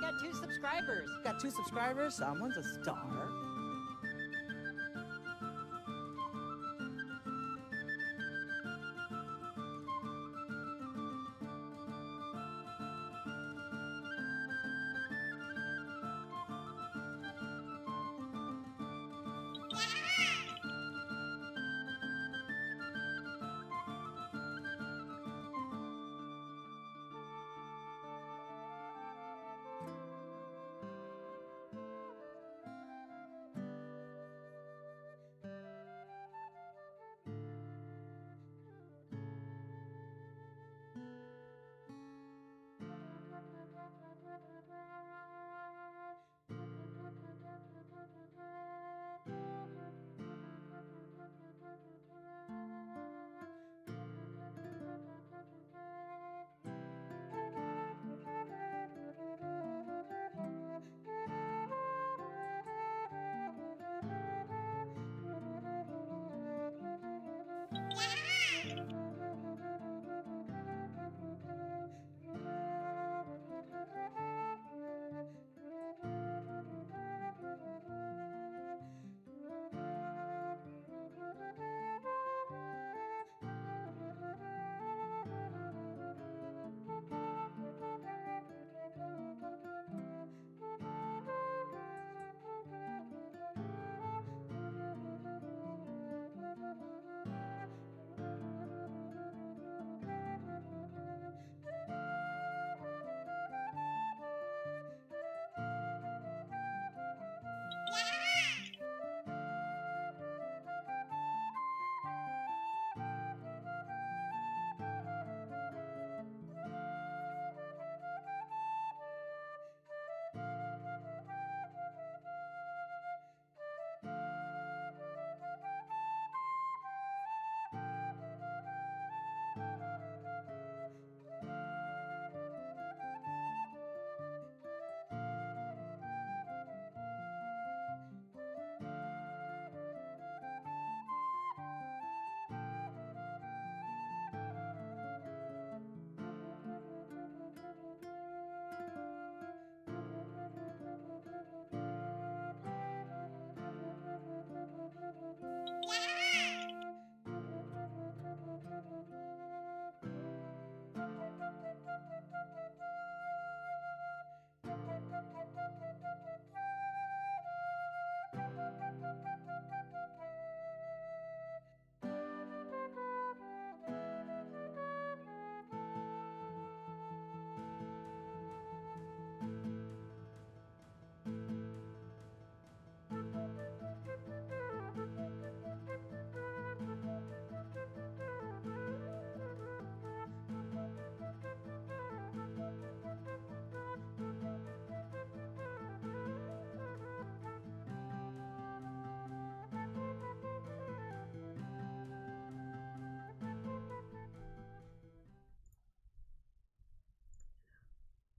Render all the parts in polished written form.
got 2 subscribers. Got 2 subscribers. Someone's a star.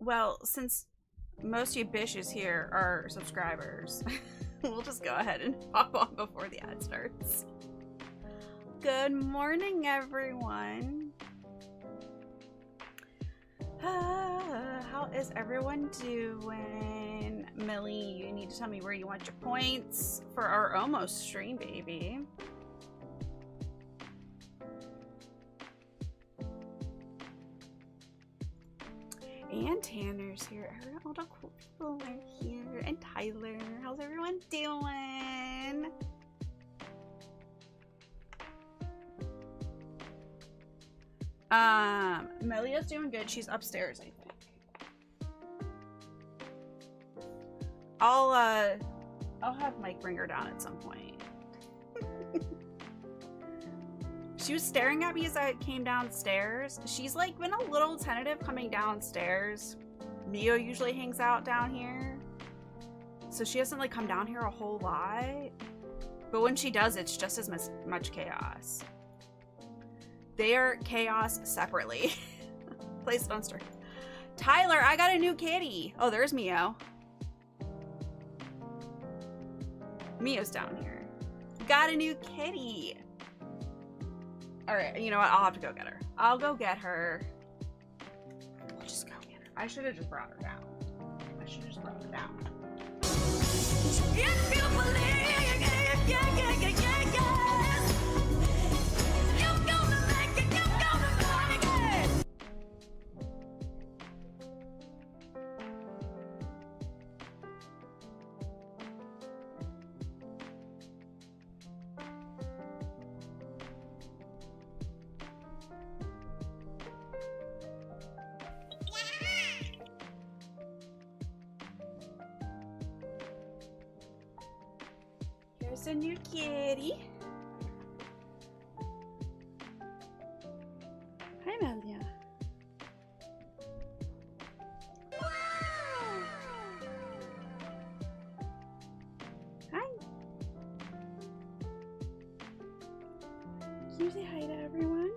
Well, since most of you bitches here are subscribers, we'll just go ahead and hop on before the ad starts. Good morning, everyone. How is everyone doing? Millie, you need to tell me where you want your points for our almost stream, baby. And Tanner's here. All the cool people are here. And Tyler. How's everyone doing? Melia's doing good. She's upstairs, I think. I'll have Mike bring her down at some point. She was staring at me as I came downstairs. She's like been a little tentative coming downstairs. Mio usually hangs out down here, so she hasn't like come down here a whole lot. But when she does, it's just as much chaos. They are chaos separately. Placed on start. Tyler, I got a new kitty. Oh, there's Mio. Mio's down here. Got a new kitty. All right, you know what? I'll have to go get her. I'll go get her. We'll just go get her. I should have just brought her down. I should just wrote it down. If you believe, yes, you're gonna make it, you're gonna make it. Here's a new kitty. Hi, Melia. Hi. Can you say hi to everyone?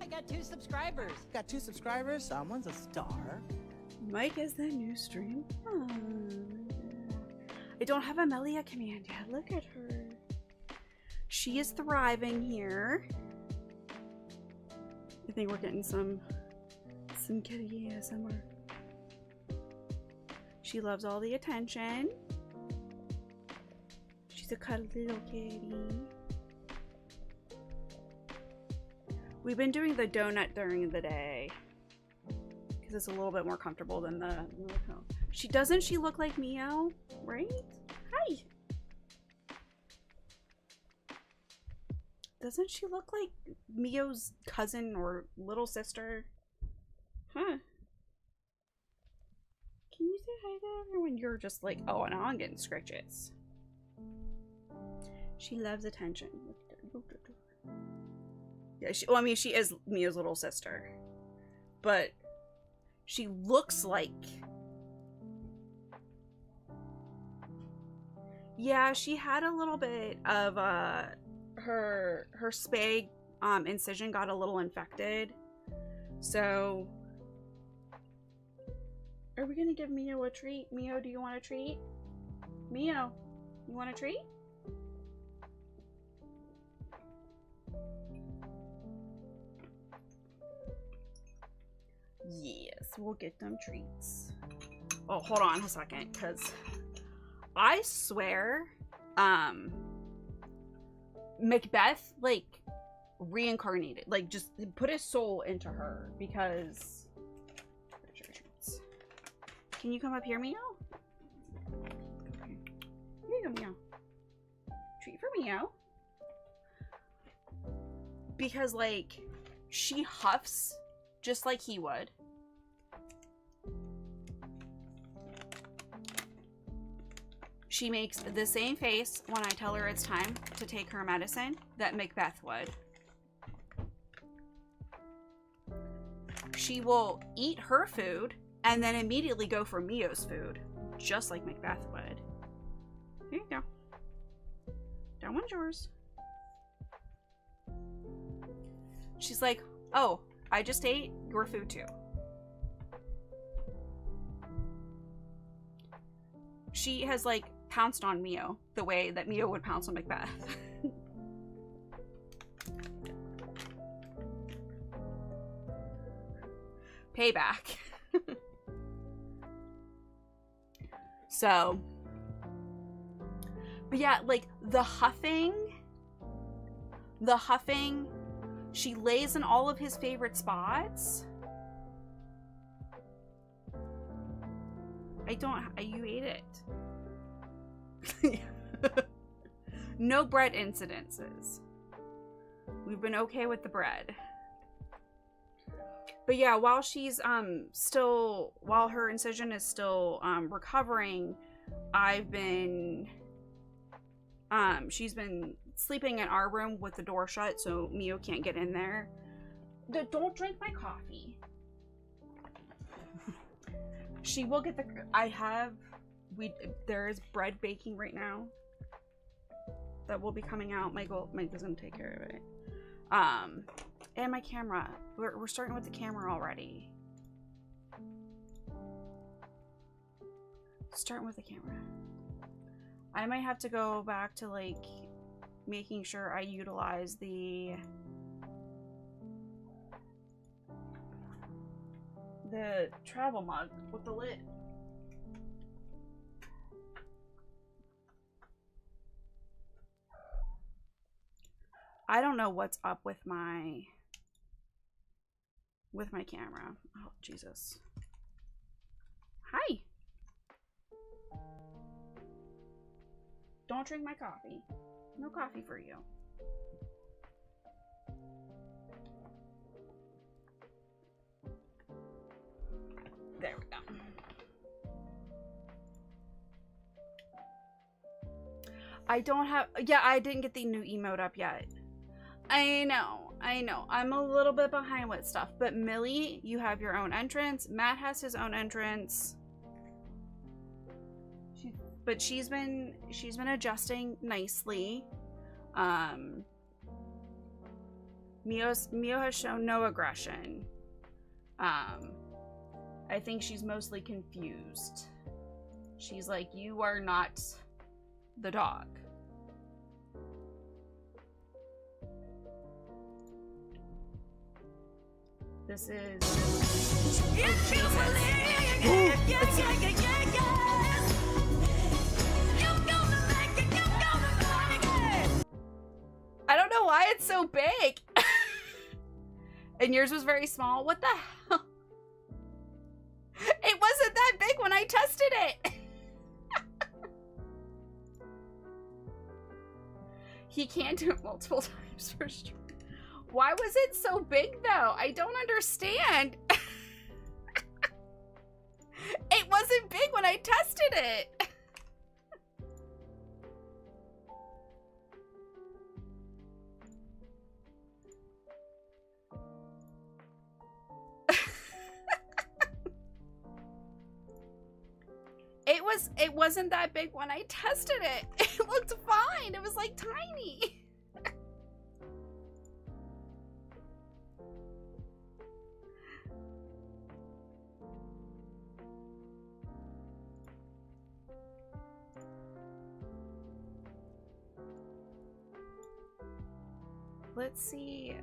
I got 2 subscribers. Got 2 subscribers. Someone's a star. Mike is the new stream. I don't have a Melia command yet. Look at her. She is thriving here. I think we're getting some kitty ASMR. She loves all the attention. She's a cuddly little kitty. We've been doing the donut during the day because it's a little bit more comfortable than the milk. She look like Mio, right? Hi. Doesn't she look like Mio's cousin or little sister? Huh. Can you say hi to everyone? You're just like, oh, now I'm getting scritches. She loves attention. Yeah, well, I mean, she is Mio's little sister. But she looks like... Yeah, she had a little bit of her spay incision got a little infected. So are we gonna give Mio a treat? Mio, do you want a treat? Mio, you want a treat? Yes, we'll get them treats. Oh, hold on a second, because I swear, Macbeth, like, reincarnated. Like, just put his soul into her, because... Can you come up here, Mio? Okay. Here you go, Mio. Treat for Mio. Because, like, she huffs just like he would. She makes the same face when I tell her it's time to take her medicine that Macbeth would. She will eat her food and then immediately go for Mio's food, just like Macbeth would. Here you go. That one's yours. She's like, oh, I just ate your food too. She has, like, pounced on Mio the way that Mio would pounce on Macbeth. Payback. So, but yeah, like, the huffing, she lays in all of his favorite spots. You ate it. No bread incidences. We've been okay with the bread. But yeah, while she's while her incision is still recovering, she's been sleeping in our room with the door shut so Mio can't get in there. Don't drink my coffee. She will get there is bread baking right now that will be coming out. Mike is gonna take care of it. And my camera. We're starting with the camera already. Starting with the camera. I might have to go back to, like, making sure I utilize the the travel mug with the lid. I don't know what's up with my camera. Oh, Jesus. Hi. Don't drink my coffee. No coffee for you. There we go. I don't have, yeah, I didn't get the new emote up yet. I know. I'm a little bit behind with stuff, but Millie, you have your own entrance. Matt has his own entrance. But she's been adjusting nicely. Mio has shown no aggression. I think she's mostly confused. She's like, you are not the dog. This is... If you believe, yeah, yeah, yeah, yeah, yeah, yeah. You're gonna make it, you're gonna make it. I don't know why it's so big. And yours was very small. What the hell? It wasn't that big when I tested it. He can't do it multiple times per stream. Why was it so big though? I don't understand. It wasn't big when I tested it. It wasn't that big when I tested it. It looked fine. It was like tiny. Let's see.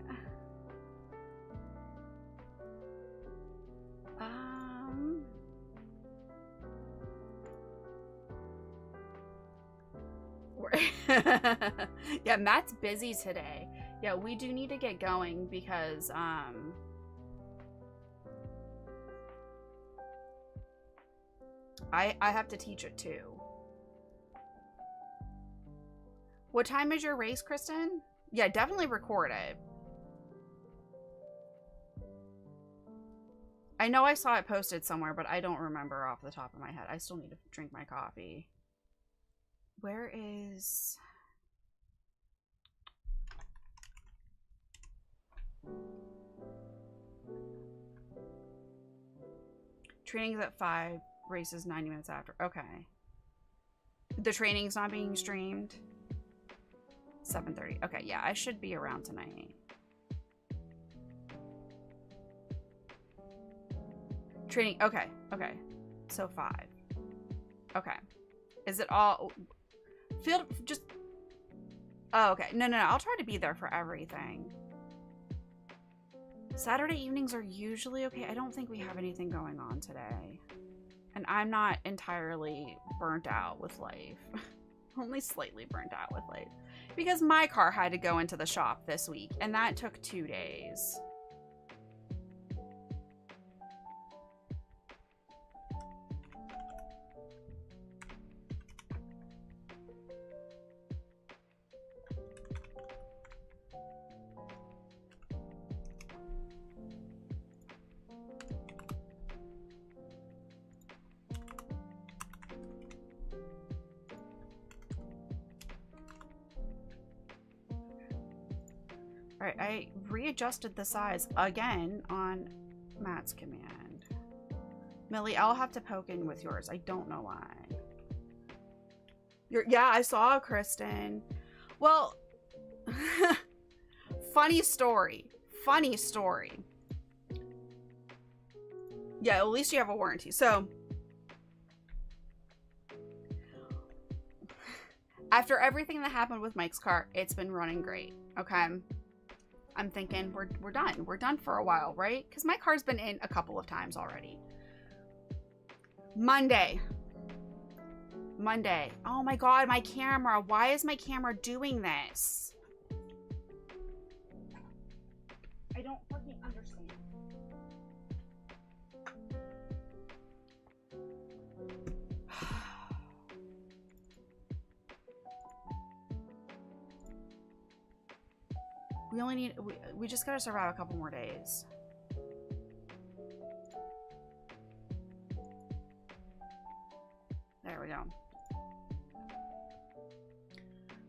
Yeah, Matt's busy today. Yeah, we do need to get going because I have to teach it too. What time is your race, Kristen? Yeah, definitely record it. I know I saw it posted somewhere, but I don't remember off the top of my head. I still need to drink my coffee. Where is... Training's at 5, races 90 minutes after. Okay. The training's not being streamed? 7:30. Okay, yeah, I should be around tonight. Training, okay, okay. So 5. Okay. Is it all... Field, just... Oh, okay. No, I'll try to be there for everything. Saturday evenings are usually okay. I don't think we have anything going on today. And I'm not entirely burnt out with life. Only slightly burnt out with life. Because my car had to go into the shop this week, and that took 2 days. Alright, I readjusted the size again on Matt's command. Millie, I'll have to poke in with yours. I don't know why. Yeah, I saw Kristen. Well, funny story. Funny story. Yeah, at least you have a warranty. So, after everything that happened with Mike's car, it's been running great. Okay. I'm thinking we're done. We're done for a while, right? Because my car's been in a couple of times already. Monday. Oh my God, my camera. Why is my camera doing this? I don't fucking understand. We only need, we just gotta survive a couple more days. There we go.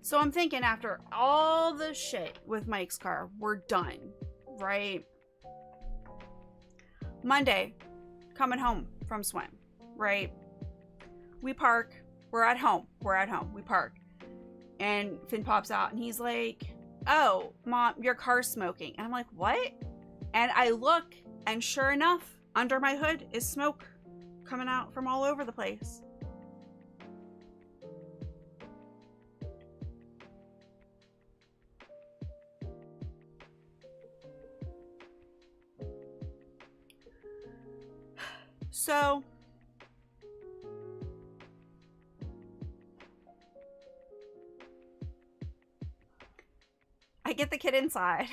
So I'm thinking after all the shit with Mike's car, we're done, right? Monday, coming home from swim, right? We park, we're at home, we park. And Finn pops out and he's like, oh, Mom, your car's smoking. And I'm like, what? And I look, and sure enough, under my hood is smoke coming out from all over the place. So I get the kid inside.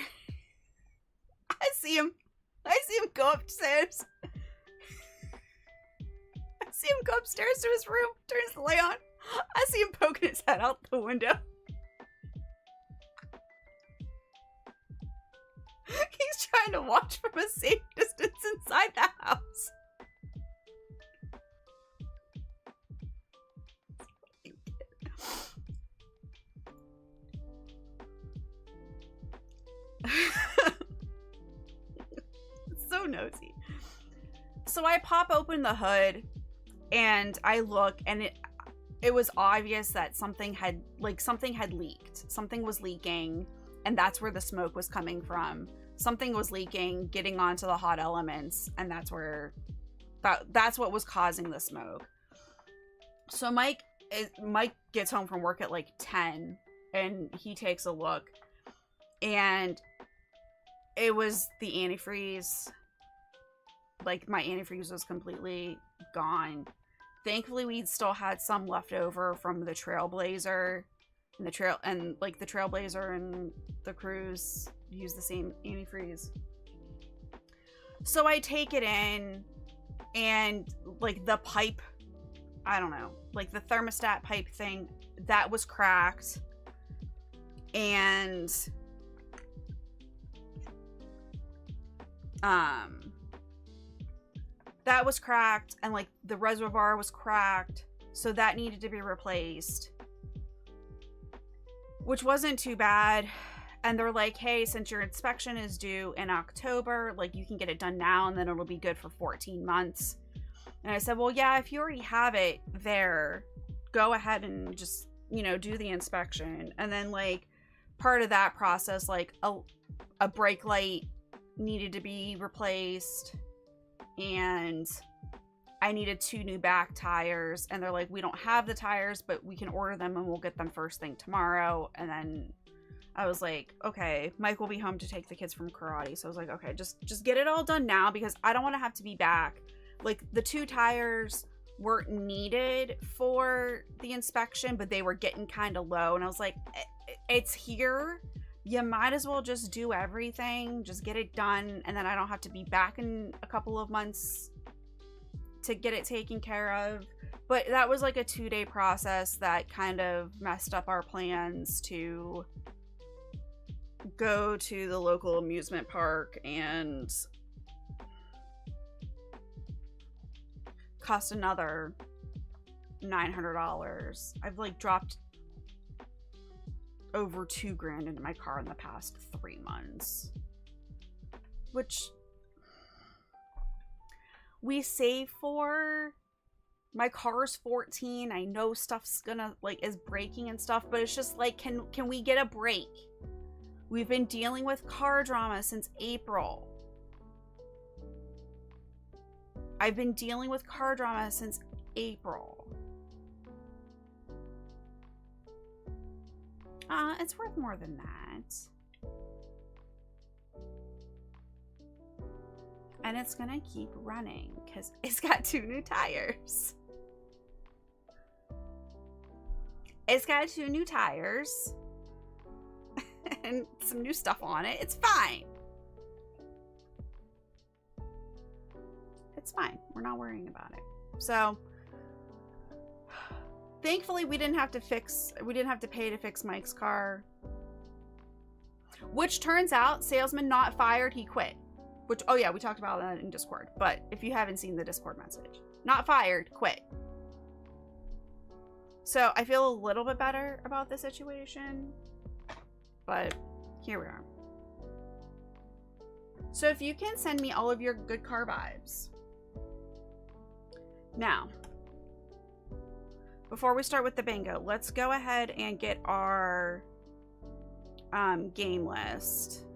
I see him go upstairs. I see him go upstairs to his room, turns the light on. I see him poking his head out the window. He's trying to watch from a safe distance inside the house. So nosy. So I pop open the hood and I look, and it was obvious that something had leaked. Something was leaking, and that's where the smoke was coming from. Something was leaking, getting onto the hot elements, and that's what was causing the smoke. So Mike gets home from work at like 10, and he takes a look, and it was the antifreeze. Like, my antifreeze was completely gone. Thankfully, we still had some left over from the Trailblazer, and the Trailblazer and the Cruise use the same antifreeze. So I take it in, and like the pipe, I don't know, like the thermostat pipe thing, that was cracked, and that was cracked, and like the reservoir was cracked, so that needed to be replaced, which wasn't too bad. And they're like, hey, since your inspection is due in October, like, you can get it done now and then it'll be good for 14 months. And I said, well, yeah, if you already have it there, go ahead and just, you know, do the inspection. And then, like, part of that process, like a brake light needed to be replaced, and I needed 2 new back tires, and they're like, we don't have the tires, but we can order them and we'll get them first thing tomorrow. And then I was like, okay, Mike will be home to take the kids from karate. So I was like, okay, just get it all done now, because I don't want to have to be back. Like, the 2 tires weren't needed for the inspection, but they were getting kind of low. And I was like, it's here. You might as well just do everything. Just get it done. And then I don't have to be back in a couple of months to get it taken care of. But that was like a 2-day process that kind of messed up our plans to go to the local amusement park, and cost another $900. I've like dropped over $2,000 into my car in the past 3 months, which we save for. My car's 14. I know stuff's gonna, like, is breaking and stuff, but it's just like, can we get a break? We've been dealing with car drama since April. I've been dealing with car drama since April. It's worth more than that. And it's gonna keep running because it's got 2 new tires. It's got 2 new tires and some new stuff on it. It's fine. It's fine. We're not worrying about it. So thankfully we didn't have to pay to fix Mike's car. Which turns out, salesman not fired, he quit. Which, oh yeah, we talked about that in Discord. But if you haven't seen the Discord message, not fired, quit. So I feel a little bit better about the situation. But here we are. So if you can send me all of your good car vibes. Now, before we start with the bingo, let's go ahead and get our game list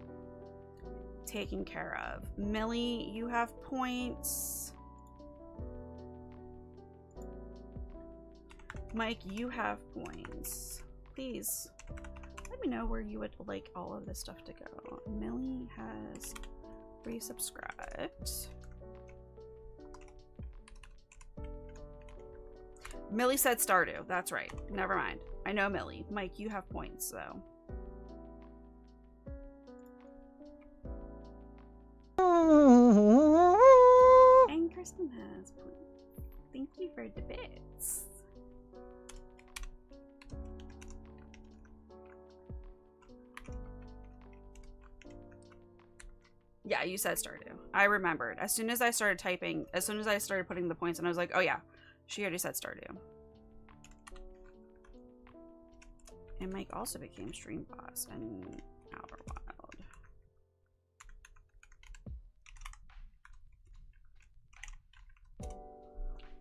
taken care of. Millie, you have points. Mike, you have points. Please let me know where you would like all of this stuff to go. Millie has resubscribed. Millie said Stardew. That's right. Never mind. I know Millie. Mike, you have points, though. And Kristen has points. Thank you for the bits. Yeah, you said Stardew. I remembered. As soon as I started typing, as soon as I started putting the points in, I was like, oh yeah, she already said Stardew. And Mike also became stream boss in Outer Wild.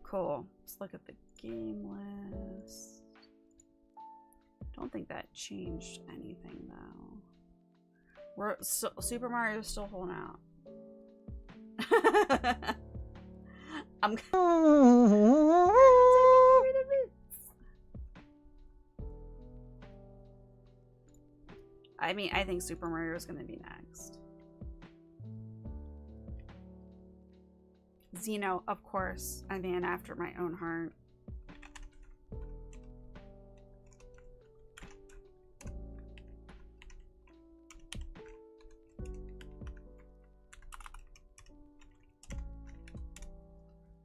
Cool. Let's look at the game list. Don't think that changed anything though. We're Super Mario's still holding out. I'm I mean, I think Super Mario is going to be next. Xeno, of course, a man after my own heart.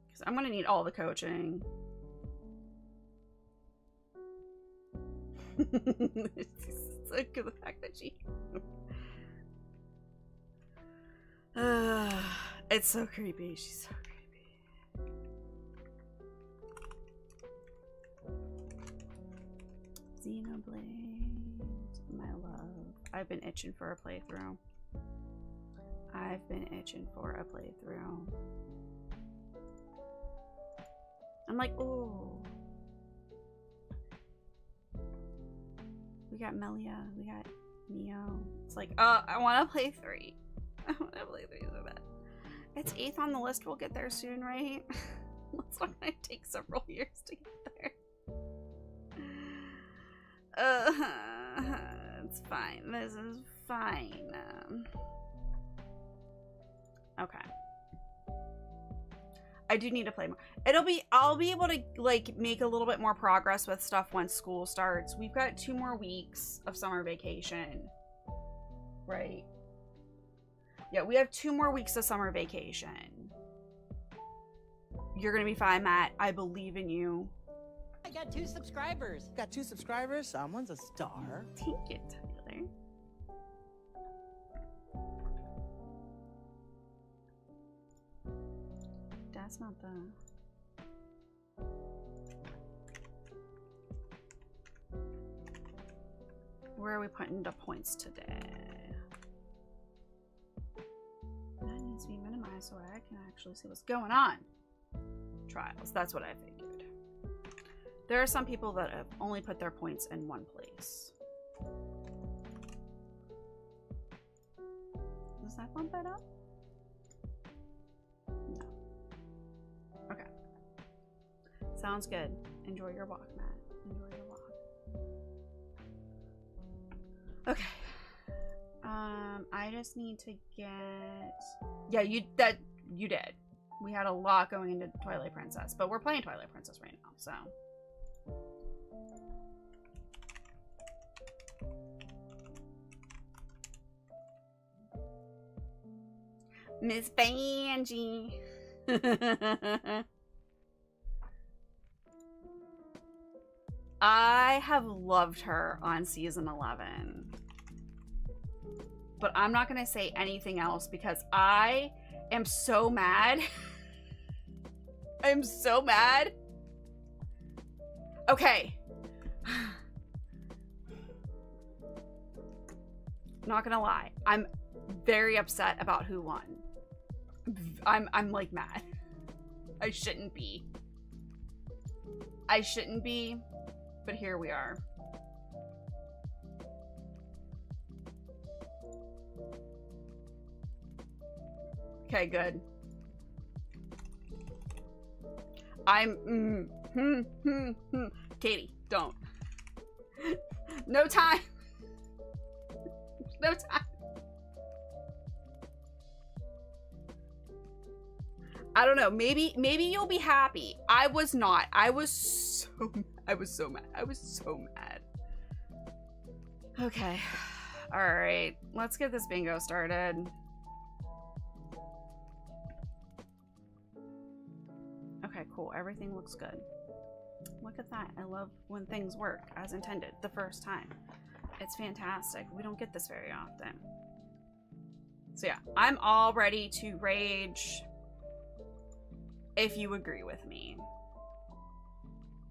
Because I'm going to need all the coaching. Look at the fact that she it's so creepy. She's so creepy. Xenoblade, my love. I've been itching for a playthrough. I've been itching for a playthrough. I'm like, ooh. We got Melia, we got Neo. It's like, oh, I want to play 3. I want to play 3 so bad. It's 8th on the list. We'll get there soon, right? It's not gonna take several years to get there. It's fine. This is fine. Okay. I do need to play more. I'll be able to like make a little bit more progress with stuff once school starts. We've got 2 more weeks of summer vacation. Right? Yeah, we have 2 more weeks of summer vacation. You're gonna be fine, Matt. I believe in you. I got 2 subscribers. Got 2 subscribers. Someone's a star. Thank you, Tyler. That's not the... Where are we putting the points today? That needs to be minimized so I can actually see what's going on. Trials, that's what I figured. There are some people that have only put their points in one place. Does that bump it up? No. Okay. Sounds good. Enjoy your walk, Matt. Enjoy your walk. Okay. I just need to get... Yeah, You did. We had a lot going into Twilight Princess, but we're playing Twilight Princess right now, so. Miss Banji. I have loved her on season 11. But I'm not going to say anything else because I am so mad. I'm so mad. Okay. Not going to lie. I'm very upset about who won. I'm like mad. I shouldn't be. I shouldn't be, but here we are. Okay, good. I'm Katie, don't. No time. No time. I don't know. Maybe you'll be happy. I was not. I was so mad. I was so mad. Okay. All right. Let's get this bingo started. Okay, cool. Everything looks good. Look at that. I love when things work as intended the first time. It's fantastic. We don't get this very often. So yeah, I'm all ready to rage. If you agree with me.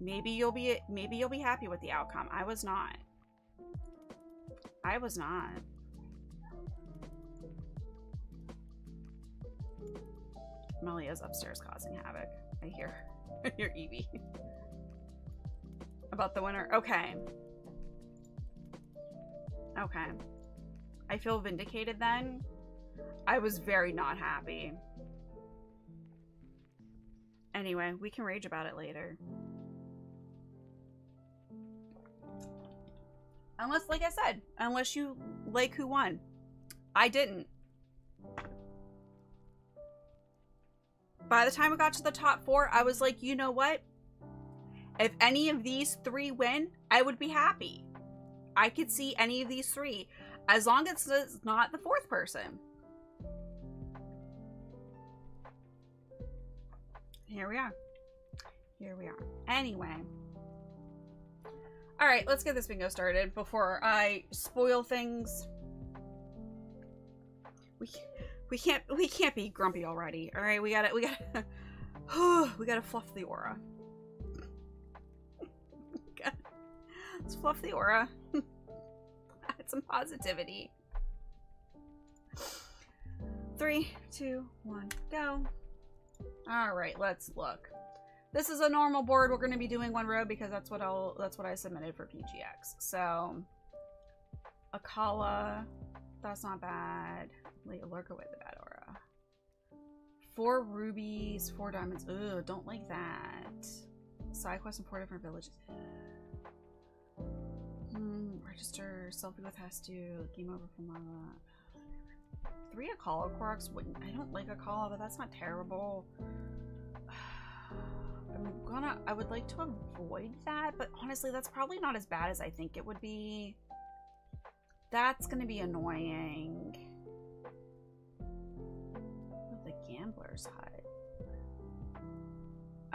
Maybe you'll be happy with the outcome. I was not. I was not. Melia's upstairs causing havoc. I hear Evie. About the winner. Okay. Okay. I feel vindicated then. I was very not happy. Anyway, we can rage about it later. Unless, like I said, unless you like who won. I didn't. By the time we got to the top 4, I was like, you know what? If any of these 3 win, I would be happy. I could see any of these 3. As long as it's not the 4th person. Here we are. Here we are. Anyway. Alright, let's get this bingo started before I spoil things. We can't be grumpy already. Alright, we gotta fluff the aura. Let's fluff the aura. Add some positivity. 3, 2, 1, go. Alright, let's look. This is a normal board. We're gonna be doing 1 row because that's what I submitted for PGX. So Akala, that's not bad. Lurk away the bad aura. 4 rubies, 4 diamonds. Ugh, don't like that. Side quest in 4 different villages. Register, selfie with Hestu, game over from lava. 3 Akala Quarks. I don't like Akala, but that's not terrible. I would like to avoid that, but honestly, that's probably not as bad as I think it would be. That's gonna be annoying. Oh, the gambler's hut.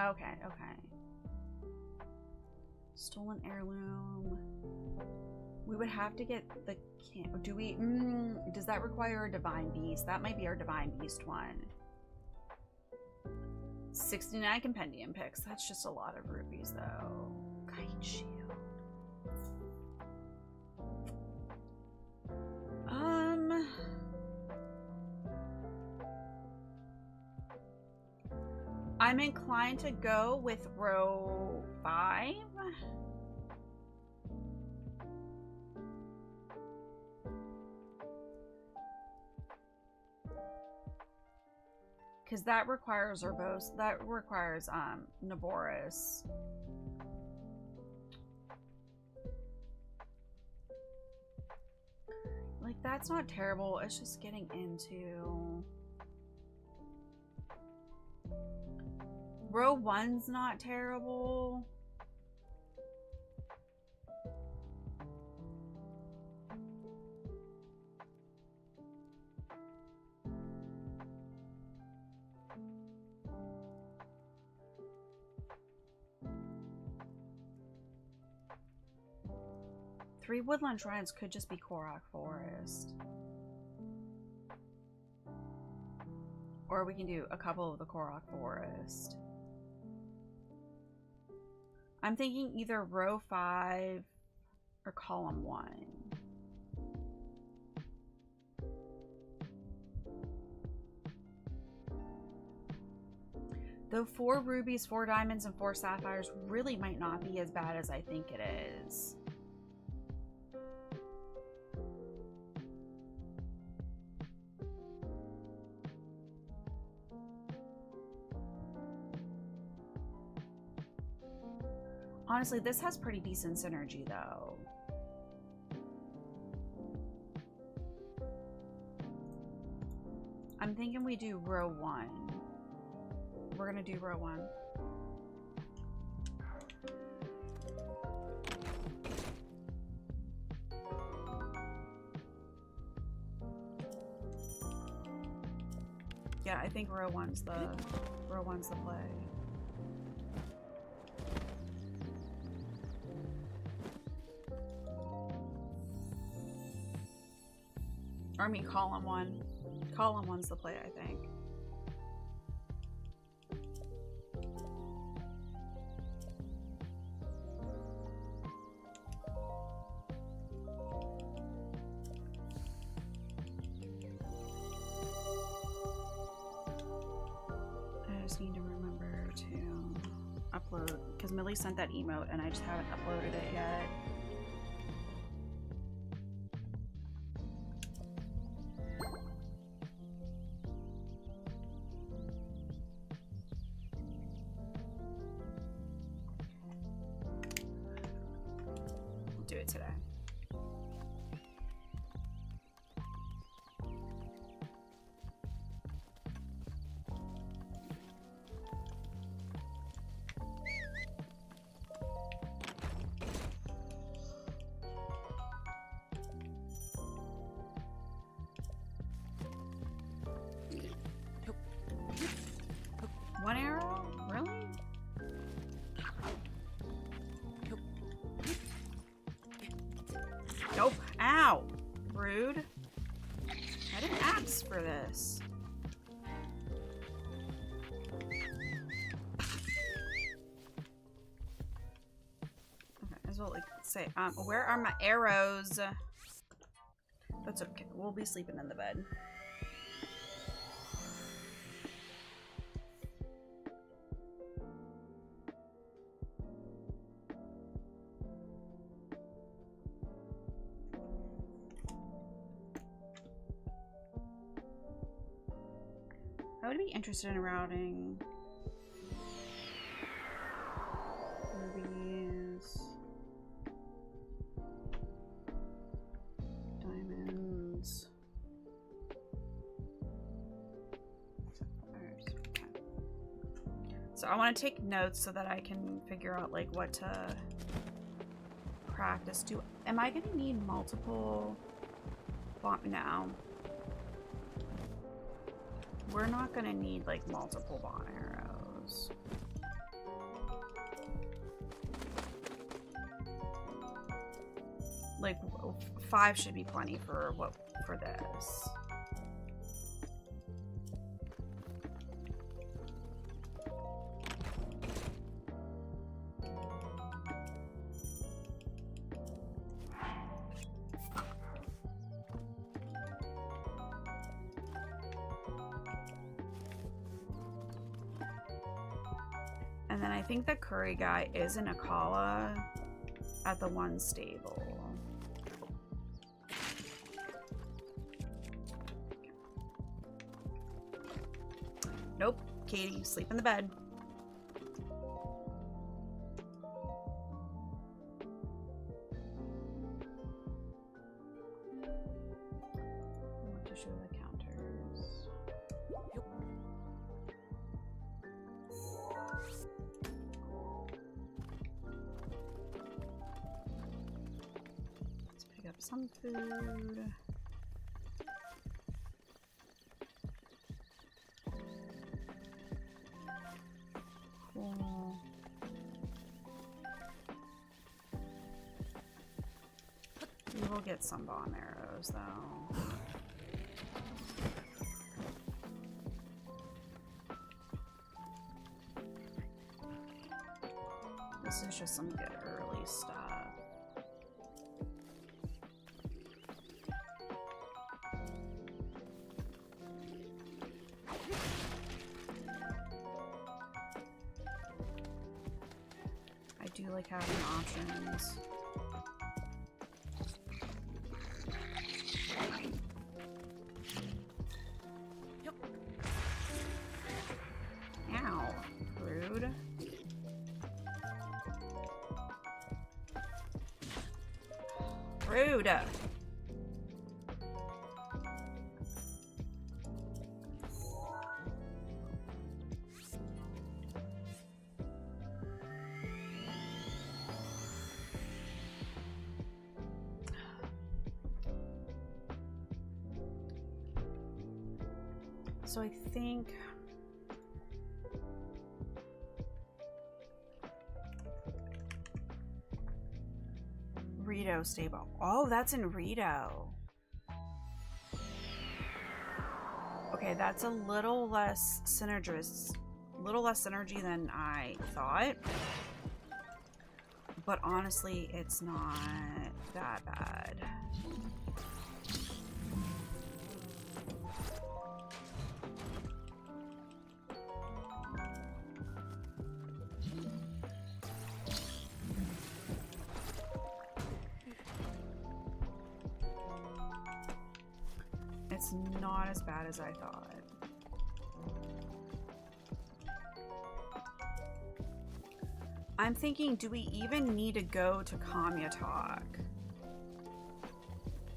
Okay, okay. Stolen heirloom. We would have to get the do we does that require a divine beast? That might be our divine beast one. 69 compendium picks. That's just a lot of rupees though. Kite shield. I'm inclined to go with row 5. Because that requires Urbos. That requires Naboris. Like, that's not terrible. It's just getting into Row 1's not terrible. Three woodland shrines could just be Korok Forest. Or we can do a couple of the Korok Forest. I'm thinking either row 5 or column 1. Though 4 rubies, 4 diamonds, and 4 sapphires really might not be as bad as I think it is. Honestly, this has pretty decent synergy, though. I'm thinking we do row 1. We're gonna do row 1. Yeah, I think row 1's the play. Or I mean column 1. Column 1's the play, I think. I just need to remember to upload, because Millie sent that emote and I just haven't uploaded it yet. Do it today. One arrow? Really? Nope. Ow! Rude. I didn't ask for this. Okay, as well like say, where are my arrows? That's okay. We'll be sleeping in the bed. I would be interested in routing rubies, diamonds, sapphires. Okay. So I want to take notes so that I can figure out like what to practice. Am I going to need multiple? No. We're not gonna need like multiple bomb arrows. Like 5 should be plenty for this. And then I think the curry guy is in Akala at the one stable. Nope. Katie, sleep in the bed. I want to show the counters. some food. Cool. We will get some bomb arrows though. This is just some good early stuff. I do like having options. Ow, rude. Rude. So I think Rito stable. Oh, that's in Rito. Okay, that's a little less synergy than I thought. But honestly, it's not that bad. It's not as bad as I thought. I'm thinking, do we even need to go to Kamyatak?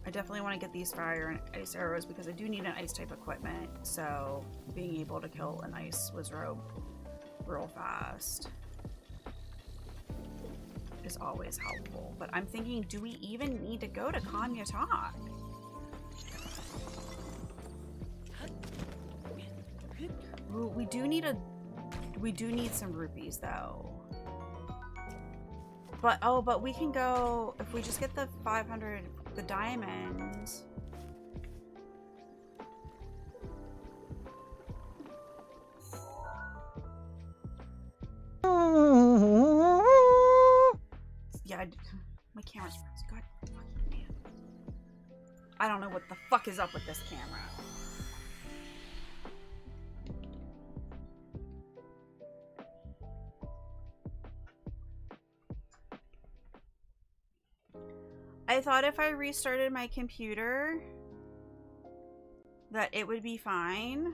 I definitely want to get these fire and ice arrows because I do need an ice type equipment, so being able to kill an ice wizard real fast is always helpful. But I'm thinking, do we even need to go to Kamyatak? Ooh, we do need some rupees though. But oh, but we can go if we just get the 500 the diamonds. Yeah, my camera's God fucking damn. I don't know what the fuck is up with this camera. I thought if I restarted my computer that it would be fine.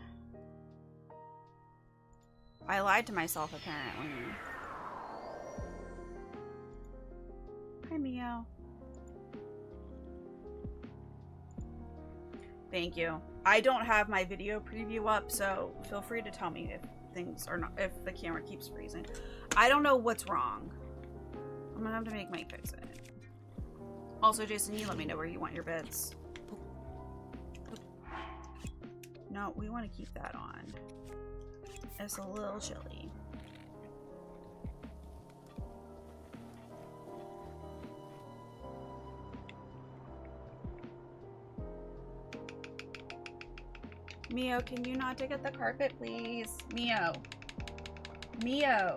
I lied to myself apparently. Hi, Mio. Thank you. I don't have my video preview up, so feel free to tell me if things are not, if the camera keeps freezing. I don't know what's wrong. I'm gonna have to make Mike fix it. Also, Jason, you let me know where you want your bits. No, we want to keep that on. It's a little chilly. Mio, can you not dig at the carpet, please? Mio. Mio.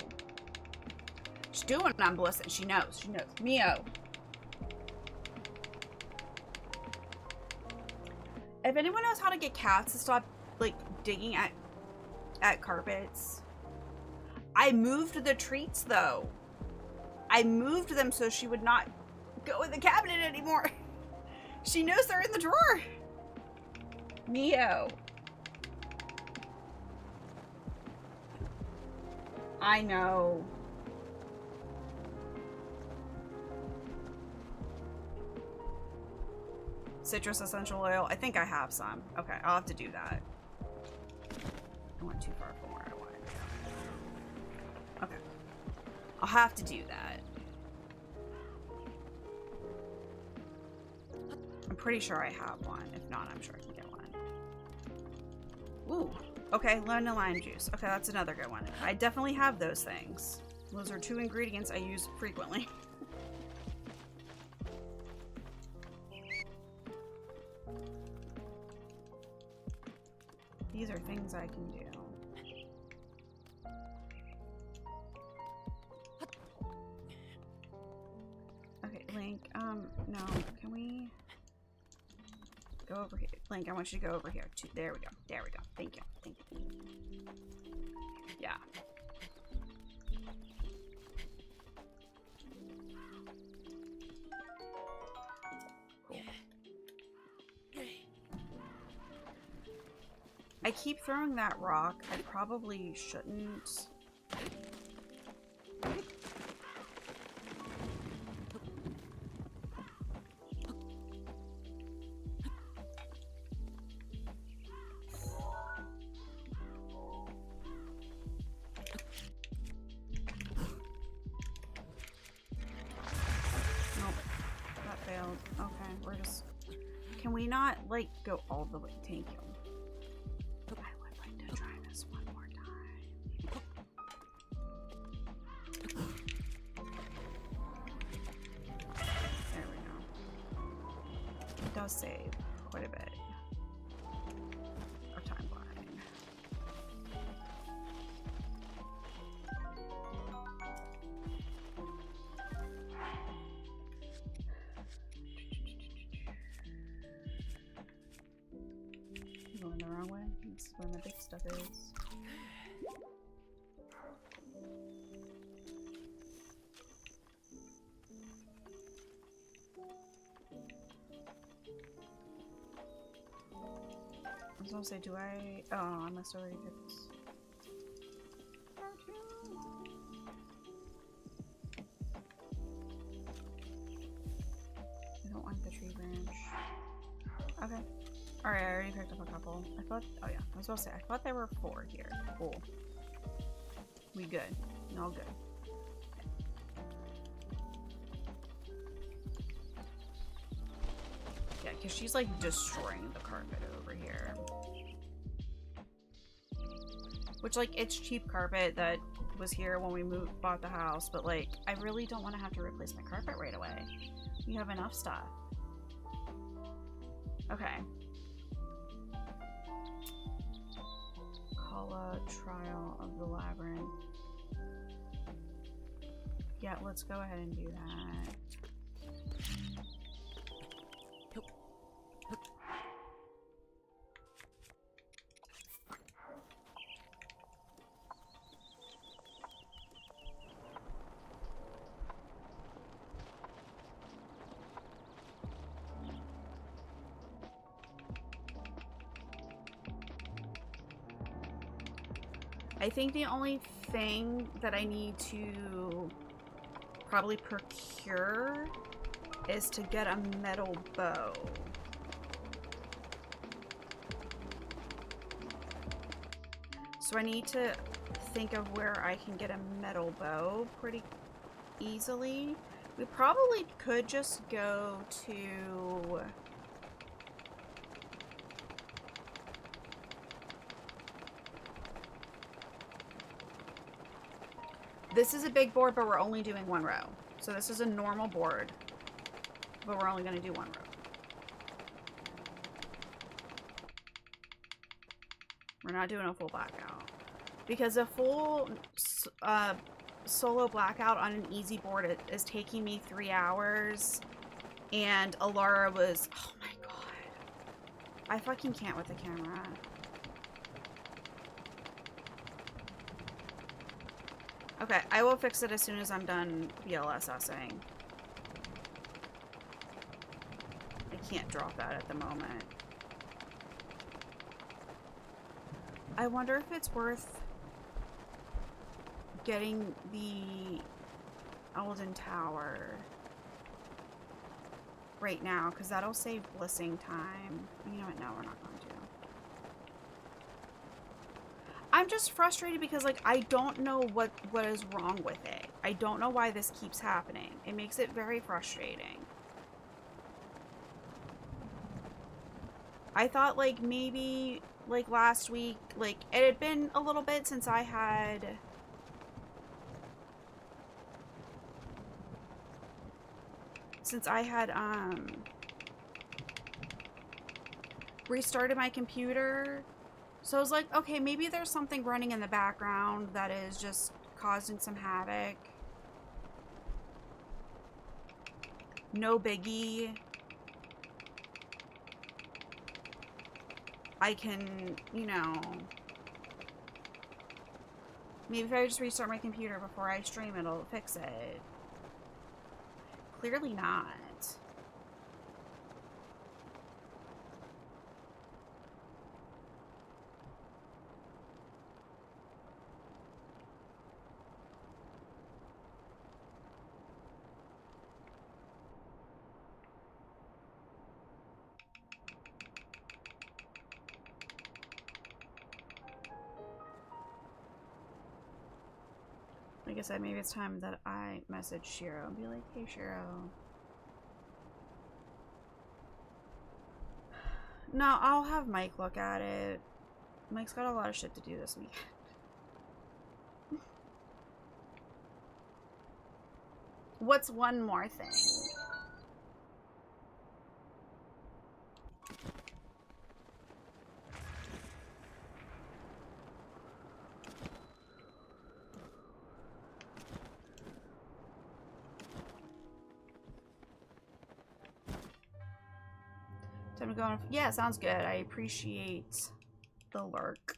She's doing on Blissett. She knows. She knows. Mio. If anyone knows how to get cats to stop, like, digging at carpets. I moved the treats, though. I moved them so she would not go in the cabinet anymore. She knows they're in the drawer. Mio. I know. Citrus essential oil. I think I have some. Okay, I'll have to do that. I went too far from where I wanted to go. Okay. I'll have to do that. pretty sure I have one. If not, I'm sure I can get one. Ooh. Okay, lemon and lime juice. Okay, that's another good one. I definitely have those things. Those are 2 ingredients I use frequently. These are things I can do. Okay, Link, no, can we go over here? Link, I want you to go over here. There we go. There we go. Thank you. Thank you. Yeah. Cool. I keep throwing that rock. I probably shouldn't. Can we not, like, go all the way? Thank you. I would like to try this one more time. There we go. It does save quite a bit of timeline. Going the wrong way. This is where my big stuff is. I was gonna say, do I? Oh, I must already did this. I don't want the tree branch. Okay. Alright, I already picked up a couple. I thought, oh yeah, I was about to say, I thought there were 4 here. Cool. We good. All good. Yeah, because she's like destroying the carpet over here. Which, like, it's cheap carpet that was here when we bought the house, but like, I really don't want to have to replace my carpet right away. We have enough stuff. Okay. Trial of the Labyrinth. Yeah, let's go ahead and do that. I think the only thing that I need to probably procure is to get a metal bow. So I need to think of where I can get a metal bow pretty easily. We probably could just go to... This is a big board, but we're only doing 1 row. So this is a normal board, but we're only going to do 1 row. We're not doing a full blackout. Because a full solo blackout on an easy board is taking me 3 hours. And Alara was... Oh my god. I fucking can't with the camera. Okay, I will fix it as soon as I'm done BLSSing. I can't drop that at the moment. I wonder if it's worth getting the Elden Tower right now, because that'll save blissing time. You know what? No, we're not going to. I'm just frustrated because, like, I don't know what is wrong with it. I don't know why this keeps happening. It makes it very frustrating. I thought like maybe like last week, like it had been a little bit since I had restarted my computer. So I was like, okay, maybe there's something running in the background that is just causing some havoc. No biggie. I can, you know, maybe if I just restart my computer before I stream, it'll fix it. Clearly not. Like I said, maybe it's time that I message Shiro and be like, hey Shiro. No, I'll have Mike look at it. Mike's got a lot of shit to do this weekend. What's one more thing? Time to go on. Yeah, sounds good. I appreciate the lurk.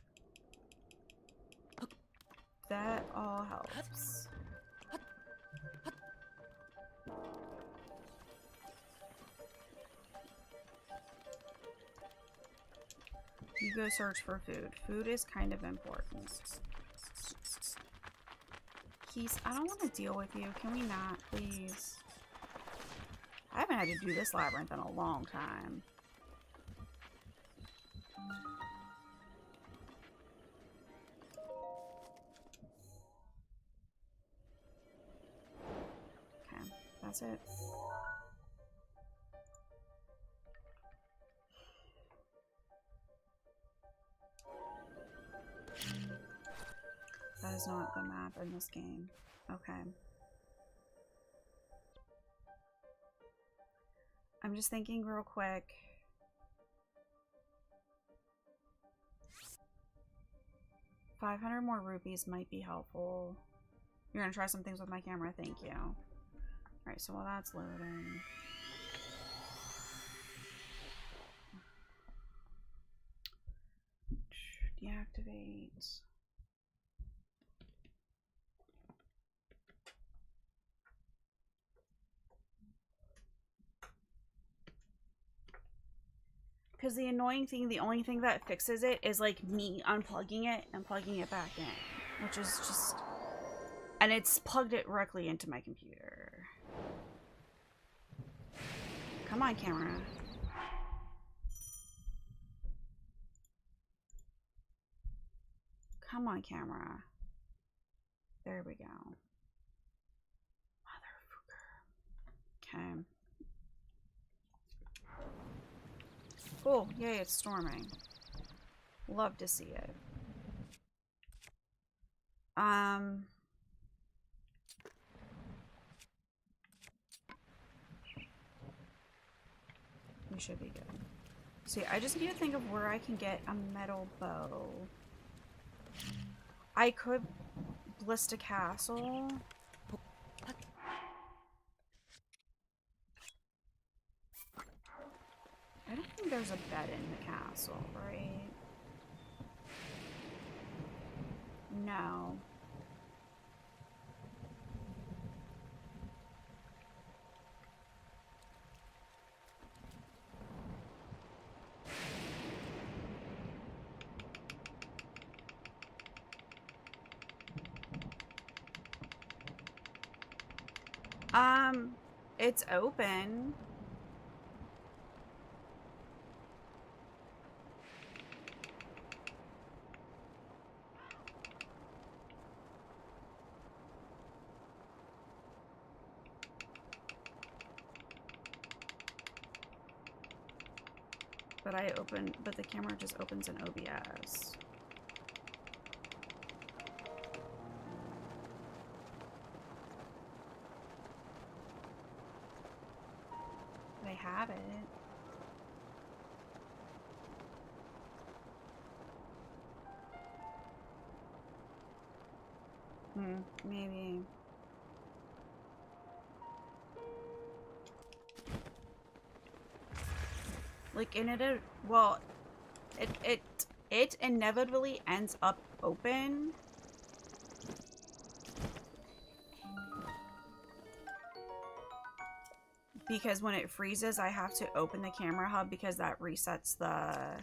That all helps. You go search for food. Food is kind of important. Keys, I don't want to deal with you. Can we not, please? I haven't had to do this labyrinth in a long time. Okay, that's it. That is not the map in this game. Okay. I'm just thinking real quick. $500 more rupees might be helpful. You're gonna try some things with my camera, thank you. Alright, so while that's loading. Deactivate. Because the annoying thing, the only thing that fixes it is like me unplugging it and plugging it back in. Which is just... And it's plugged it directly into my computer. Come on, camera. Come on, camera. There we go. Motherfucker. Okay. Cool. Yay, it's storming. Love to see it. We should be good. See, I just need to think of where I can get a metal bow. I could Blista Castle. I don't think there's a bed in the castle, right? No. It's open. But the camera just opens in OBS. I have it. Maybe. Like in it, well, it inevitably ends up open. Because when it freezes, I have to open the camera hub because that resets the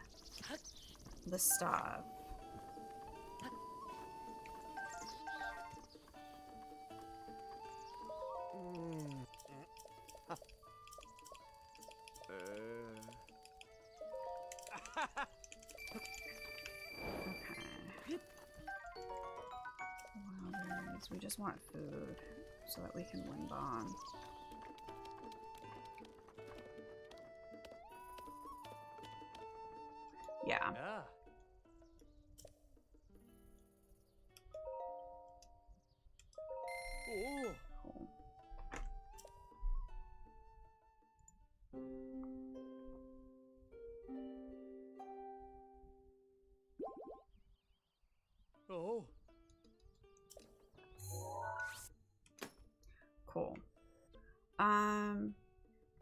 stuff. Okay. Wildberries. We just want food so that we can win bomb. Yeah. Oh. Cool. Oh. Cool.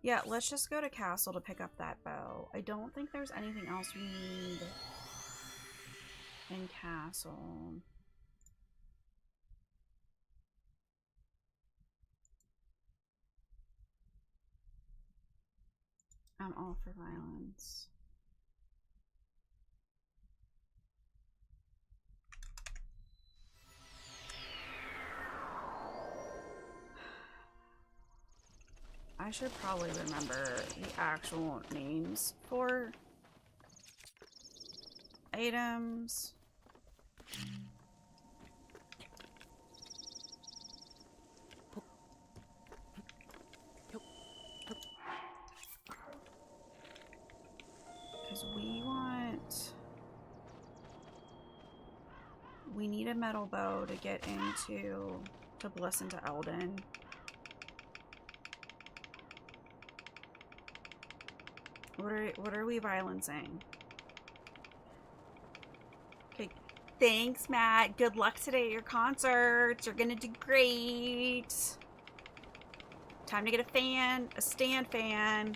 Yeah, let's just go to castle to pick up that bow. I don't think there's anything else we need in castle. I'm all for violence. I should probably remember the actual names for items. Because we need a metal bow to get to Bliss into Eldon. What are we violencing? Okay, thanks, Matt. Good luck today at your concerts. You're gonna do great. Time to get a stand fan.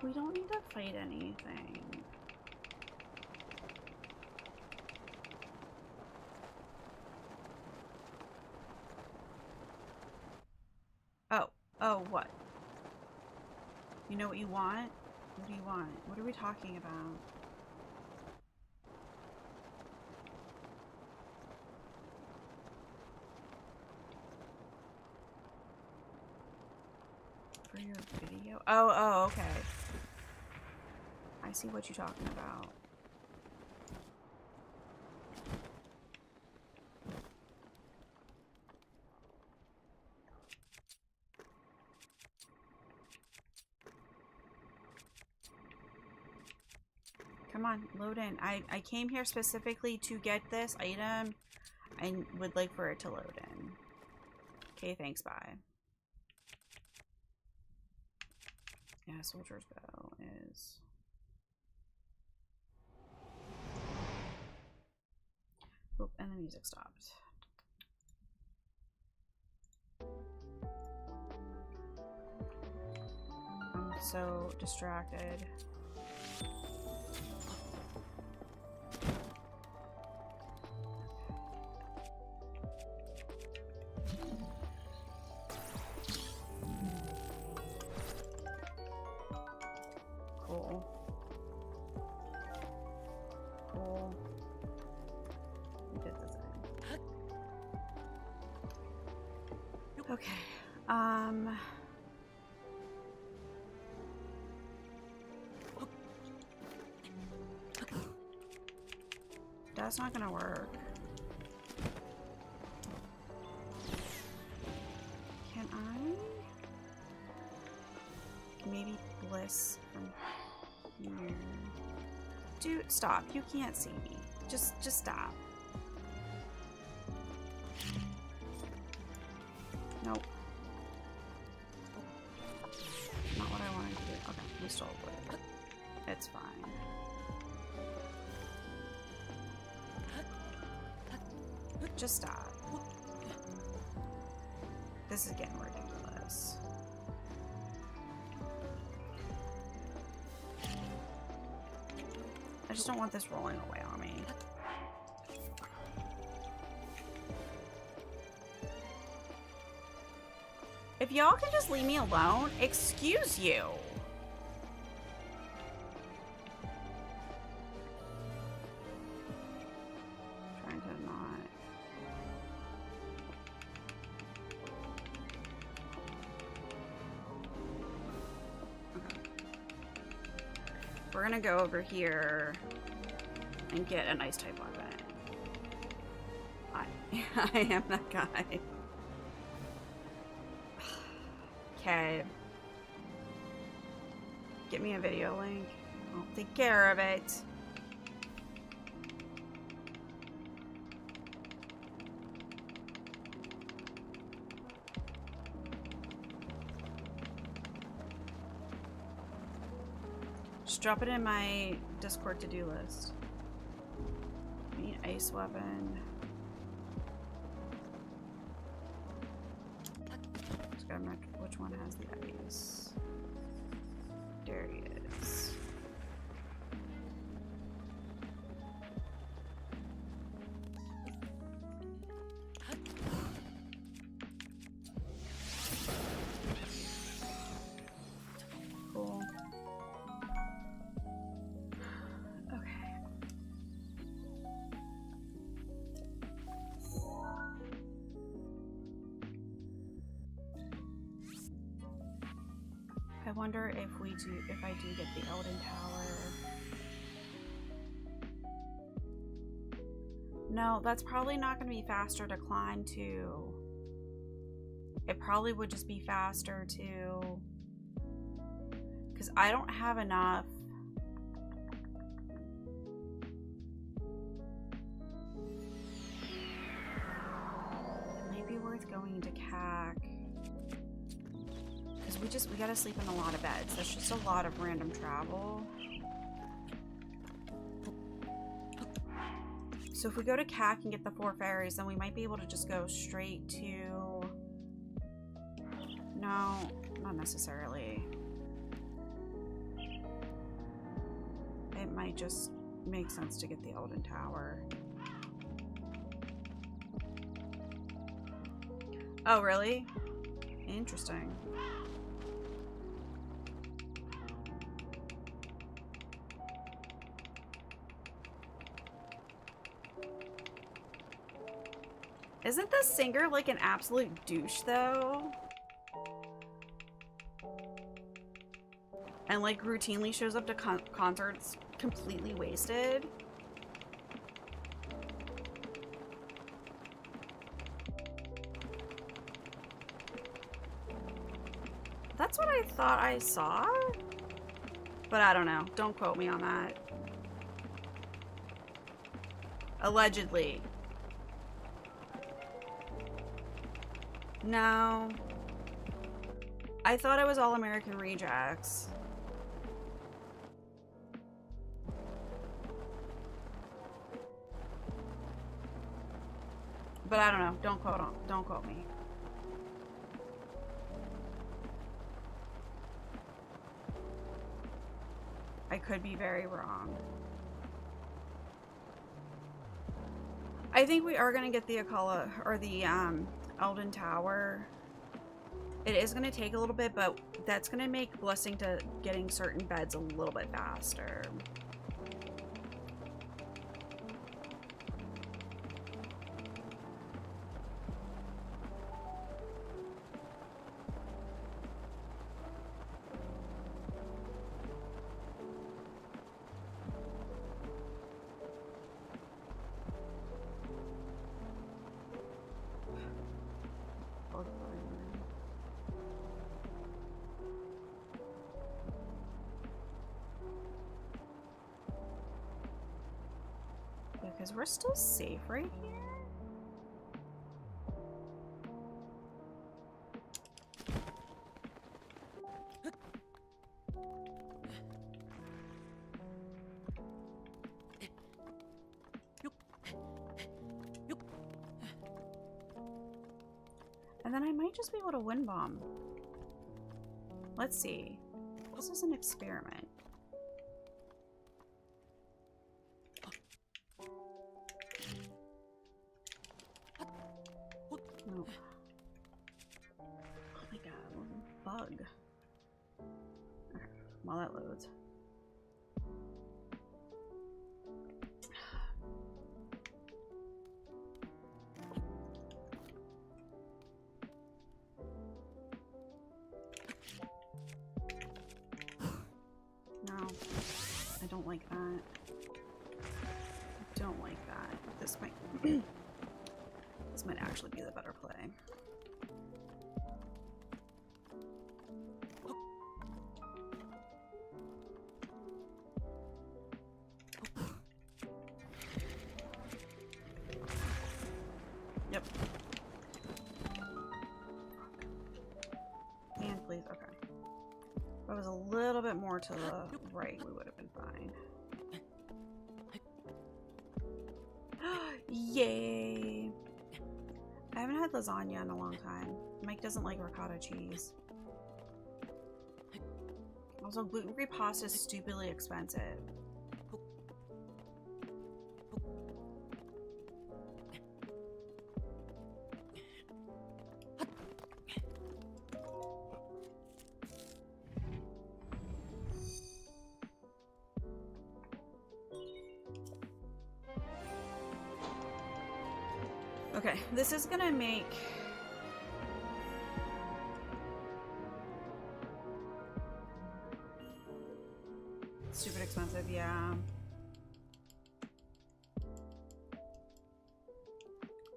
We don't need to fight anything. Oh, what? You know what you want? What do you want? What are we talking about? For your video? Oh, okay. I see what you're talking about. Come on, load in. I came here specifically to get this item. I would like for it to load in. Okay, thanks, bye. Yeah, soldier's bow is... Oop, and the music stopped. I'm so distracted. Cool. Cool. We did this in. Okay. That's not gonna work. Can I? Maybe bliss from here. Dude, stop. You can't see me. Just stop. Nope. Not what I wanted to do. Okay, we still would. It's fine. Just stop. This is getting ridiculous. I just don't want this rolling away on me. If y'all can just leave me alone, excuse you. Trying to not. Okay. We're gonna go over here and get an ice type weapon. I am that guy. Okay. Get me a video link. I'll take care of it. Just drop it in my Discord to-do list. Need ice weapon. Just gotta remember which one has the ice. There he is. Cool. Okay. I wonder if I do get the Elden Tower. No, that's probably not going to be faster to climb to. It probably would just be faster to, because I don't have enough. It might be worth going to CAC. We gotta sleep in a lot of beds. That's just a lot of random travel. So if we go to CAC and get the 4 fairies, then we might be able to just go straight to... No, not necessarily. It might just make sense to get the Elden Tower. Oh, really? Interesting. Isn't the singer like an absolute douche though? And like routinely shows up to concerts completely wasted? That's what I thought I saw, but I don't know. Don't quote me on that. Allegedly. No. I thought it was All American Rejects. But I don't know. Don't quote me. I could be very wrong. I think we are gonna get the Akala or the Elden Tower. It is gonna take a little bit, but that's gonna make blessing to getting certain beds a little bit faster. Because we're still safe right here. And then I might just be able to wind bomb. Let's see. This is an experiment. No. Oh my god, bug. Okay, while that loads. No, I don't like that. I don't like that. This might this might actually be the better play. Yep. And please, okay. If I was a little bit more to the right, we would have been fine. Yay! I haven't had lasagna in a long time. Mike doesn't like ricotta cheese. Also, gluten-free pasta is stupidly expensive. Okay, this is gonna make stupid expensive, yeah.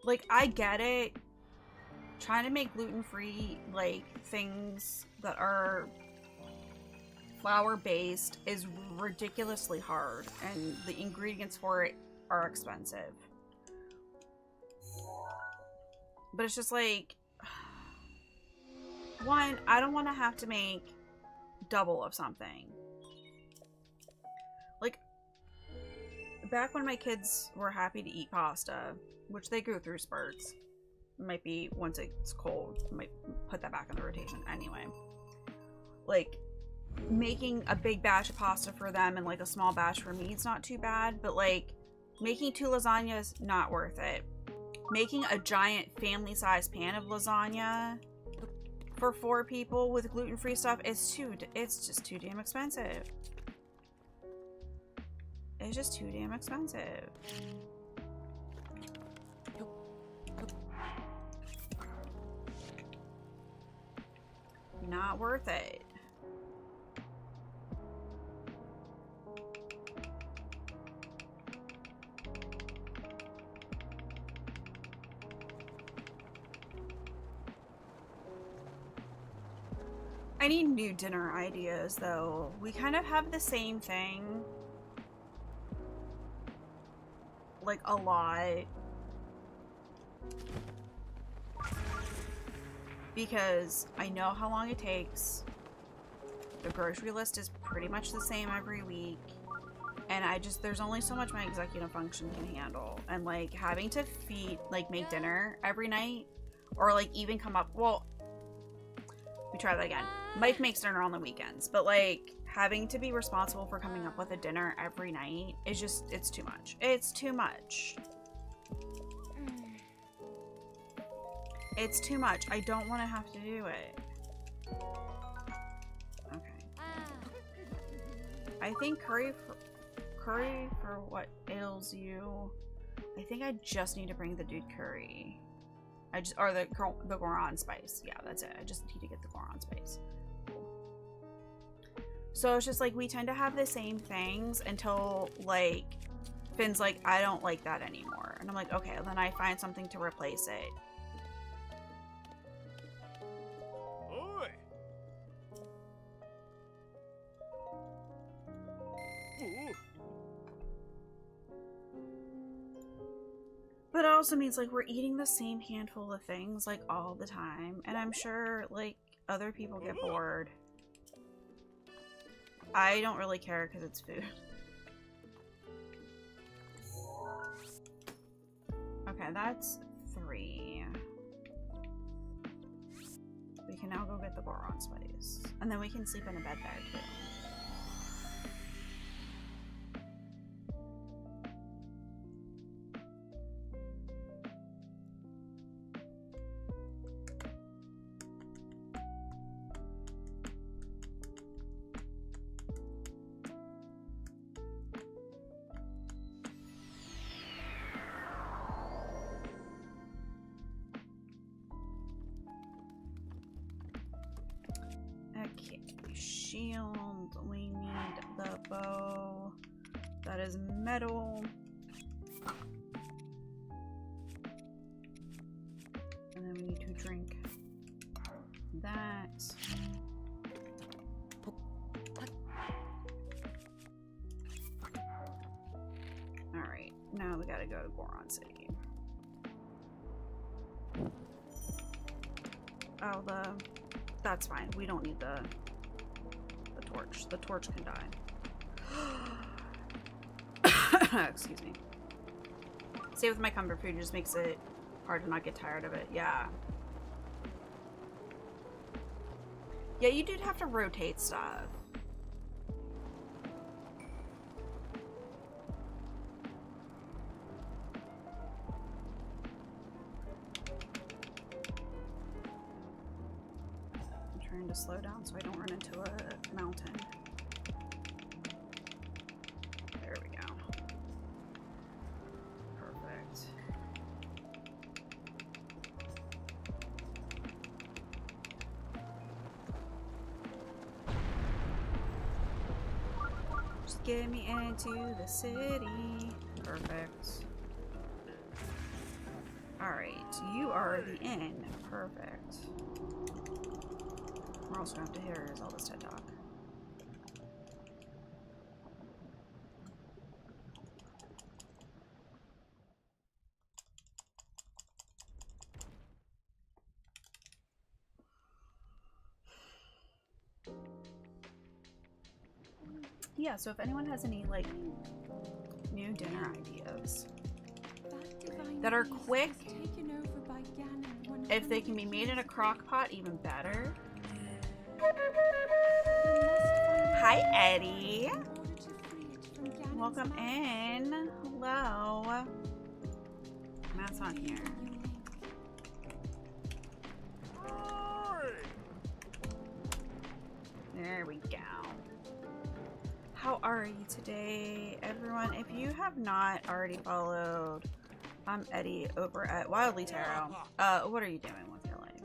Like, I get it. Trying to make gluten-free, like, things that are flour-based is ridiculously hard, and the ingredients for it are expensive. But it's just like, one, I don't want to have to make double of something. Like, back when my kids were happy to eat pasta, which they go through spurts. It might be once it's cold, I might put that back in the rotation anyway. Like, making a big batch of pasta for them and like a small batch for me is not too bad, but like, making 2 lasagnas, not worth it. Making a giant family-sized pan of lasagna for 4 people with gluten-free stuff is it's just too damn expensive. It's just too damn expensive. Not worth it. I need new dinner ideas, though. We kind of have the same thing. Like, a lot. Because I know how long it takes. The grocery list is pretty much the same every week. And there's only so much my executive function can handle. And, like, having to make dinner every night. Or, like, even come up, well, we try that again. Mike makes dinner on the weekends, but like having to be responsible for coming up with a dinner every night is just, it's too much. It's too much. It's too much. I don't want to have to do it. Okay. I think curry for what ails you. I think I just need to bring the dude curry. Or the Goron spice. Yeah, that's it. I just need to get the Goron spice. So it's just like, we tend to have the same things until, like, Finn's like, I don't like that anymore. And I'm like, okay, then I find something to replace it. Oi. Ooh. But it also means like we're eating the same handful of things like all the time, and I'm sure like other people get bored. I don't really care because it's food. Okay, that's 3. We can now go get the boron spice. And then we can sleep in a bed there too. Okay, shield. We need the bow. That is metal. And then we need to drink that. Alright, now we gotta go to Goron City. Oh, that's fine. We don't need the torch. The torch can die. Excuse me. Same with my comfort food, just makes it hard to not get tired of it. Yeah. Yeah, you did have to rotate stuff. I'm trying to slow down so I don't run into a mountain. There we go. Perfect. Just get me into the city. Perfect. Alright, you are the inn. Perfect. We're also gonna have to hear Zelda's TED Talk. Yeah, so if anyone has any like new dinner ideas that are quick, if they can be made in a crock pot, even better. Hi, Eddie. Welcome in. Hello. Matt's on here. There we go. How are you today, everyone? If you have not already followed Eddie over at Wildly Tarot, what are you doing with your life?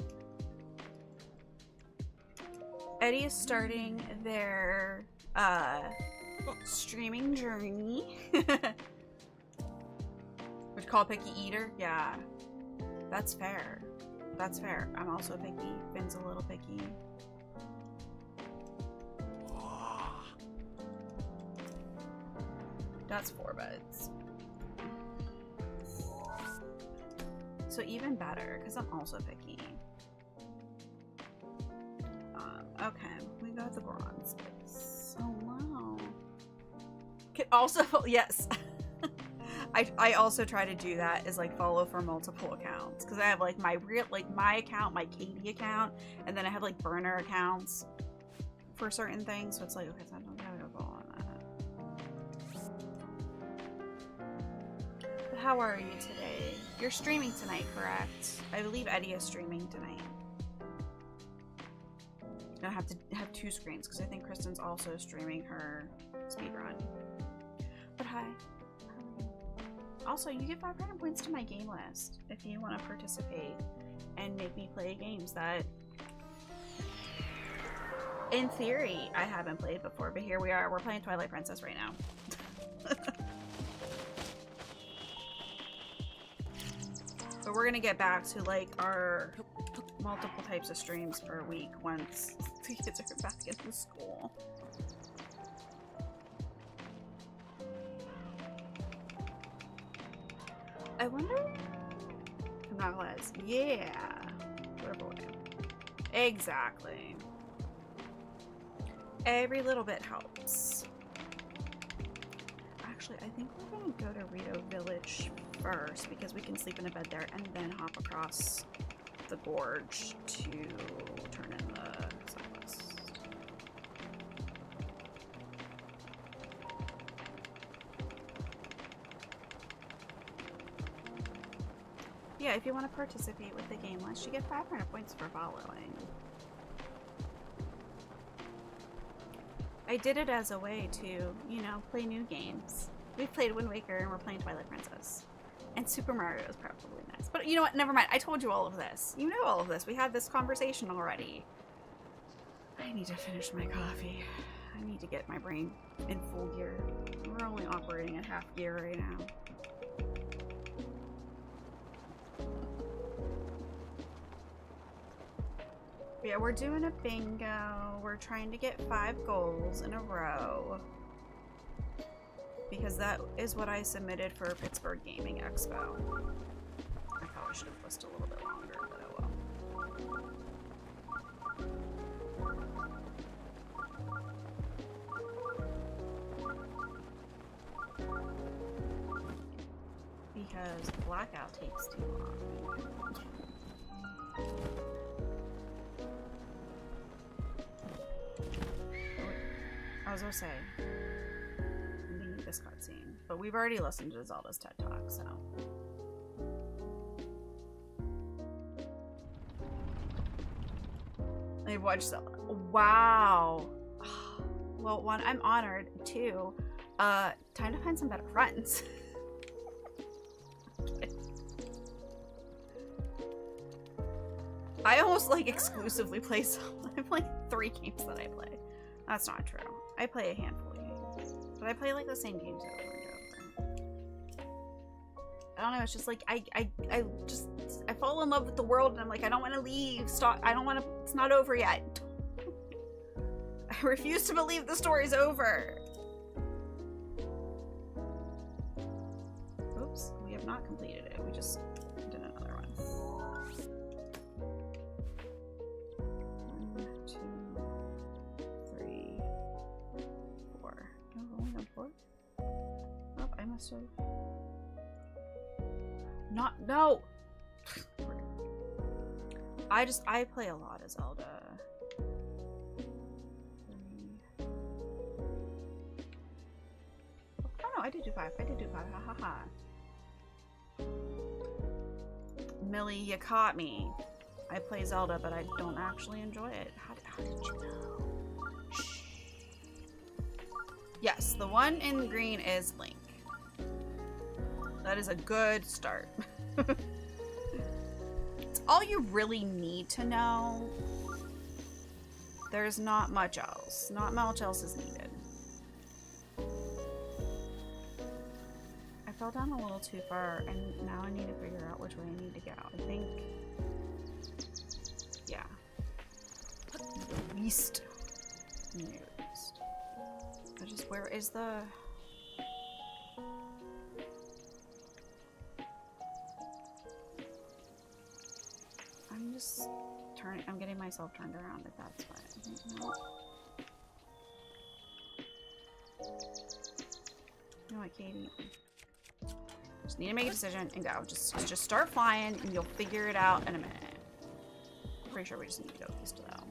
Eddie is starting their streaming journey. Would you call picky eater? Yeah, that's fair. That's fair. I'm also picky. Finn's a little picky. That's 4 beds. So even better, because I'm also picky. Okay, we got the bronze space. Oh wow. Can also, yes. I also try to do that, is like follow for multiple accounts, because I have like my real, like my account, my Katie account, and then I have like burner accounts for certain things. So it's like, okay, so I don't gotta go follow on that. But how are you today? You're streaming tonight, correct? I believe Eddie is streaming tonight. I'm gonna have to have 2 screens because I think Kristen's also streaming her speedrun. But hi. Also, you get 500 points to my game list if you want to participate and make me play games that, in theory, I haven't played before. But here we are. We're playing Twilight Princess right now. But we're gonna get back to like our multiple types of streams per week once the kids are back into school. I wonder Knuckleheads. Yeah. What a boy. Exactly. Every little bit helps. Actually, I think we're gonna go to Rito Village first because we can sleep in a bed there and then hop across the gorge to turn in the southwest. Yeah, if you want to participate with the game list, you get 500 points for following. I did it as a way to, you know, play new games. We've played Wind Waker and we're playing Twilight Princess. And Super Mario is probably nice. But you know what? Never mind. I told you all of this. You know all of this. We had this conversation already. I need to finish my coffee. I need to get my brain in full gear. We're only operating at half gear right now. Yeah, we're doing a bingo. We're trying to get 5 goals in a row. Because that is what I submitted for Pittsburgh Gaming Expo. I probably should have listed a little bit longer, but oh well. Because blackout takes too long. I was gonna say, we need this cutscene, but we've already listened to Zelda's TED Talk, so. I've watched Zelda. Wow. Well, one, I'm honored. 2, time to find some better friends. I almost like exclusively play Zelda. I have like 3 games that I play. That's not true. I play a handful of games, but I play like the same games over and over. I don't know. It's just like I fall in love with the world, and I'm like, I don't want to leave. Stop. I don't want to. It's not over yet. I refuse to believe the story's over. Oops, we have not completed it. We just did another one. 1, 2, 3, 4. No, I've only done 4. Oh, I must have not. No. I play a lot of Zelda. 3. Oh no, I did do 5. I did do 5. Ha ha ha. Millie, you caught me. I play Zelda, but I don't actually enjoy it. How did you know? Shh. Yes, the one in green is Link. That is a good start. It's all you really need to know. There's not much else. Not much else is needed. I fell down a little too far, and now I need to figure out which way I need to go. I think... yeah. The least. I just... where is the... I'm just turning... I'm getting myself turned around if that's why. No. You know what, Katie? Just need to make a decision and go. Just start flying and you'll figure it out in a minute. Pretty sure we just need to go east though.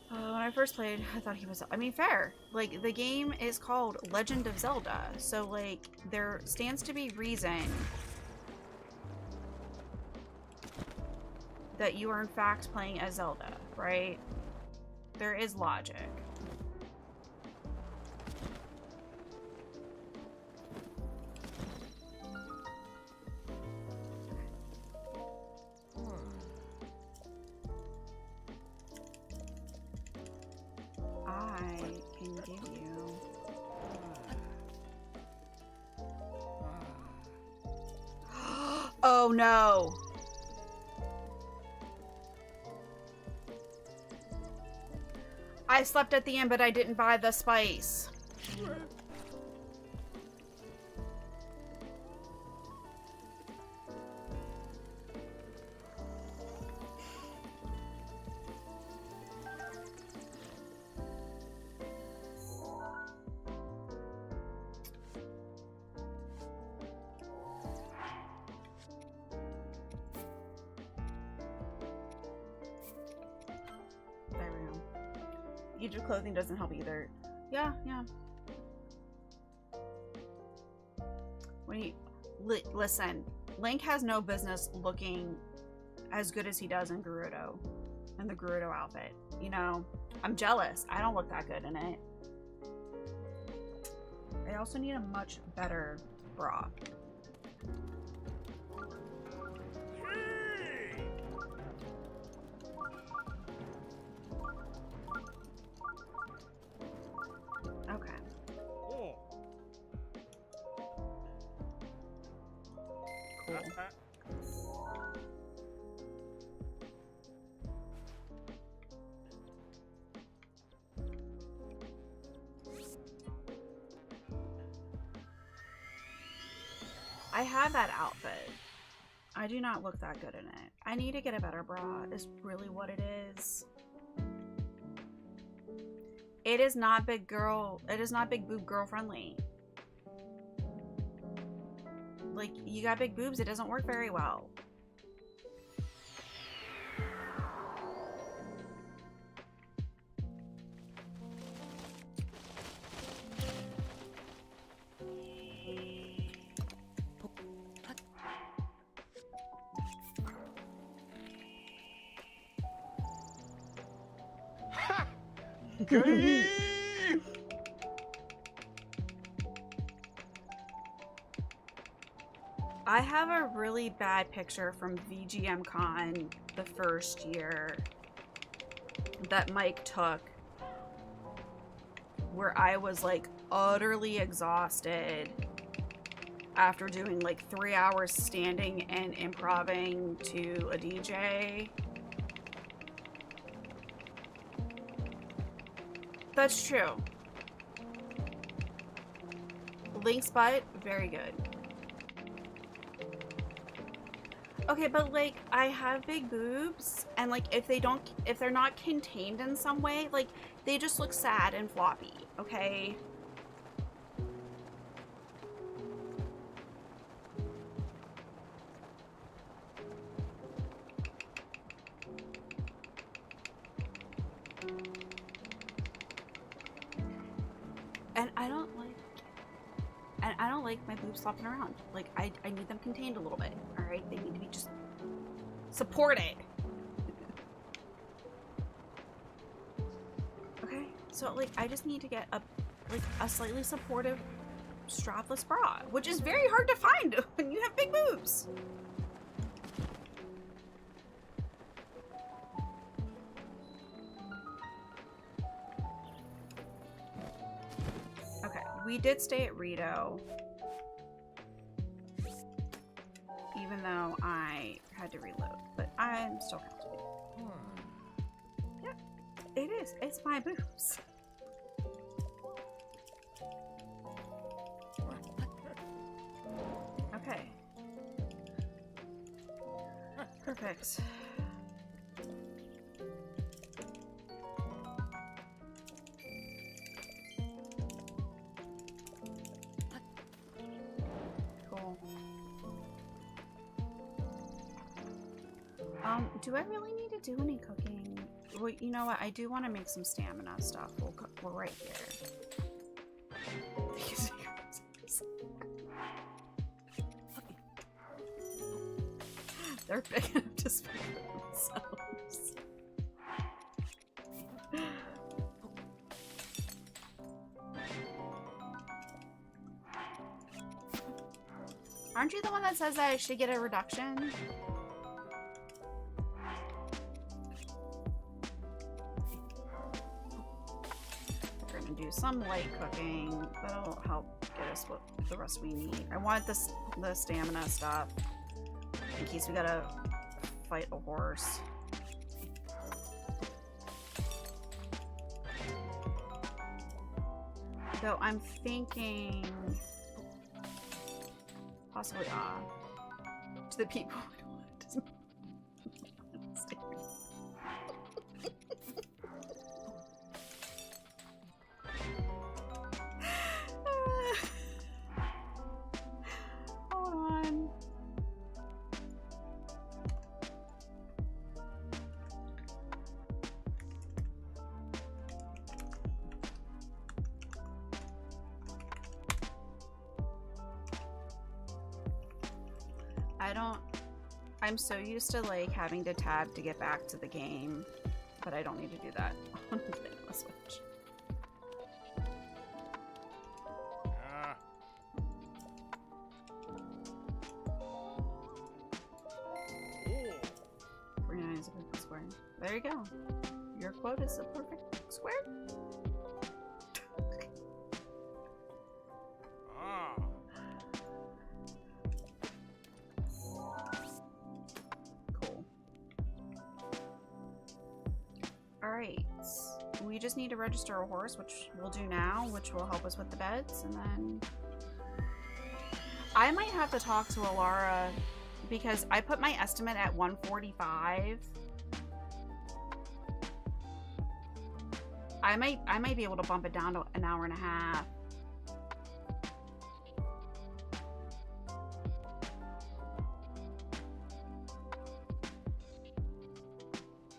When I first played, I thought he was... I mean, fair. Like, the game is called Legend of Zelda. So, like, there stands to be reason that you are in fact playing as Zelda, right? There is logic. I can give you... oh no! I slept at the end, but I didn't buy the spice. age of clothing doesn't help either. Yeah, yeah. Listen, Link has no business looking as good as he does in Gerudo, in the Gerudo outfit. You know, I'm jealous. I don't look that good in it. I also need a much better bra. Hey! Okay. Oh. Cool. I have that outfit. I do not look that good in it. I need to get a better bra, is really what it is. It is not big boob girl friendly. Like, you got big boobs, it doesn't work very well. Gay! I have a really bad picture from VGM Con the first year that Mike took where I was like utterly exhausted after doing like 3 hours standing and improvising to a DJ. That's true. Link's butt, very good. Okay, but like I have big boobs and like if they're not contained in some way, like they just look sad and floppy, okay? And I don't like my boobs flopping around. Like I need them contained a little bit. All right, they need to be just supported. Okay, so like I just need to get a slightly supportive strapless bra, which is very hard to find when you have big boobs. Okay, we did stay at Rito. Even though I had to reload, but I'm still counting. Yeah, it is. It's my boobs. Okay. Perfect. Cool. Do I really need to do any cooking? Well, you know what? I do want to make some stamina stuff. We're right here. They're big enough to speak for themselves. Aren't you the one that says that I should get a reduction? We're gonna do some light cooking. That'll help get us what the rest we need. I want the stamina stuff in case we gotta fight a horse. Though I'm thinking possibly to the people who want to hold on. I'm so used to like having to tab to get back to the game, but I don't need to do that on the Switch. Ah. 49 is a perfect square. There you go. Your quote is a perfect square. Ah. Cool. Alright. We just need to register a horse, which we'll do now, which will help us with the beds, and then... I might have to talk to Alara, because I put my estimate at 145. I might be able to bump it down to an hour and a half.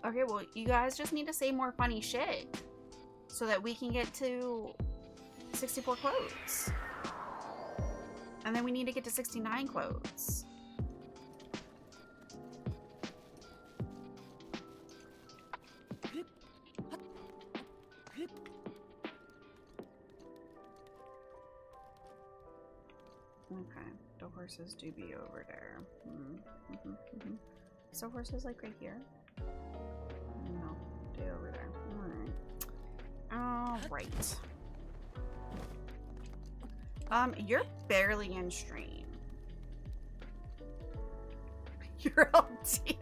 Okay, well, you guys just need to say more funny shit so that we can get to 64 quotes. And then we need to get to 69 quotes. Okay, the horses do be over there. So horses like right here? No, they over there. Alright. You're barely in stream. You're LT.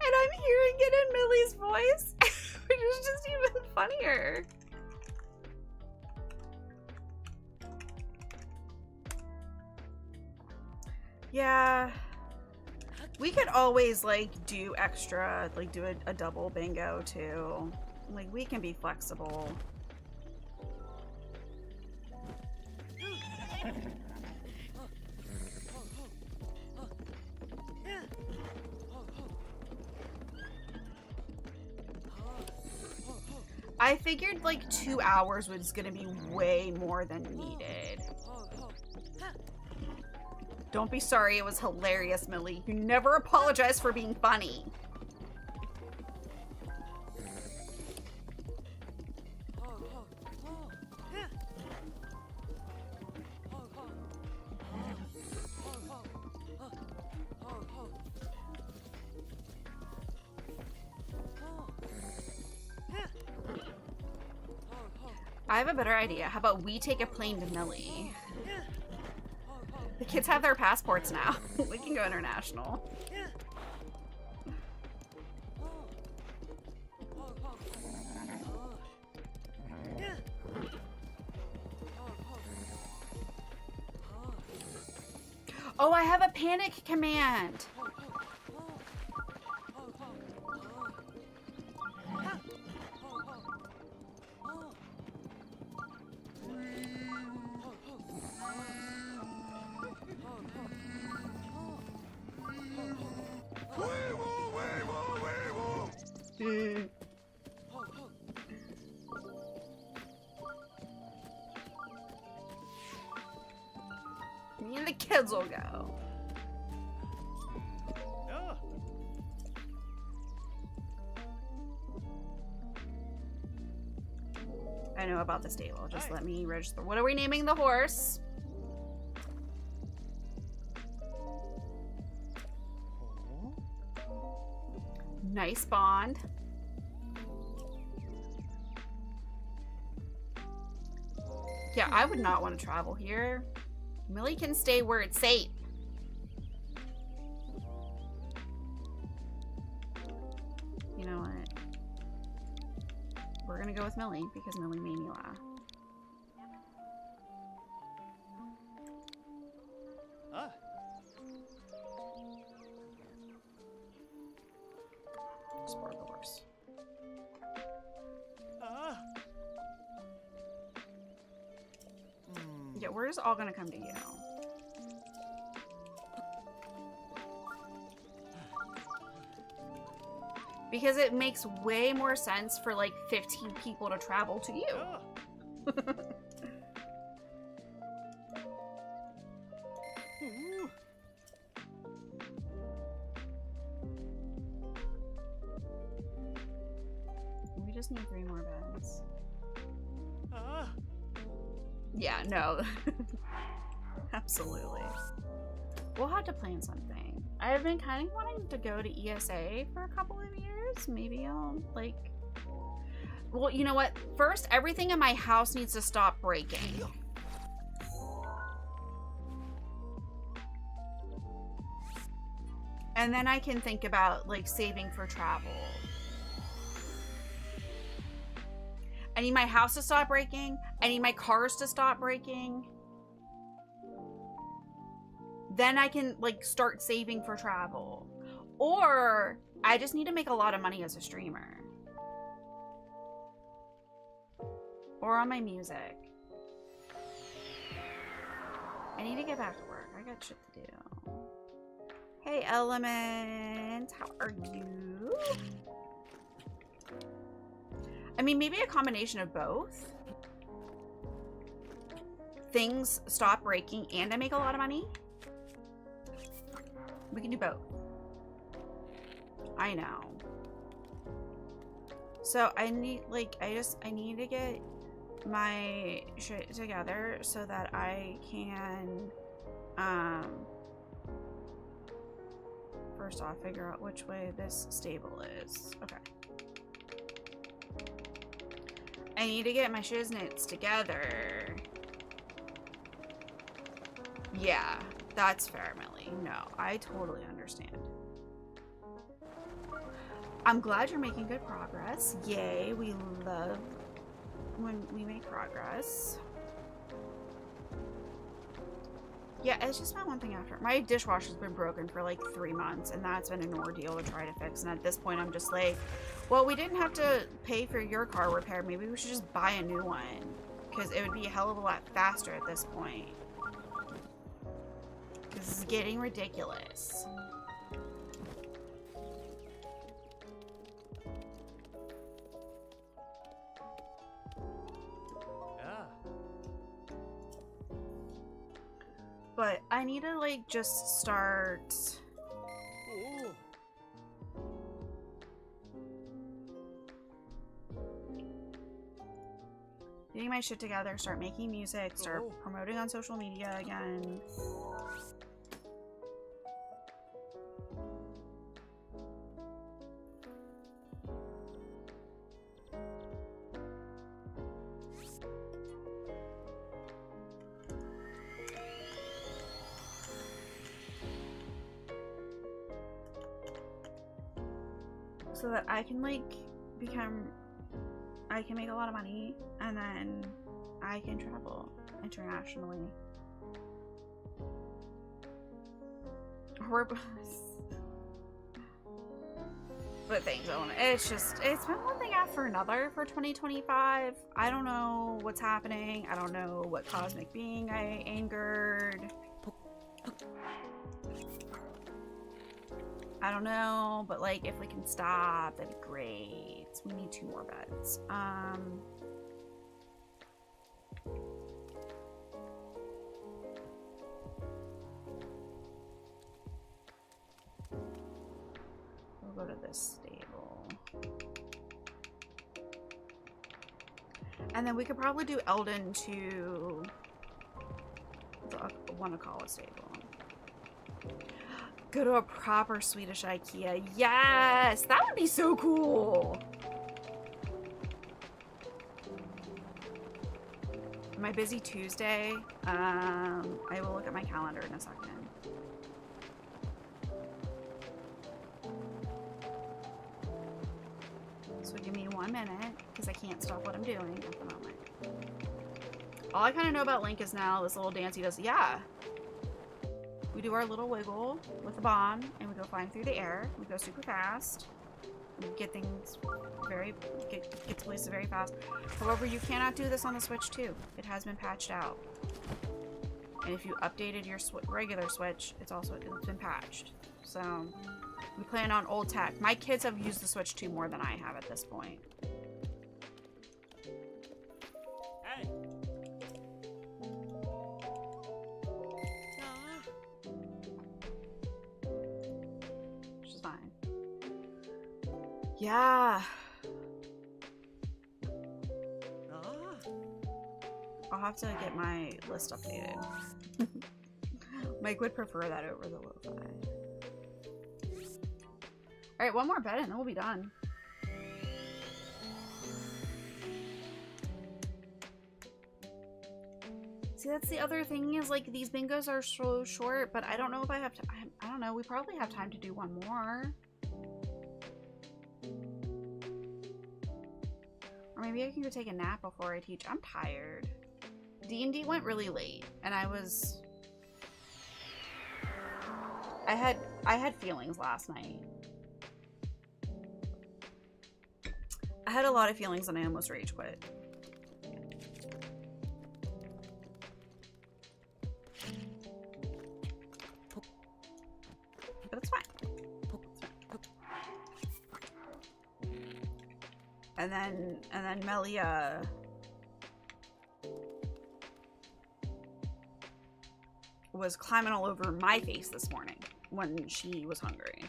And I'm hearing it in Millie's voice, which is just even funnier. Yeah, we could always like do extra, like do a double bingo too. Like we can be flexible. I figured like 2 hours was gonna be way more than needed. Don't be sorry, it was hilarious, Millie. You never apologize for being funny. I have a better idea. How about we take a plane to Millie? The kids have their passports now. We can go international. Oh, I have a panic command. Me and the kids will go. Yeah. I know about the stable. Just let me register. What are we naming the horse? Nice bond. Yeah, I would not want to travel here. Millie can stay where it's safe. You know what? We're gonna go with Millie because Millie made me laugh. Ah. Sport the horse. Ah. Yeah, we're just all gonna come to you. Because it makes way more sense for like 15 people to travel to you. Ooh. We just need 3 more beds. Ah. Yeah, no. Absolutely. We'll have to plan something. I've been kind of wanting to go to ESA for a couple of years. Maybe I'll, like... Well, you know what? First, everything in my house needs to stop breaking. And then I can think about, like, saving for travel. I need my house to stop breaking. I need my cars to stop breaking. Then I can, like, start saving for travel. Or I just need to make a lot of money as a streamer. Or on my music. I need to get back to work. I got shit to do. Hey, Element. How are you? I mean, maybe a combination of both. Things stop breaking and I make a lot of money. We can do both. I know. So I need, like, I need to get my shit together so that I can, first off, figure out which way this stable is. Okay. I need to get my shiznits together. Yeah, that's fair, Millie. No, I totally understand. I'm glad you're making good progress. Yay, we love when we make progress. Yeah, it's just been one thing after. My dishwasher's been broken for like 3 months, and that's been an ordeal to try to fix. And at this point, I'm just like, well, we didn't have to pay for your car repair. Maybe we should just buy a new one, because it would be a hell of a lot faster at this point. This is getting ridiculous. But I need to, like, just start... Ooh. getting my shit together, start making music, start promoting on social media again. So that I can, like, I can make a lot of money, and then I can travel internationally. But things on it's been one thing after another for 2025. I don't know what's happening. I don't know what cosmic being I angered. I don't know, but like if we can stop, that'd be great. We need 2 more beds. We'll go to this stable. And then we could probably do Eldon to the Wanakala stable. Go to a proper Swedish IKEA. Yes! That would be so cool! My busy Tuesday. I will look at my calendar in a second. So give me 1 minute, because I can't stop what I'm doing at the moment. All I kind of know about Link is now this little dance he does. Yeah! We do our little wiggle with the bomb, and we go flying through the air. We go super fast. We get things get to places very fast. However, you cannot do this on the Switch too. It has been patched out. And if you updated your regular Switch, it's been patched. So We plan on old tech. My kids have used the Switch 2 more than I have at this point. Hey. Which is fine. Yeah. I'll have to get my list updated. Mike would prefer that over the lo-fi. Alright, one more bed and then we'll be done. See, that's the other thing is, like, these bingos are so short, but I don't know if I have to. I don't know. We probably have time to do one more. Or maybe I can go take a nap before I teach. I'm tired. D&D went really late, and I had feelings last night. I had a lot of feelings and I almost rage quit. But it's fine. And then Melia was climbing all over my face this morning when she was hungry.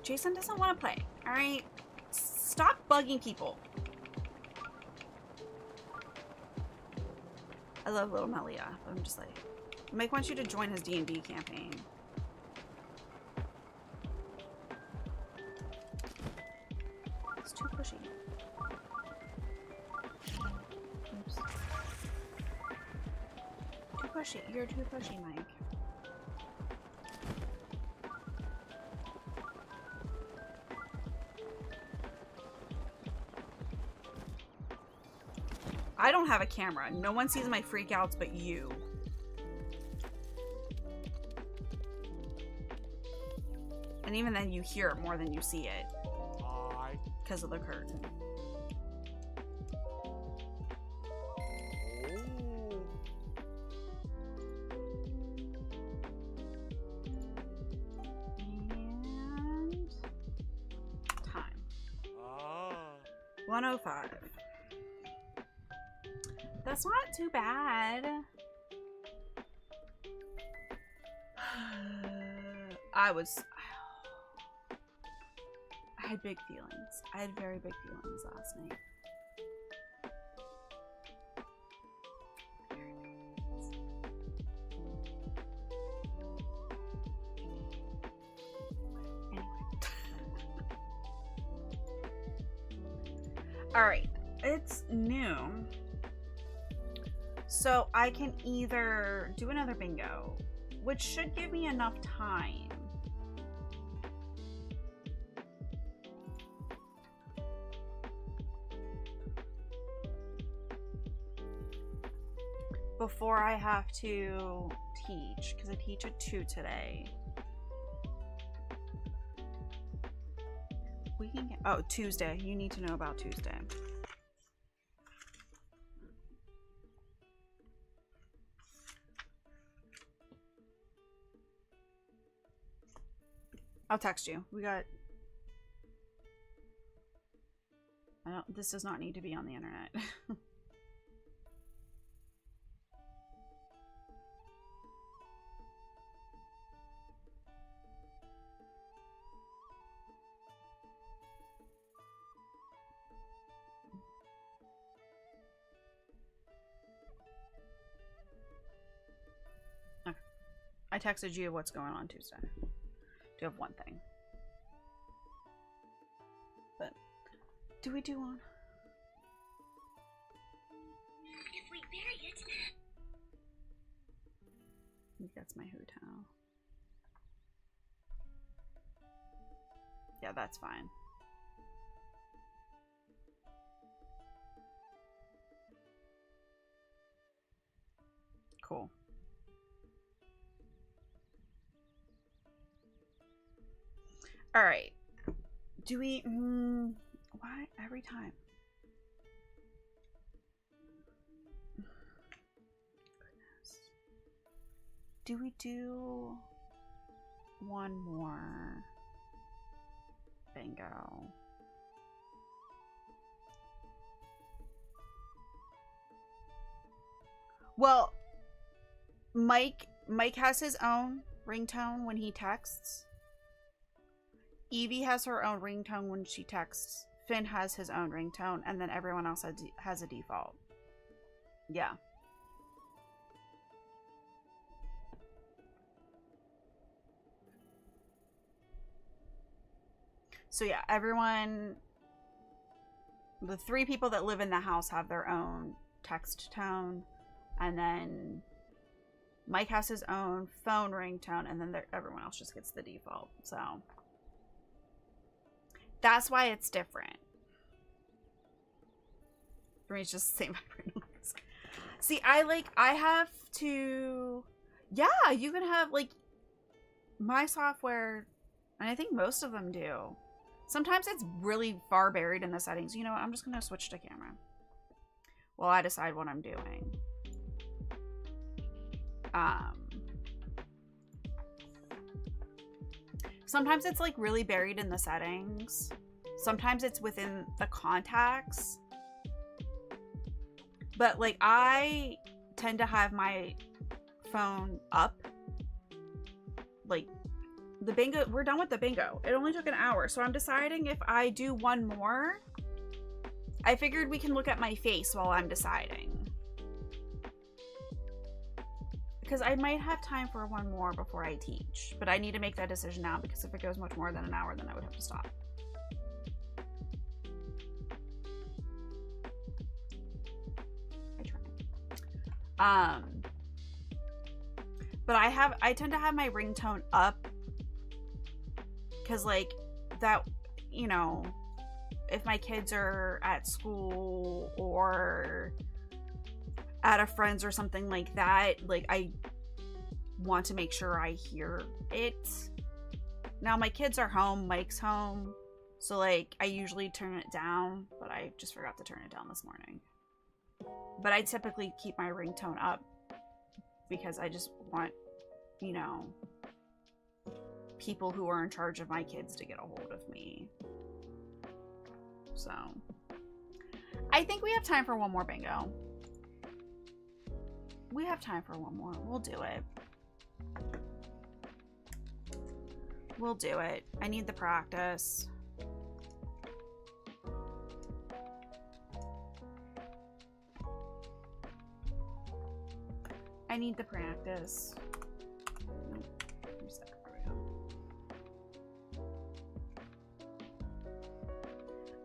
Jason doesn't want to play, alright? Stop bugging people. I love little Melia, but I'm just like, Mike wants you to join his D&D campaign. It's too pushy. Oops. Too pushy. You're too pushy, Mike. I don't have a camera. No one sees my freakouts but you. And even then you hear it more than you see it. Because of the curtain. And time. 1:05. That's not too bad. I had big feelings. I had very big feelings last night. Very big feelings. Anyway. Alright. It's noon. So I can either do another bingo, which should give me enough time. Before I have to teach, because I teach at 2 today. We can get, oh, Tuesday. You need to know about Tuesday. I'll text you. We got... This does not need to be on the internet. Okay. I texted you what's going on Tuesday. Do have one thing. But do we do one? If we bury it. I think that's my hotel. Yeah, that's fine. Cool. All right. Do we? Why every time? Do we do one more bingo? Well, Mike has his own ringtone when he texts. Evie has her own ringtone when she texts. Finn has his own ringtone, and then everyone else has a default. Yeah. So yeah, everyone, the 3 people that live in the house have their own text tone, and then Mike has his own phone ringtone, and then everyone else just gets the default. So that's why it's different. For me, it's just the same vibrating noise. See, I have to, yeah, you can have, like, my software, and I think most of them do. Sometimes it's really far buried in the settings. You know what? I'm just going to switch to camera while I decide what I'm doing. Sometimes it's like really buried in the settings. Sometimes it's within the contacts. But like I tend to have my phone up. Like the bingo, we're done with the bingo. It only took an hour. So I'm deciding if I do one more. I figured we can look at my face while I'm deciding. Because I might have time for one more before I teach. But I need to make that decision now, because if it goes much more than an hour, then I would have to stop. I try. But I tend to have my ringtone up. Because like that, you know, if my kids are at school or at a friend's or something like that, like I want to make sure I hear it. Now my kids are home, Mike's home, so like I usually turn it down, but I just forgot to turn it down this morning. But I typically keep my ringtone up because I just want, you know, people who are in charge of my kids to get a hold of me. So I think we have time for one more bingo. We have time for one more. We'll do it. We'll do it. I need the practice. I need the practice. Nope.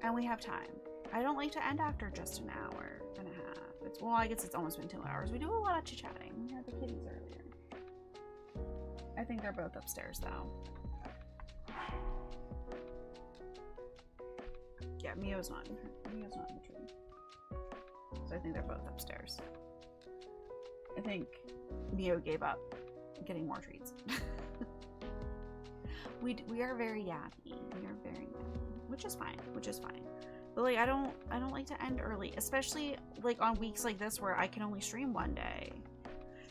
And we have time. I don't like to end after just an hour and a half. Well, I guess it's almost been 2 hours. We do a lot of chit-chatting. We had the kitties earlier. I think they're both upstairs, though. Yeah, Mio's not in the tree. So I think they're both upstairs. I think Mio gave up getting more treats. We are very yappy. We are very yappy, which is fine. But like I don't like to end early, especially like on weeks like this where I can only stream one day.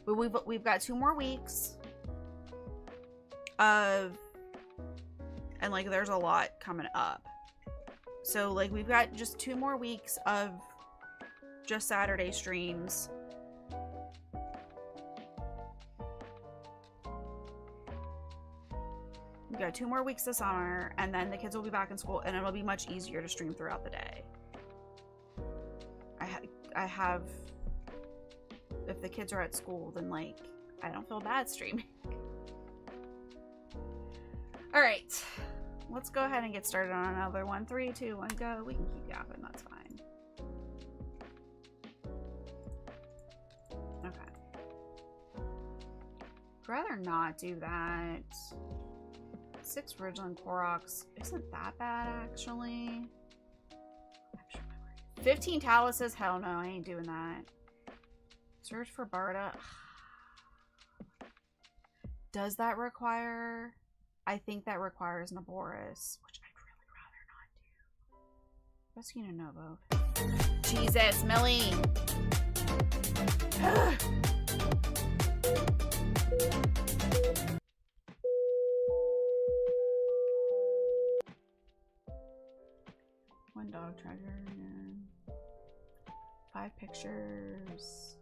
But we've got 2 more weeks of, and like there's a lot coming up. So like we've got just 2 more weeks of just Saturday streams. We've got 2 more weeks this summer, and then the kids will be back in school, and it'll be much easier to stream throughout the day. I have, if the kids are at school, then like, I don't feel bad streaming. All right, let's go ahead and get started on another one. 3, 2, 1, go. We can keep yapping, that's fine. Okay. I'd rather not do that. 6 Ridgeland Koroks isn't that bad, actually. 15 Taluses? Hell no, I ain't doing that. Search for Barda. Does that require... I think that requires Naboris, which I'd really rather not do. Rescue Novo. Jesus, Millie! Dog treasure. Yeah. 5 pictures.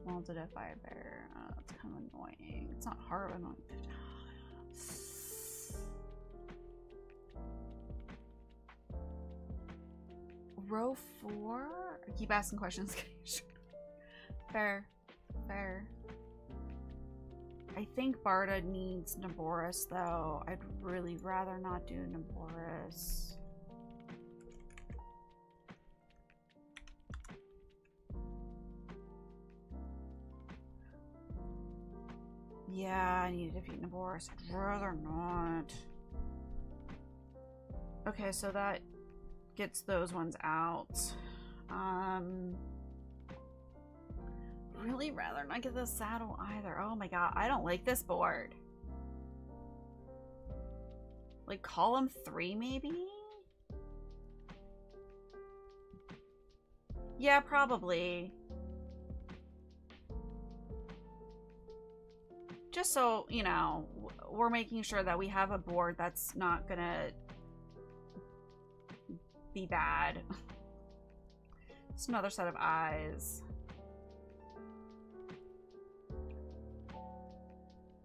Wanted a fire bear. That's kind of annoying. It's not hard annoying. Row 4? I keep asking questions. Fair. Fair. I think Barda needs Naboris though. I'd really rather not do Naboris. Yeah, I need to defeat Naboris. I'd rather not. Okay, so that gets those ones out. Really rather not get the saddle either. Oh my god, I don't like this board. Like column 3 maybe? Yeah, probably. Just so, you know, we're making sure that we have a board that's not gonna be bad. It's another set of eyes.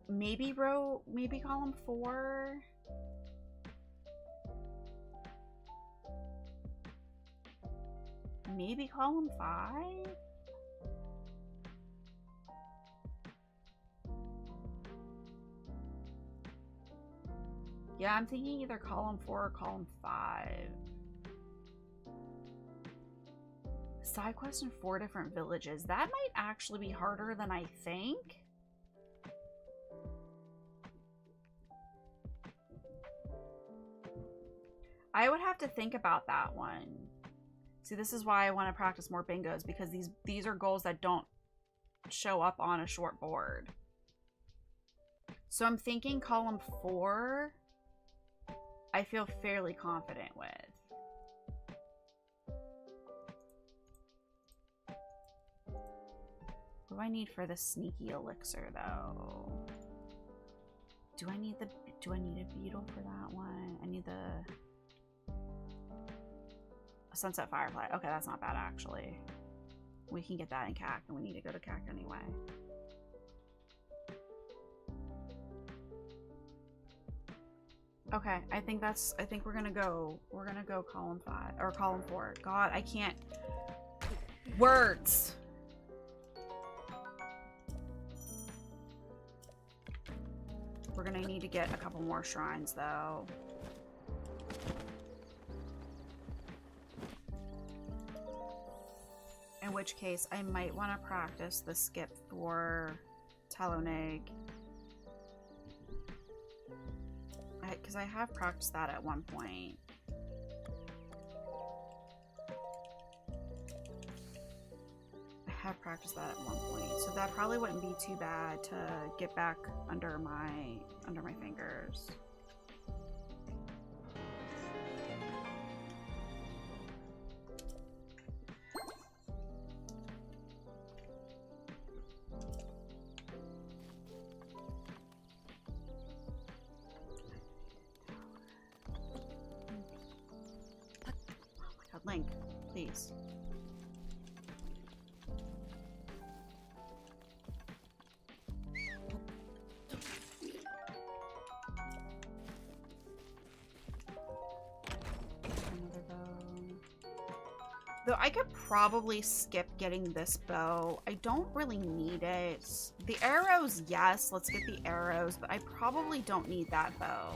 Maybe column 4. Maybe column 5. Yeah, I'm thinking either column 4 or column 5. Side quest in 4 different villages. That might actually be harder than I think. I would have to think about that one. See, this is why I want to practice more bingos, because these are goals that don't show up on a short board. So I'm thinking column 4, I feel fairly confident with. What do I need for the sneaky elixir though? Do I need a beetle for that one? I need the sunset firefly. Okay, that's not bad actually. We can get that in CAC, and we need to go to CAC anyway. Okay, I think we're gonna go column 5 or column 4. God, I can't. Words. We're gonna need to get a couple more shrines though. In which case, I might want to practice the skip for Taloneg. Because I have practiced that at one point. So that probably wouldn't be too bad to get back under my fingers. Link, please. Another bow. Though I could probably skip getting this bow. I don't really need it. The arrows, yes, let's get the arrows, but I probably don't need that bow.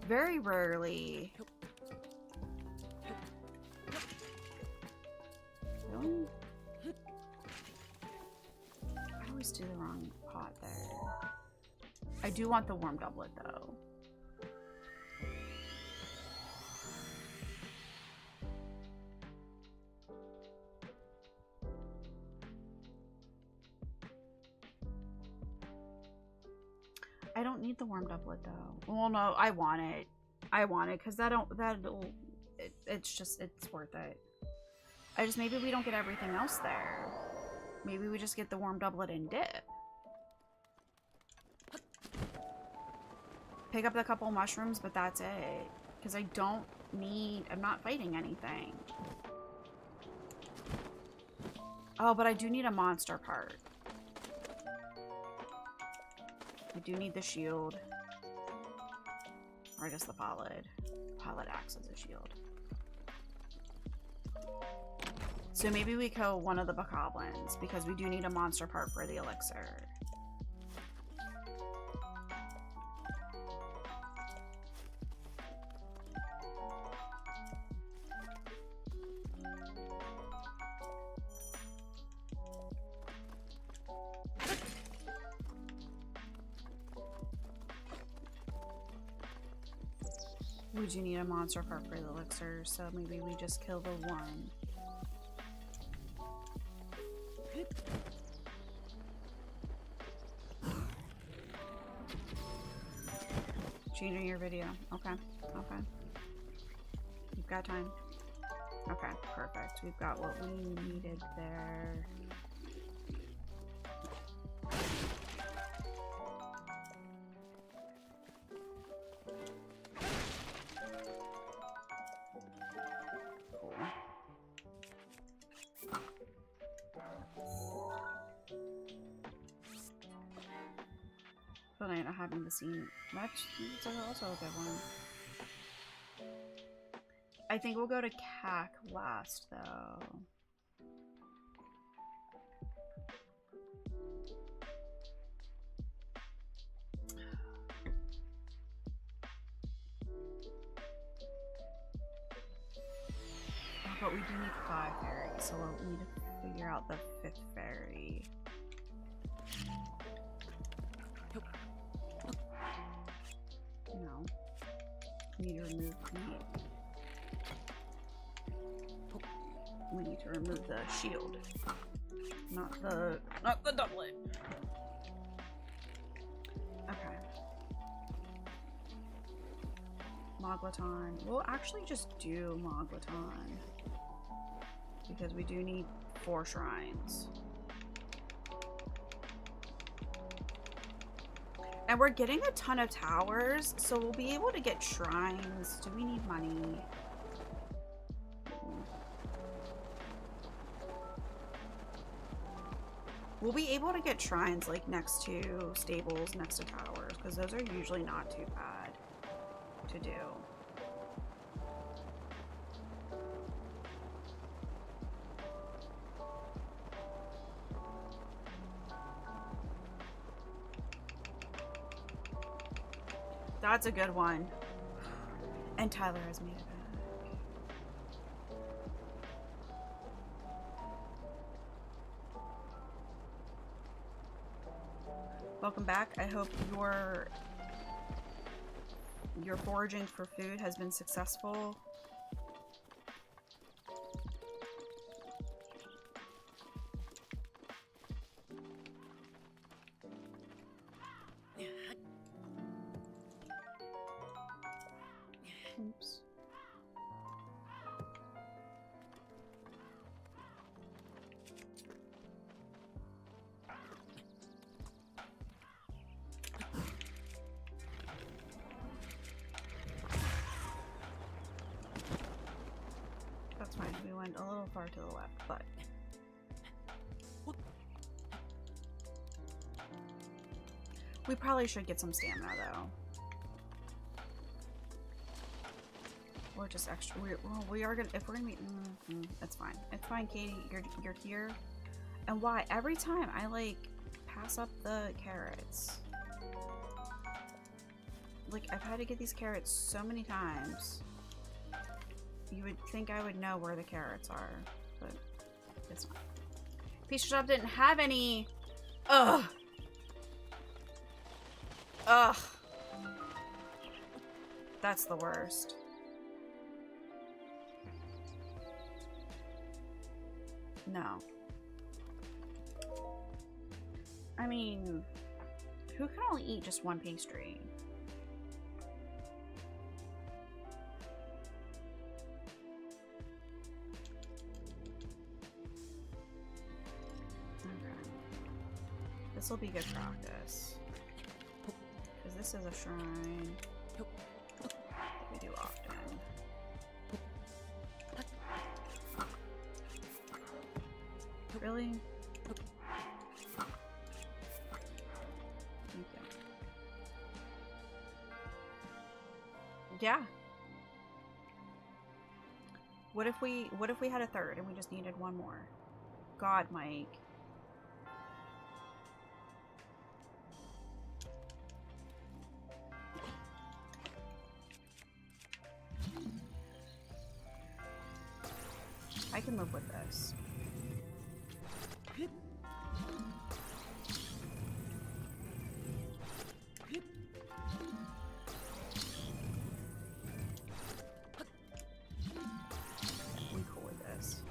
Very rarely. I always do the wrong pot there. I do want the warm doublet though. I don't need the warm doublet though. Well, no, I want it. I want it because it's worth it. Maybe we don't get everything else there. Maybe we just get the warm doublet and dip. Pick up the couple mushrooms, but that's it. Because I don't need... I'm not fighting anything. Oh, but I do need a monster part. I do need the shield. Or just the pollard. Pollard acts as a shield. So maybe we kill one of the bokoblins, because we do need a monster part for the elixir. We do need a monster part for the elixir, so maybe we just kill the one. Changing your video. Okay. Okay. You've got time. Okay, perfect. We've got what we needed there. But I not having the scene. That's also a good one. I think we'll go to CAC last, though. Oh, but we do need 5 fairies, so we'll need to figure out the 5th fairy. No. We need to remove meat. We need to remove the shield. Not the doublet. Okay. Moglaton. We'll actually just do Moglaton. Because we do need 4 shrines. And we're getting a ton of towers, so we'll be able to get shrines. Do we need money? We'll be able to get shrines like next to stables, next to towers, because those are usually not too bad to do. That's a good one. And Tyler has made it back. Welcome back. I hope your foraging for food has been successful. Oops. That's fine. We went a little far to the left, but we probably should get some stamina though. Or just extra. We are gonna, if we're gonna be, that's fine. It's fine, Katie. You're here. And why every time I like pass up the carrots? Like I've had to get these carrots so many times. You would think I would know where the carrots are, but it's not. Pizza Shop didn't have any. Ugh. Ugh. That's the worst. No. I mean, who can only eat just one pastry? Okay. This will be good practice. Because this this is a shrine. We do often. Really? Thank you. Yeah. What if we had a third and we just needed one more? God, Mike. I can live with this. I'm cool with this.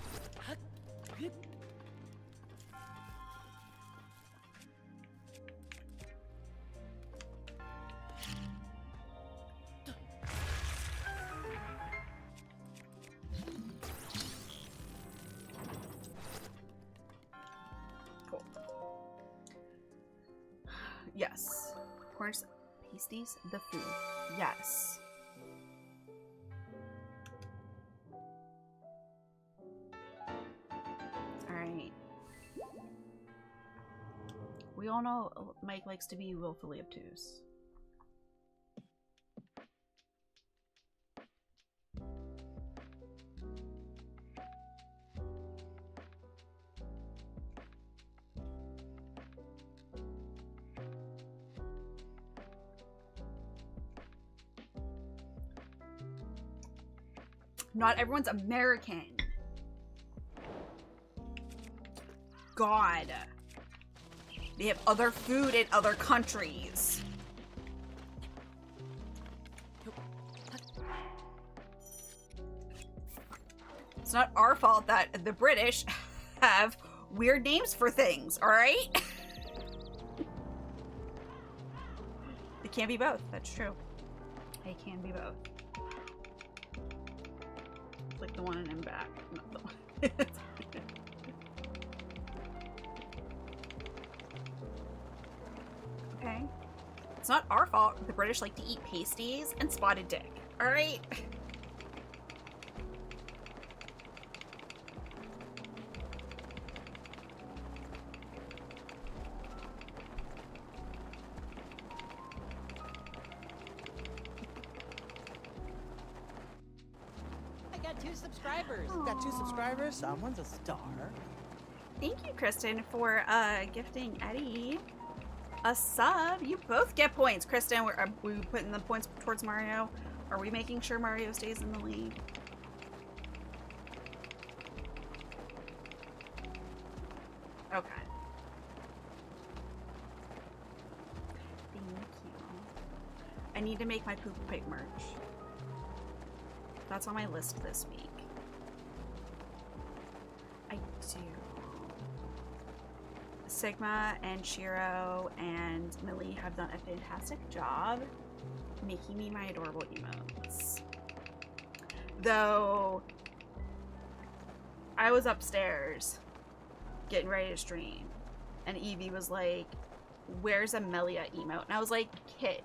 Cool. Yes. Of course, pasties, the food. Yes. Alright. We all know Mike likes to be willfully obtuse. Not everyone's American. God. They have other food in other countries. It's not our fault that the British have weird names for things, alright? It can't be both, that's true. It can be both. Like the one in back, not the one. Okay. It's not our fault the British like to eat pasties and spotted dick. Alright? I got 2 subscribers. Got 2 subscribers. Someone's a star. Thank you, Kristen, for gifting Eddie a sub. You both get points. Kristen, are we putting the points towards Mario? Are we making sure Mario stays in the lead? Okay. Thank you. I need to make my Poop Pig merch. That's on my list this week. I do. Sigma and Shiro and Millie have done a fantastic job making me my adorable emotes. Though I was upstairs getting ready to stream and Evie was like, "Where's Amelia emote?" And I was like, "Kid,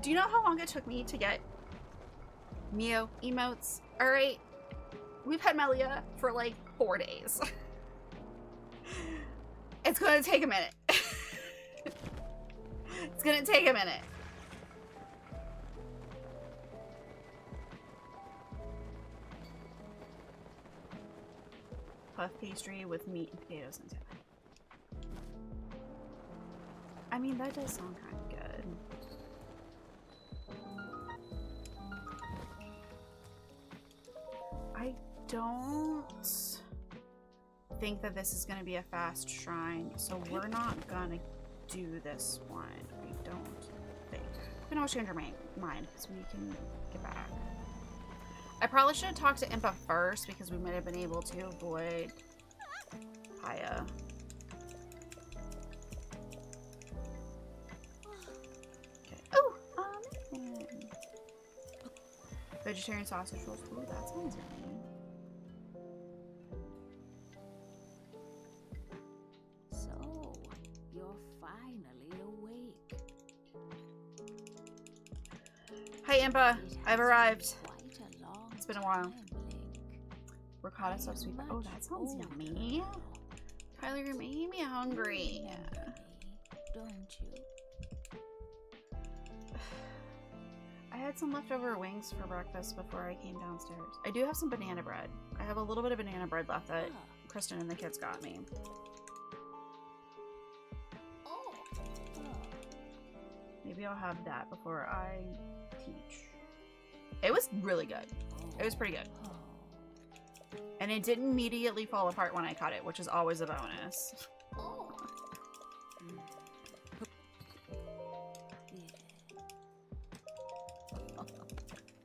do you know how long it took me to get Mio emotes? Alright, we've had Melia for like 4 days." It's gonna take a minute. It's gonna take a minute. Puff pastry with meat and potatoes and salad. I mean, that does sound kind of good. I don't think that this is going to be a fast shrine, so we're not going to do this one. I don't think. We can always change our mind so we can get back. I probably should have talked to Impa first because we might have been able to avoid Paya. Okay. Oh, vegetarian sausage rolls. Ooh, that sounds yummy. So, you're finally awake. Hi, Impa. I've arrived. It's been a while. Ricotta stuffed sweet. Oh, that sounds yummy. Tyler, you're making me hungry. Don't you? I had some leftover wings for breakfast before I came downstairs. I do have some banana bread. I have a little bit of banana bread left that Kristen and the kids got me. Maybe I'll have that before I teach. It was really good. It was pretty good. And it didn't immediately fall apart when I cut it, which is always a bonus.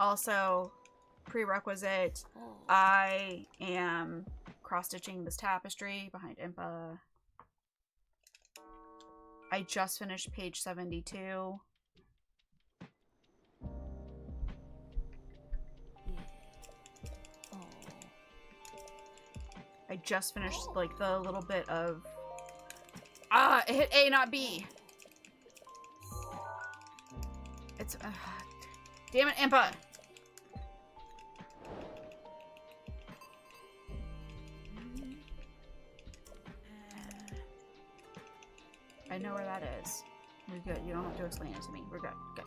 Also, prerequisite, I am cross-stitching this tapestry behind Impa. I just finished page 72. I just finished like the little bit of it hit A, not B. It's damn it, Impa. I know where that is. We're good. You don't have to explain it to me. We're good. Good.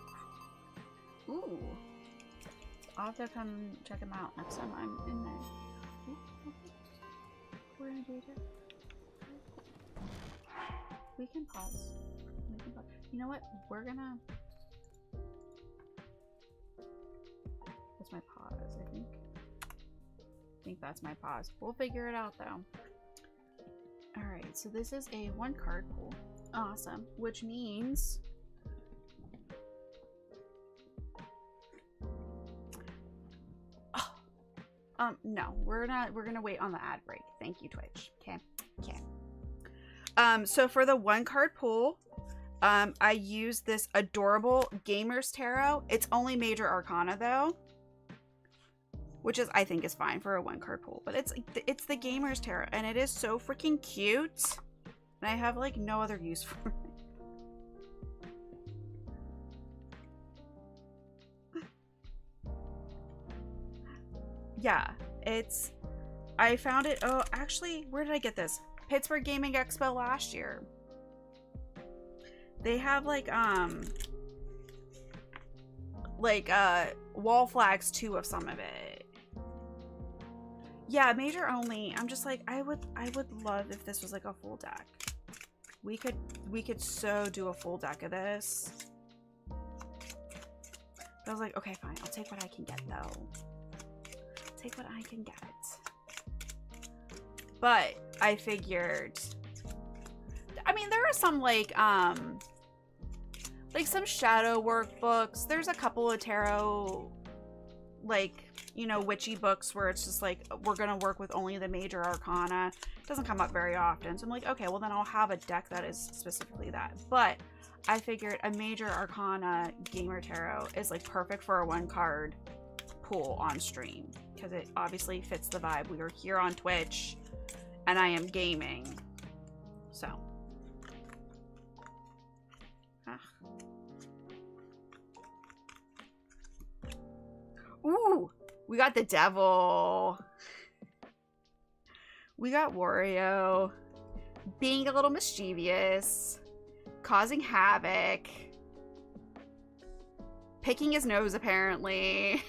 Ooh. I'll have to come check them out next time I'm in there. Ooh. We're gonna do it. We can pause. We can pause. You know what? We're gonna... That's my pause, I think. I think that's my pause. We'll figure it out, though. Alright, so this is a 1-card pool. Awesome. Which means... no, we're gonna wait on the ad break. Thank you, Twitch. Okay. So for the 1-card pool, I use this adorable Gamer's Tarot. It's only Major Arcana though, which is, I think, is fine for a 1-card pool, but it's the Gamer's Tarot, and it is so freaking cute, and I have like no other use for it. Yeah, I found it, oh, actually, where did I get this? Pittsburgh Gaming Expo last year. They have wall flags too of some of it. Yeah, major only. I'm just like, I would love if this was like a full deck. We could so do a full deck of this. But I was like, okay, fine, I'll take what I can get though. Take what I can get. But I figured, I mean, there are some like some shadow workbooks. There's a couple of tarot, like, you know, witchy books where it's just like, we're gonna work with only the major arcana. It doesn't come up very often. So I'm like, okay, well then I'll have a deck that is specifically that. But I figured a major arcana gamer tarot is like perfect for a 1-card pool on stream, because it obviously fits the vibe. We are here on Twitch and I am gaming, so ooh, we got the devil, we got Wario being a little mischievous, causing havoc, picking his nose apparently.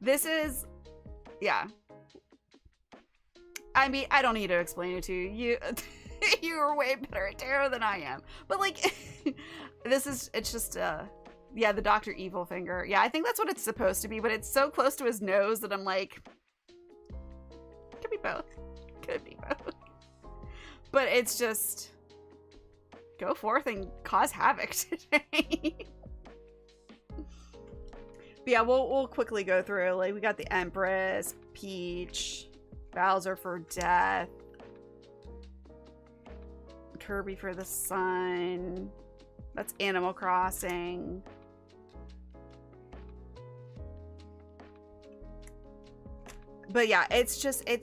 This is, yeah. I mean, I don't need to explain it to you. You are way better at tarot than I am. But like, it's just, yeah, the Dr. Evil finger. Yeah, I think that's what it's supposed to be, but it's so close to his nose that I'm like, could be both. Could be both. But it's just, go forth and cause havoc today. But yeah, we'll quickly go through. Like, we got the Empress, Peach, Bowser for Death, Kirby for the Sun. That's Animal Crossing. But yeah, it's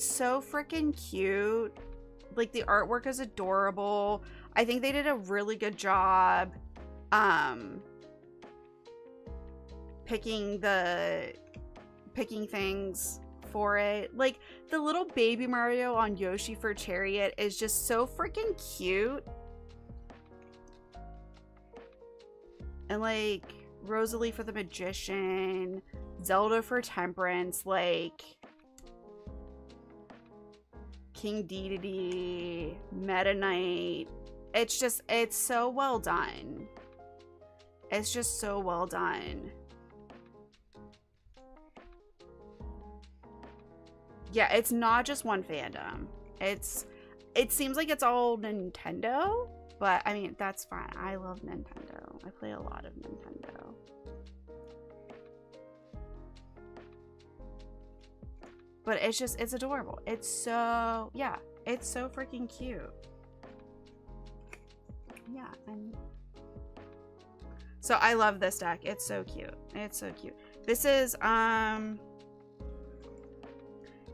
so freaking cute. Like, the artwork is adorable. I think they did a really good job picking things for it. Like the little baby Mario on Yoshi for Chariot is just so freaking cute. And like Rosalie for the Magician, Zelda for Temperance, like King Dedede, Meta Knight. It's so well done. It's just so well done. Yeah, it's not just one fandom. It seems like it's all Nintendo, but I mean, that's fine. I love Nintendo. I play a lot of Nintendo. But it's adorable. It's so, yeah, it's so freaking cute. Yeah, and so I love this deck. It's so cute. It's so cute. This is,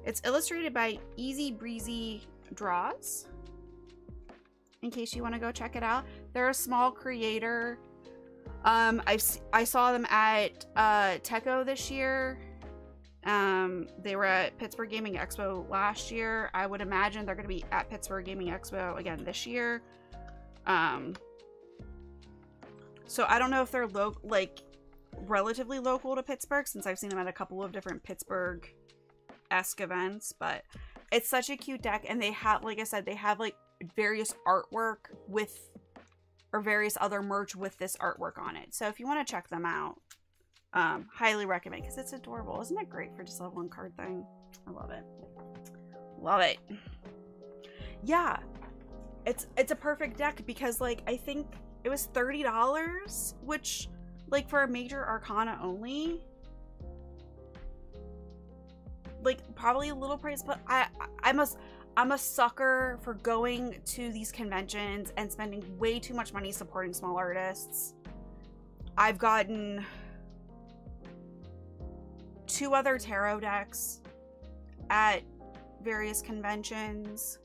it's illustrated by Easy Breezy Draws. In case you want to go check it out. They're a small creator. I saw them at Techo this year. They were at Pittsburgh Gaming Expo last year. I would imagine they're going to be at Pittsburgh Gaming Expo again this year. So I don't know if they're like relatively local to Pittsburgh, since I've seen them at a couple of different Pittsburgh-esque events, but it's such a cute deck. And they have, like I said, they have like various artwork with, or various other merch with this artwork on it. So if you want to check them out, highly recommend, because it's adorable. Isn't it great for just a one card thing? I love it. Love it. Yeah, it's a perfect deck, because like I think it was $30, which like for a major arcana only, like probably a little price, but I'm a sucker for going to these conventions and spending way too much money supporting small artists. I've gotten 2 other tarot decks at various conventions.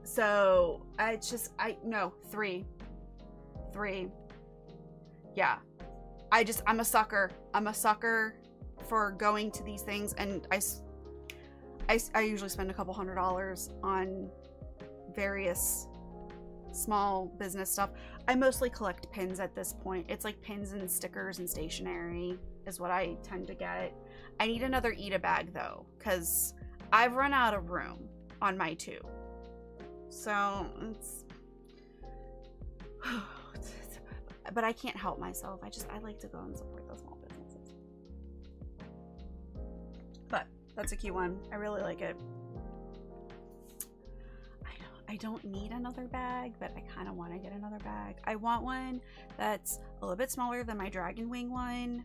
So it's just, no, 3. Yeah. I'm a sucker. I'm a sucker for going to these things, and I usually spend a couple $100s on various small business stuff. I mostly collect pins at this point. It's like pins and stickers and stationery is what I tend to get. I need another Eda bag though, because I've run out of room on my 2. So it's but I can't help myself. I like to go and support those small businesses. But that's a cute one. I really like it. I don't need another bag, but I kind of want to get another bag. I want one that's a little bit smaller than my Dragon Wing one,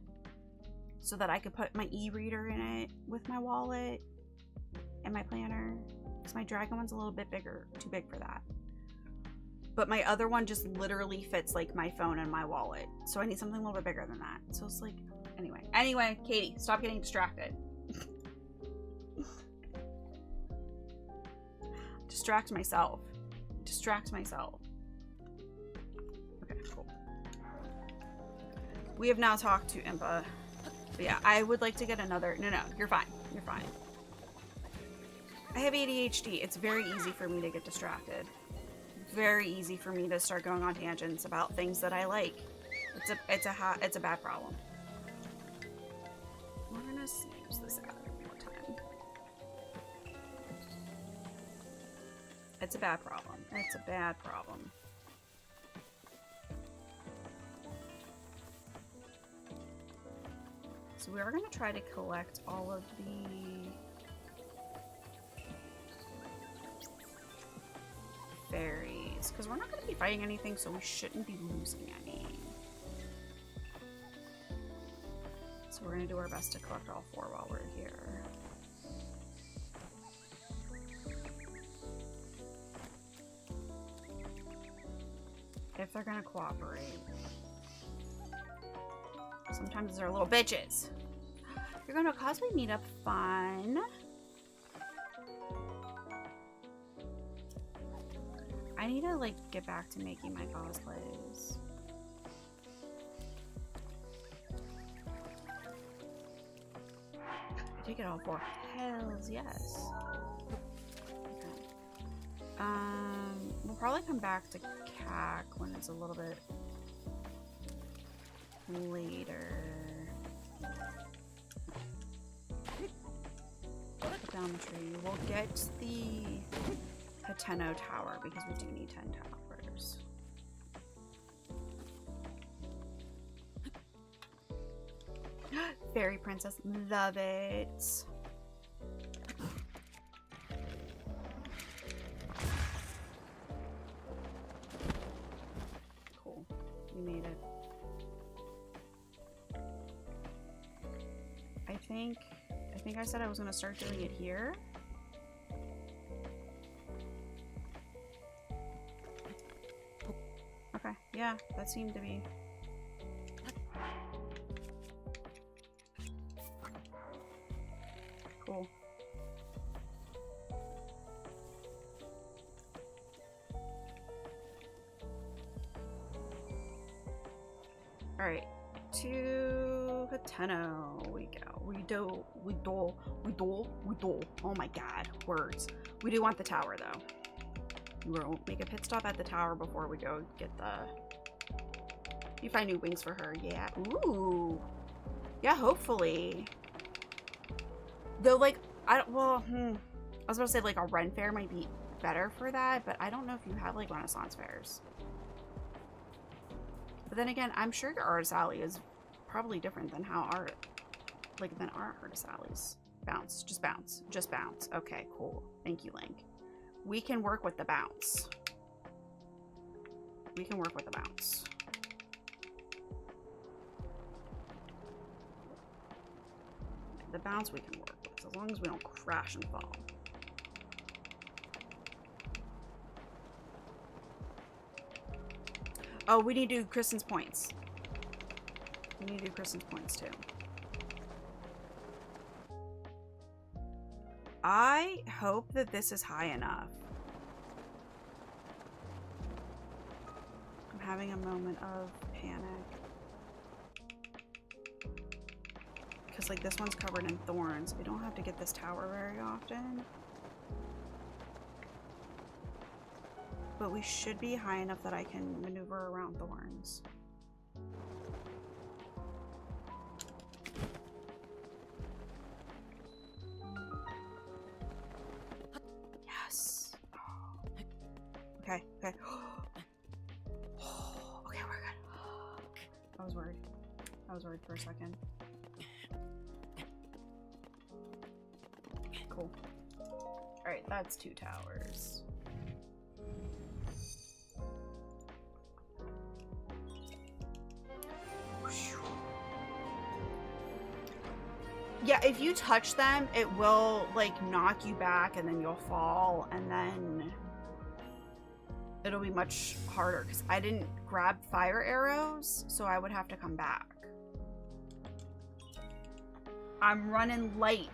so that I could put my e-reader in it with my wallet and my planner. Because my Dragon one's a little bit bigger, too big for that. But my other one just literally fits like my phone and my wallet. So I need something a little bit bigger than that. So it's like, anyway, Katie, stop getting distracted. Distract myself. Okay, cool. We have now talked to Impa. But yeah, I would like to get another. No, you're fine. You're fine. I have ADHD. It's very easy for me to get distracted. Very easy for me to start going on tangents about things that I like. It's a bad problem. We're gonna snooze this out one more time. It's a bad problem. It's a bad problem. So we are gonna try to collect all of the fairies, because we're not going to be fighting anything, so we shouldn't be losing any. So we're going to do our best to collect all 4 while we're here. If they're going to cooperate. Sometimes they're little bitches. You're going to a cosplay meetup. Fun. I need to like get back to making my cosplays. I take it all for hells yes. Okay. We'll probably come back to CAC when it's a little bit later. Put down the tree. We'll get the Hateno Tower because we do need 10 towers. Fairy Princess, love it. Cool, we made it. I think I said I was gonna start doing it here. Okay, yeah, that seemed to be. Cool. Alright, to Hateno we go. We do. Oh my god, words. We do want the tower though. We'll make a pit stop at the tower before we go get the... You find new wings for her, yeah. Ooh. Yeah, hopefully. Though, like, I was about to say, like, a Ren fair might be better for that, but I don't know if you have, like, Renaissance fairs. But then again, I'm sure your Artist Alley is probably different than how our Artist Alleys. Bounce. Just bounce. Just bounce. Okay, cool. Thank you, Link. We can work with the bounce. We can work with the bounce. The bounce we can work with, as long as we don't crash and fall. Oh, we need to do Kristen's points. We need to do Kristen's points too. I hope that this is high enough. I'm having a moment of panic. Because, like, this one's covered in thorns. We don't have to get this tower very often. But we should be high enough that I can maneuver around thorns. Yes. Okay, okay. Okay, we're good. I was worried. I was worried for a second. Cool. Alright, that's 2 towers. Yeah, if you touch them, it will, like, knock you back and then you'll fall and then it'll be much harder because I didn't grab fire arrows, so I would have to come back. I'm running light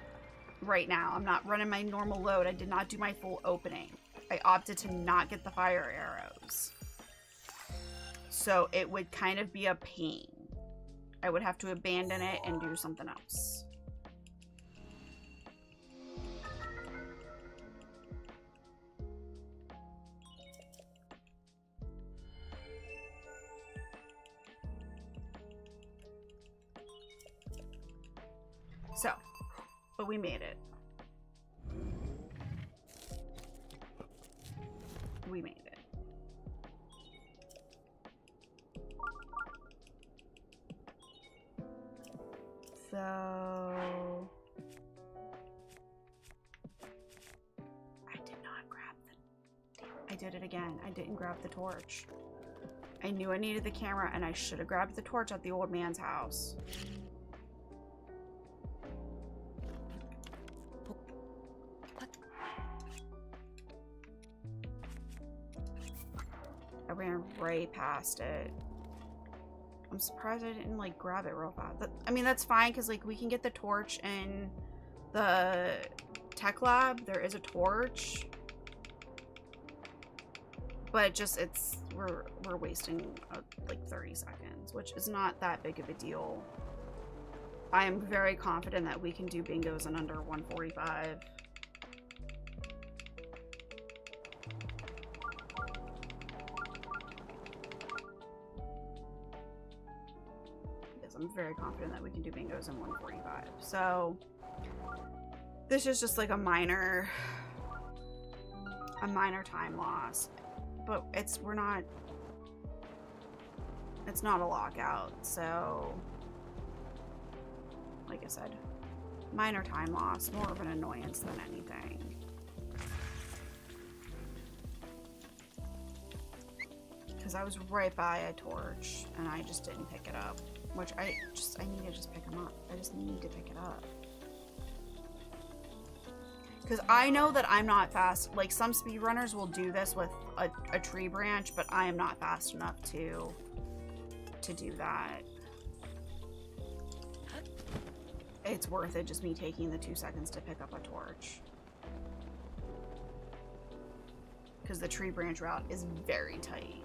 right now. I'm not running my normal load. I did not do my full opening. I opted to not get the fire arrows. So it would kind of be a pain. I would have to abandon it and do something else. So, but we made it. We made it. So... I did not grab the... I did it again. I didn't grab the torch. I knew I needed the camera and I should have grabbed the torch at the old man's house. I ran right past it. I'm surprised I didn't, like, grab it real fast. I mean, that's fine, because, like, we can get the torch in the tech lab. There is a torch. But just we're wasting like 30 seconds, which is not that big of a deal. I am very confident that we can do bingos in under 145. Yes, I'm very confident that we can do bingos in 145. So this is just like a minor time loss. But it's not a lockout, so like I said, minor time loss, more of an annoyance than anything. Because I was right by a torch and I just didn't pick it up, which I need to just pick them up. I just need to pick it up. Because I know that I'm not fast. Like, some speedrunners will do this with a tree branch, but I am not fast enough to do that. It's worth it, just me taking the 2 seconds to pick up a torch. Because the tree branch route is very tight.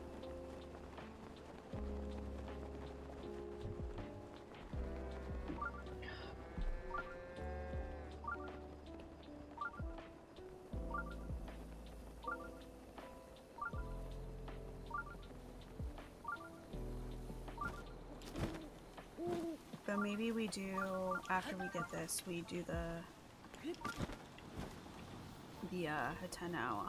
So maybe we do, after we get this, we do the Hateno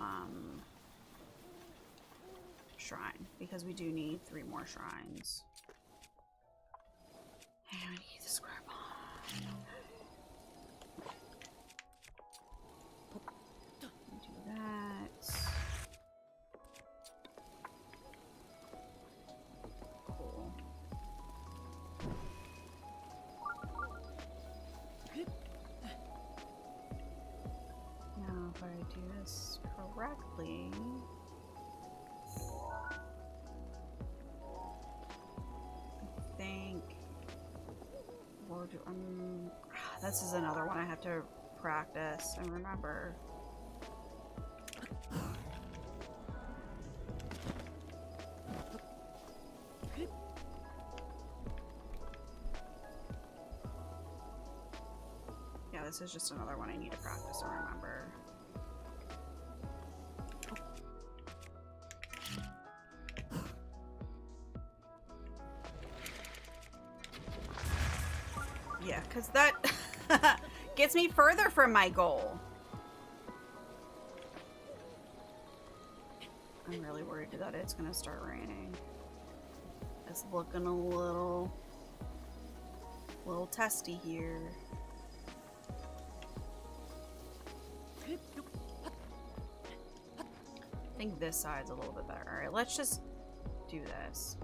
shrine, because we do need 3 more shrines. And we need the square bomb. Do that. Cool. Now, if I do this correctly, I think we'll do. This is another one I have to practice and remember. Yeah, this is just another one I need to practice and remember. Yeah, because that gets me further from my goal. I'm really worried that it's going to start raining. It's looking a little testy here. I think this side's a little bit better. Alright, let's just do this.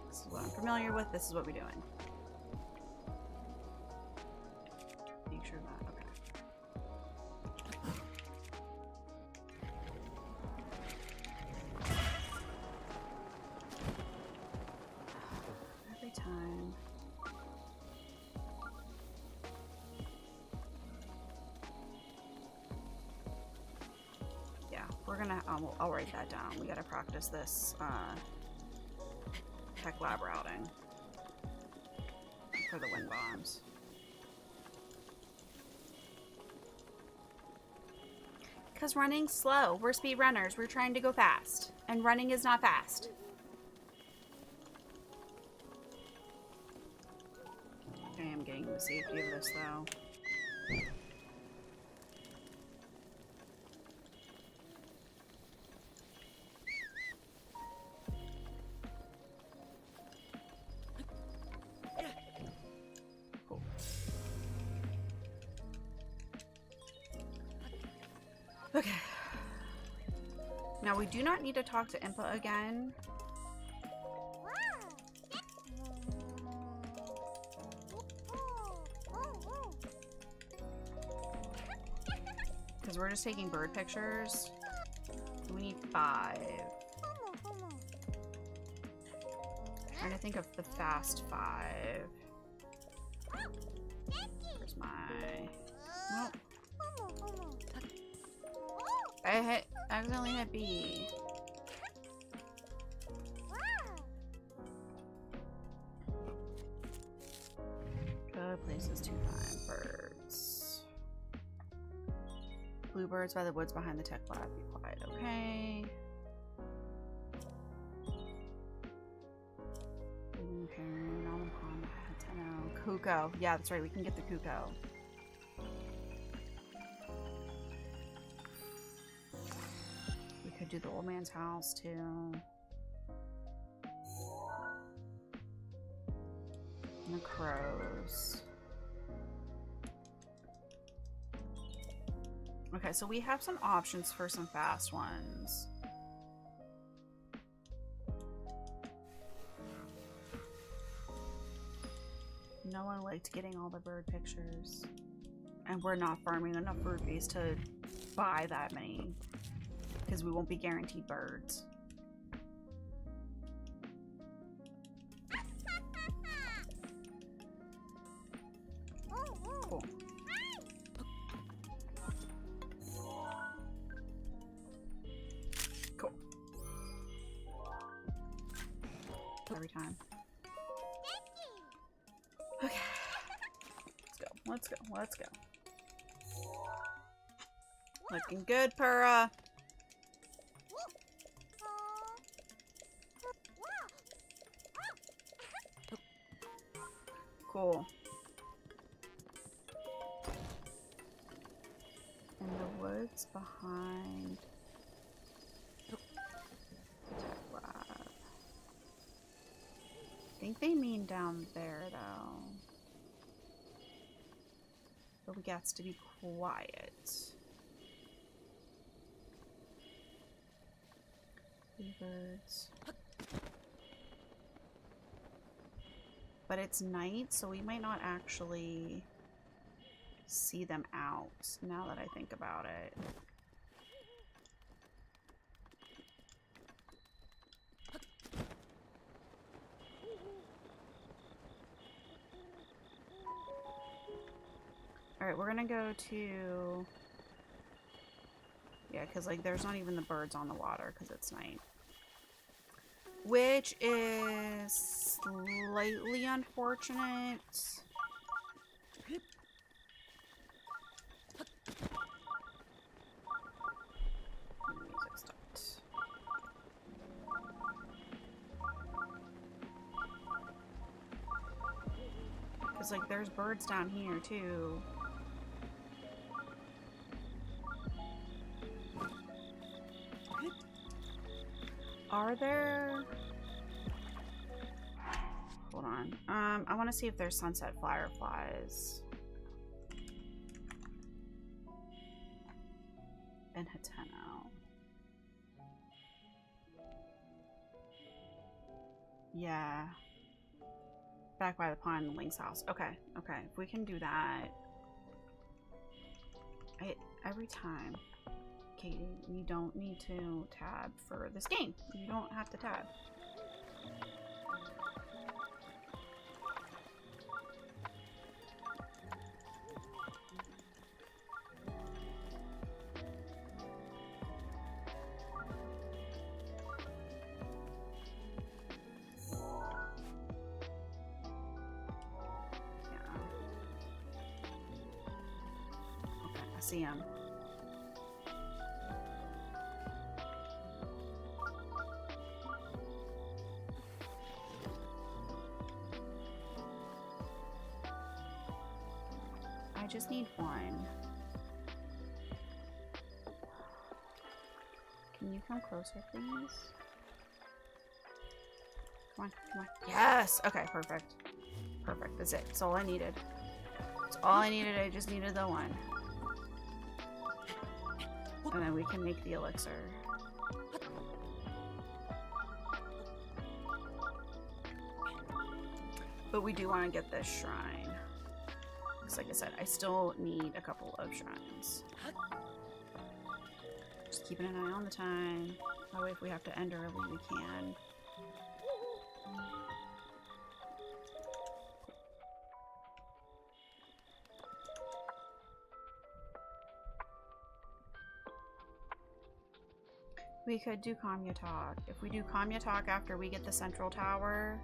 This is what I'm familiar with. This is what we're doing. Make sure that, okay. Every time. Yeah, we're gonna, I'll write that down. We gotta practice this, tech lab routing for the wind bombs. Because running's slow. We're speed runners. We're trying to go fast. And running is not fast. I am getting the safety of this, though. Cool. Okay. Now we do not need to talk to Impa again. Because we're just taking bird pictures. We need 5. Trying to think of the fast 5. Where's my... Nope. accidentally hit B. Good places to find birds. Bluebirds by the woods behind the tech lab. Be quiet, okay? Kuko. Yeah, that's right. We can get the Kuko. We could do the old man's house too. And the crows. Okay, so we have some options for some fast ones. No one liked getting all the bird pictures. And we're not farming enough rupees to buy that many. Because we won't be guaranteed birds. Cool. Cool. Every time. Okay. Let's go. Let's go. Looking good, Purra. Cool. In the woods behind the lab. I think they mean down there, though. But we got to be quiet. Birds. But it's night, so we might not actually see them out, now that I think about it. Alright, we're gonna go to... Yeah, because, like, there's not even the birds on the water because it's night. Which is slightly unfortunate. Music stopped. Because, like, there's birds down here, too. Are there... Hold on. I want to see if there's sunset fireflies. In Hateno. Yeah. Back by the pond in Link's house. Okay, okay. If we can do that. Every time. Katie, you don't need to tab for this game. You don't have to tab. Yeah. Okay, I see him. I just need one. Can you come closer, please? Come on, come on. Yes! Okay, perfect. Perfect. That's it. That's all I needed. That's all I needed. I just needed the one. And then we can make the elixir. But we do want to get this shrine. Because like I said, I still need a couple of shrines. Just keeping an eye on the time. That way if we have to end early, we can. We could do Kamya Talk. If we do Kamya Talk after we get the central tower.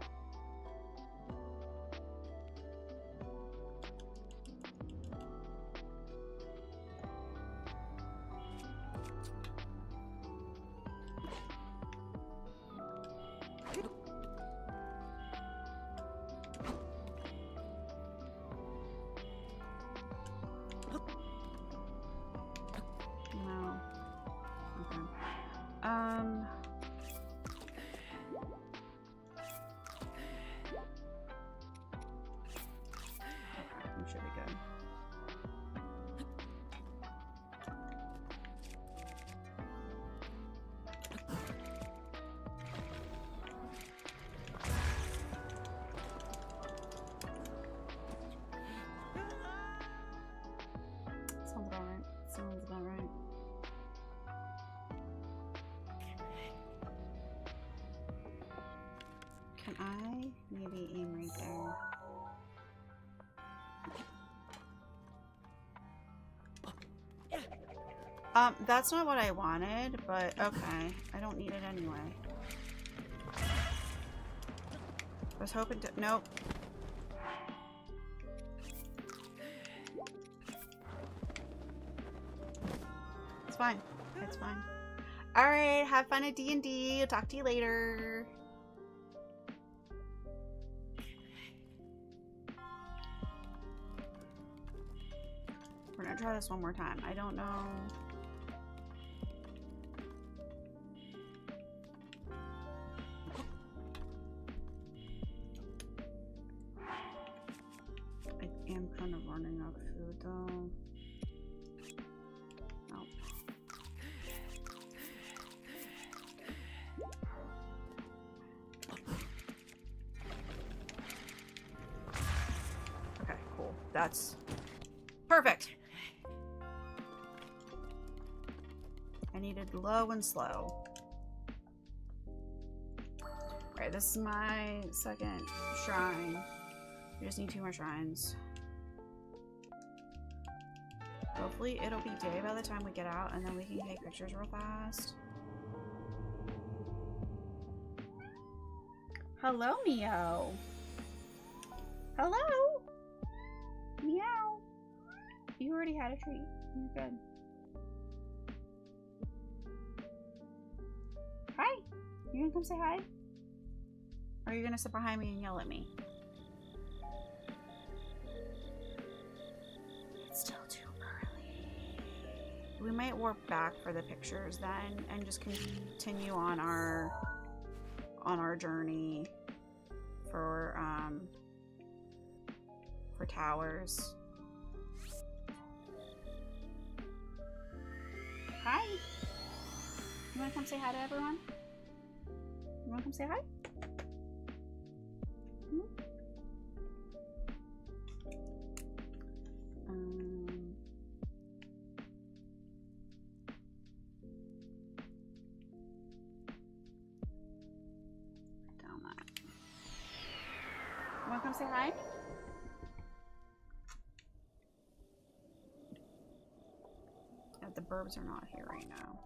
No. Okay. We should be good. Sounds about right. Sounds about right. Can I maybe aim right there? That's not what I wanted, but okay. I don't need it anyway. I was hoping to— nope. It's fine. It's fine. Alright, have fun at D&D. I'll talk to you later. We're gonna try this one more time. I don't know. I am kind of running out of food though. Nope. Okay, cool. That's perfect. I needed low and slow. Alright, this is my second shrine. We just need 2 more shrines. Hopefully it'll be day by the time we get out, and then we can take pictures real fast. Hello, Mio. Hello. Meow. You already had a treat. You're good. Hi. You gonna come say hi? Or are you gonna sit behind me and yell at me? It's still too early. We might warp back for the pictures then and just continue on our journey for towers. Hi. You wanna come say hi to everyone? You wanna come say hi? Down that. You wanna come say hi? Yeah, the burbs are not here right now.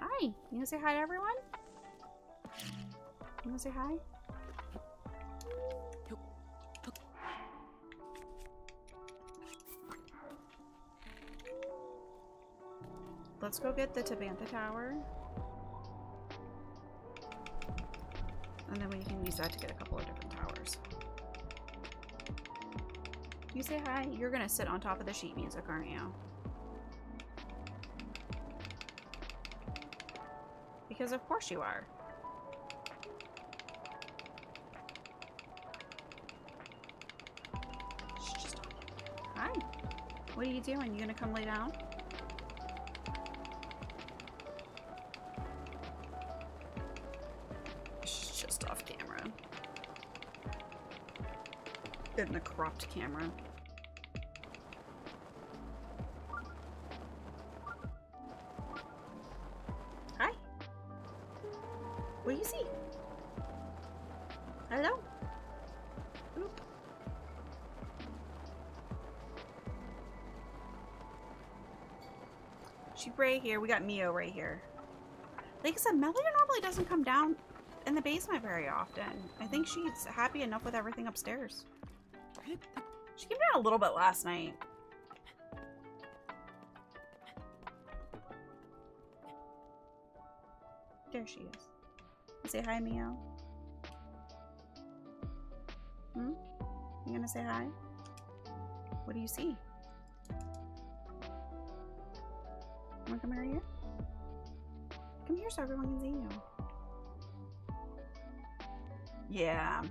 Hi! You gonna say hi to everyone? You wanna say hi? Let's go get the Tabantha Tower. And then we can use that to get a couple of different towers. You say hi. You're gonna sit on top of the sheet music, aren't you? Because of course you are. She's just talking. Hi. What are you doing? You gonna come lay down? She's just off camera. In the cropped camera. Hi. What do you see? Hello? Oop. She's right here. We got Mio right here. Like I said, Melia normally doesn't come down in the basement very often. I think she's happy enough with everything upstairs. She came down a little bit last night. There she is. Say hi, Mio. Hmm? You gonna say hi? What do you see? Wanna come here? Come here so everyone can see you. Yeah.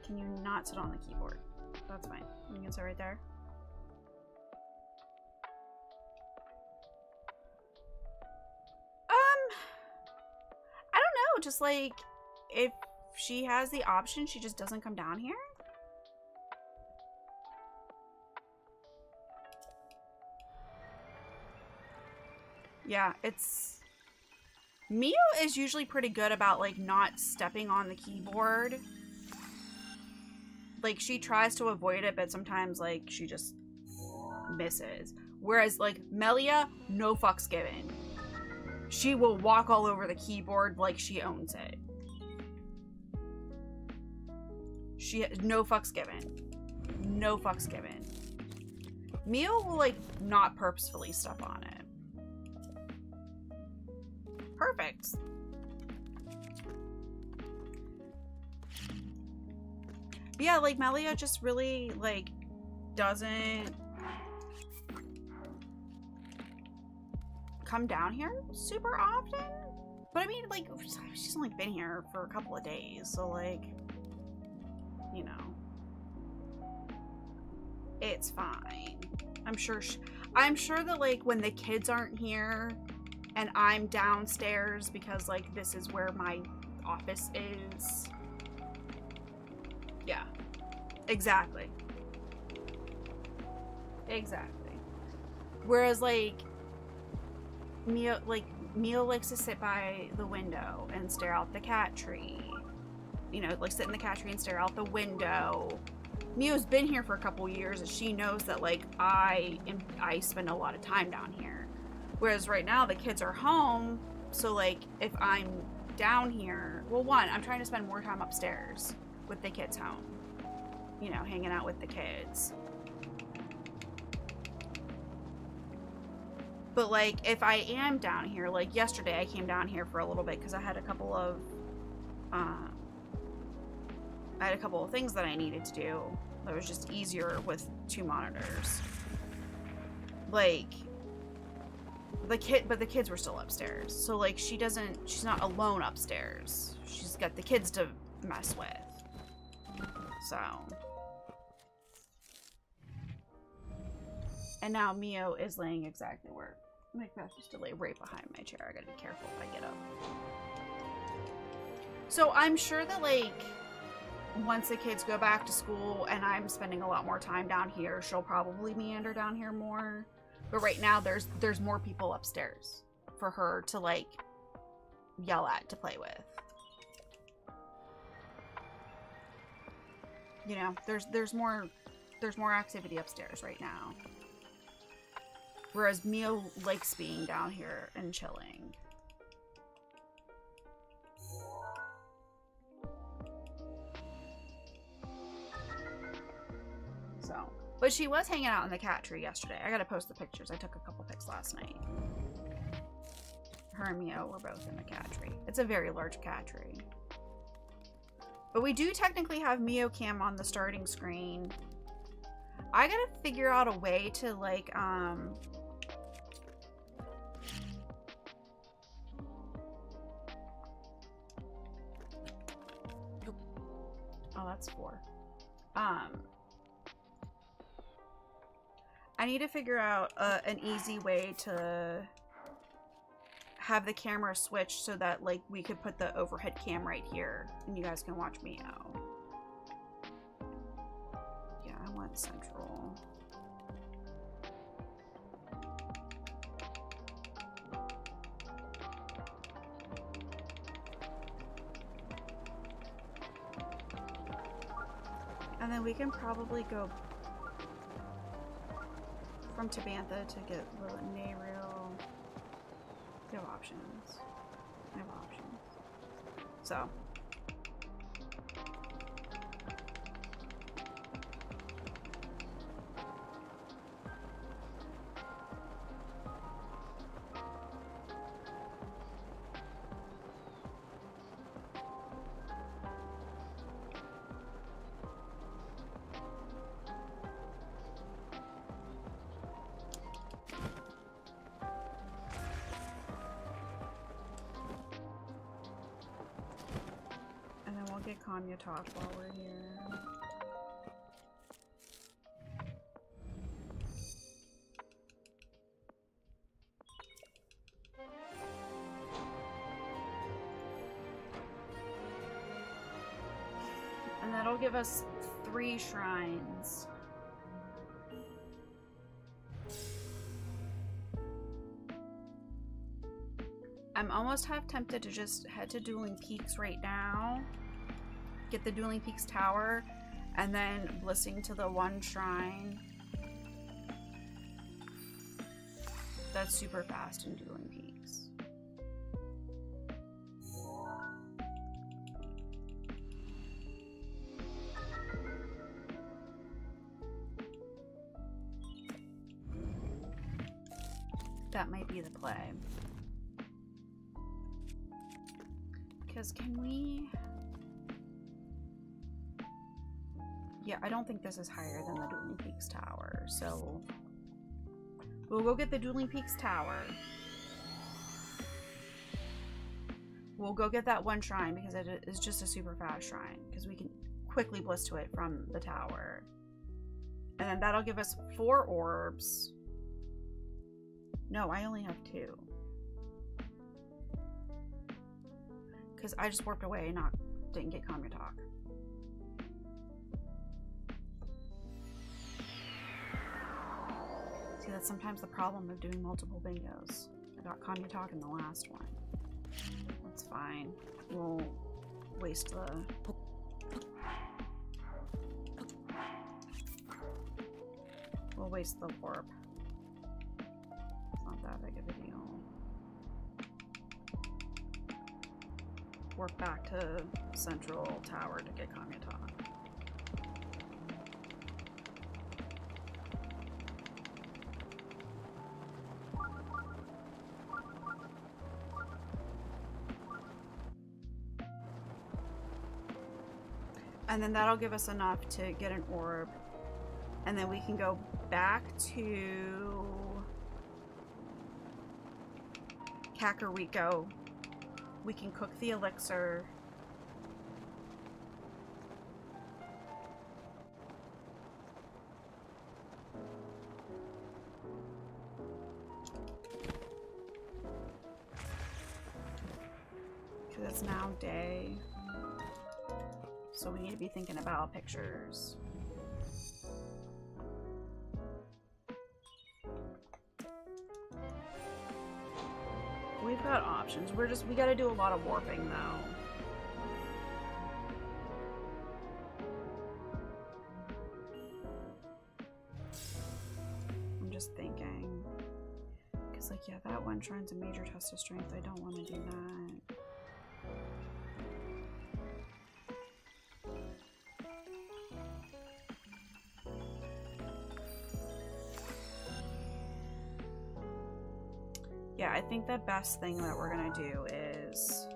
Can you not sit on the keyboard? That's fine. You can sit right there. I don't know. Just like, if she has the option, she just doesn't come down here. Yeah, it's... Mio is usually pretty good about, like, not stepping on the keyboard. Like, she tries to avoid it, but sometimes, like, she just misses. Whereas, like, Melia, no fucks given. She will walk all over the keyboard like she owns it. No fucks given. No fucks given. Mio will, like, not purposefully step on it. Perfect. But yeah, like, Melia just really, like, doesn't come down here super often. But I mean, like, she's only been here for a couple of days, so, like, you know, it's fine. I'm sure that, like, when the kids aren't here and I'm downstairs because, like, this is where my office is. Yeah. Exactly. Exactly. Whereas, like, Mio likes to sit by the window and stare out the cat tree. You know, like, sit in the cat tree and stare out the window. Mio's been here for a couple years and she knows that, like, I spend a lot of time down here. Whereas right now the kids are home, so, like, if I'm down here, well, one, I'm trying to spend more time upstairs with the kids home. You know, hanging out with the kids. But, like, if I am down here, like, yesterday I came down here for a little bit because I had a couple of things that I needed to do that was just easier with 2 monitors. Like, the kids were still upstairs. So, like, she's not alone upstairs. She's got the kids to mess with. So. And now Mio is laying exactly where Macbeth used to lay, right behind my chair. I gotta be careful if I get up. So I'm sure that, like, once the kids go back to school and I'm spending a lot more time down here, she'll probably meander down here more. But right now there's more people upstairs for her to, like, yell at, to play with. You know, there's more activity upstairs right now. Whereas Mio likes being down here and chilling. So, but she was hanging out in the cat tree yesterday. I gotta post the pictures. I took a couple pics last night. Her and Mio were both in the cat tree. It's a very large cat tree. But we do technically have Mio Cam on the starting screen. I gotta figure out a way to, like, oh, that's 4. I need to figure out an easy way to have the camera switch so that, like, we could put the overhead cam right here and you guys can watch Mio. Yeah, I want central. And then we can probably go from Tabantha to get Lilith Nayril. We have options. We have options. So. Get Kanya talk while we're here. And that'll give us 3 shrines. I'm almost half tempted to just head to Dueling Peaks right now. Get the Dueling Peaks Tower, and then blissing to the one shrine that's super fast in Dueling Peaks. That might be the play. Because can we... Yeah, I don't think this is higher than the Dueling Peaks Tower, so we'll go get the Dueling Peaks Tower. We'll go get that one shrine because it is just a super fast shrine because we can quickly bliss to it from the tower. And then that'll give us 4 orbs. No, I only have 2. Because I just warped away and didn't get Kanya Talk. See, that's sometimes the problem of doing multiple bingos. I got Kanya Talk in the last one. That's fine. We'll waste the... We'll waste the warp. It's not that big of a deal. Warp back to Central Tower to get Kanya Talk. And then that'll give us enough to get an orb. And then we can go back to Kakariko. We can cook the elixir. Because it's now day. So we need to be thinking about pictures. We've got options. We gotta do a lot of warping though. I'm just thinking. Cause like, yeah, that one shrine's a major test of strength. I don't want to do that. Yeah, I think the best thing that we're gonna do is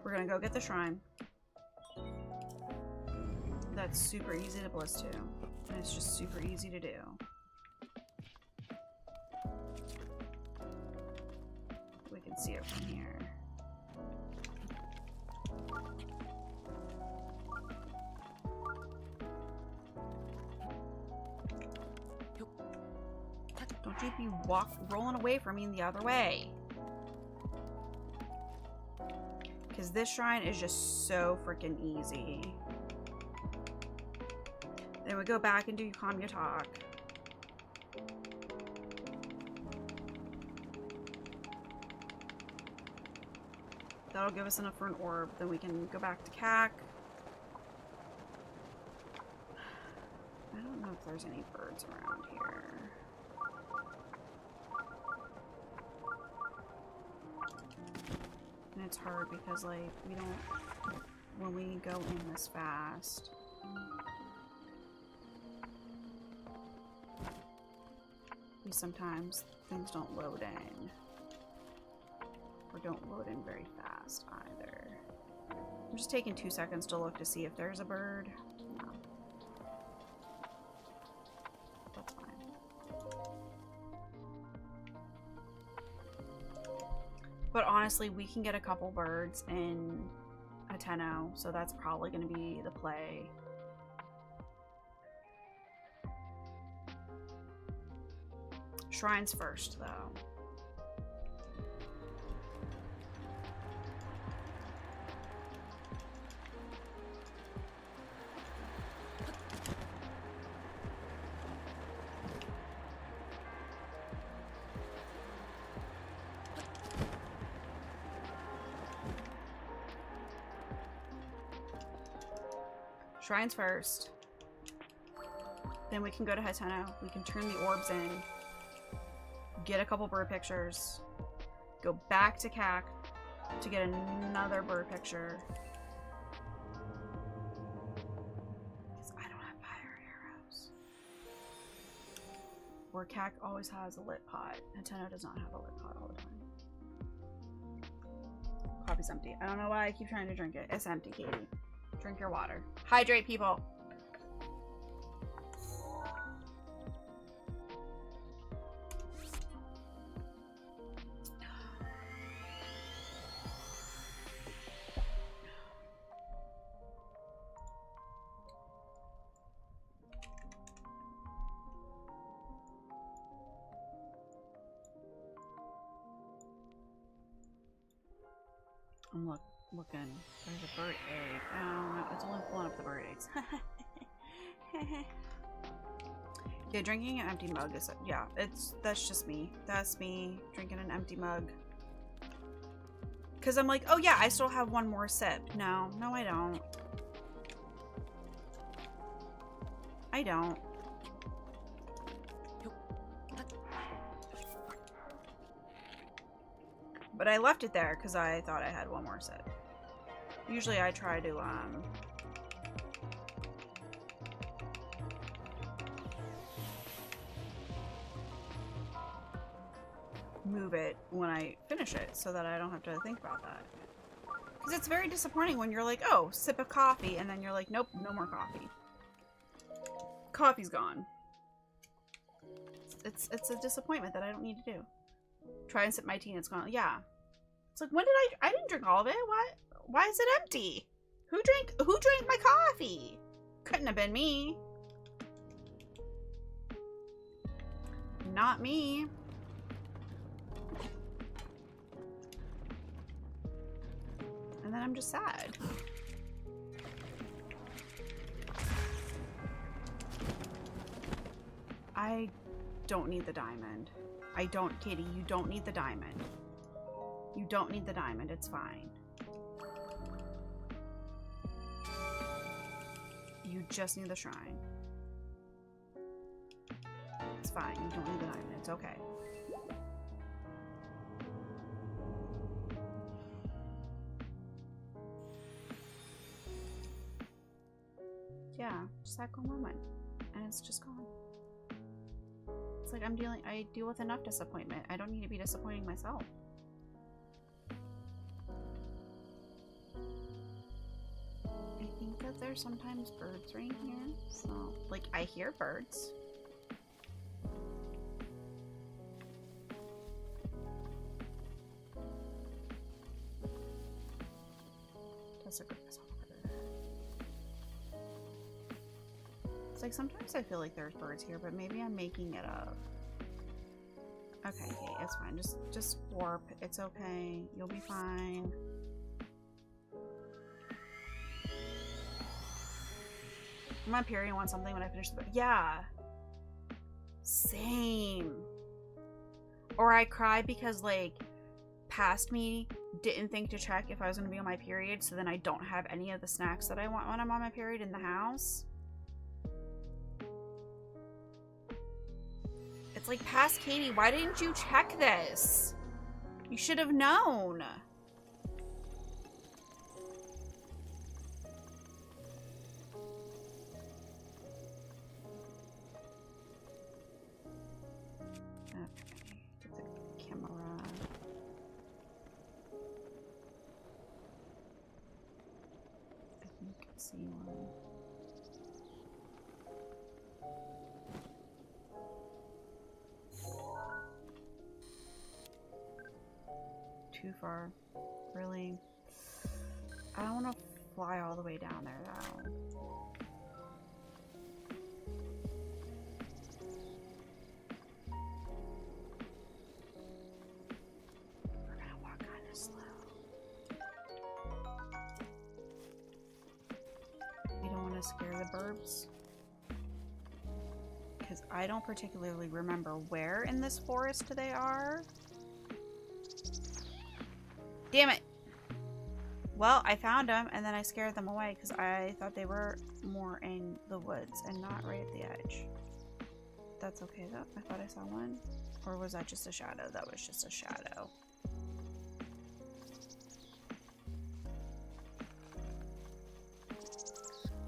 we're gonna go get the shrine. That's super easy to bliss to, and it's just super easy to do. We can see it from here. Don't you be rolling away from me the other way. Because this shrine is just so freaking easy. Then we go back and do Kanya Talk. That'll give us enough for an orb. Then we can go back to CAC. there's any birds around here. And it's hard because, like, we don't... When we go in this fast... Sometimes things don't load in. Or don't load in very fast either. I'm just taking 2 seconds to look to see if there's a bird. No. That's fine. But honestly, we can get a couple birds in a 10-0, so that's probably going to be the play. Shrines first, though. Shrines first. Then we can go to Hateno. We can turn the orbs in. Get a couple bird pictures. Go back to CAC to get another bird picture. Because I don't have fire arrows. Where CAC always has a lit pot. Hateno does not have a lit pot all the time. Coffee's empty. I don't know why I keep trying to drink it. It's empty, Katie. Drink your water. Hydrate, people. I'm looking. There's a bird egg. Oh no, it's only pulling up the bird eggs. Yeah, drinking an empty mug is, yeah, that's just me. That's me drinking an empty mug. Cause I'm like, oh yeah, I still have one more sip. No, I don't. I don't. But I left it there because I thought I had one more sip. Usually I try to, move it when I finish it so that I don't have to think about that. Because it's very disappointing when you're like, oh, sip of coffee, and then you're like, nope, no more coffee. Coffee's gone. It's a disappointment that I don't need to do. Try and sip my tea and it's gone. Yeah. It's like, when did I didn't drink all of it. Why is it empty? Who drank my coffee? Couldn't have been me. Not me. And then I'm just sad. I don't need the diamond. I don't, Katie, you don't need the diamond. You don't need the diamond, it's fine. You just need the shrine. It's fine, you don't need the diamond, it's okay. Yeah, just that one moment. And it's just gone. It's like I deal with enough disappointment. I don't need to be disappointing myself. I think that there's sometimes birds right here. So, like, I hear birds. That's a good result. It's like sometimes I feel like there's birds here, but maybe I'm making it up. Okay, hey, it's fine. Just warp. It's okay. You'll be fine. I'm on period and want something when I finish the book. Yeah. Same. Or I cry because, like, past me didn't think to check if I was going to be on my period, so then I don't have any of the snacks that I want when I'm on my period in the house. It's like past Katie. Why didn't you check this? You should have known. Okay, get the camera. I think I can see one. Too far. Really? I don't want to fly all the way down there, though. We're gonna walk kind of slow. We don't want to scare the burbs. Because I don't particularly remember where in this forest they are. Damn it! Well, I found them and then I scared them away because I thought they were more in the woods and not right at the edge. That's okay though. I thought I saw one. Or was that just a shadow? That was just a shadow.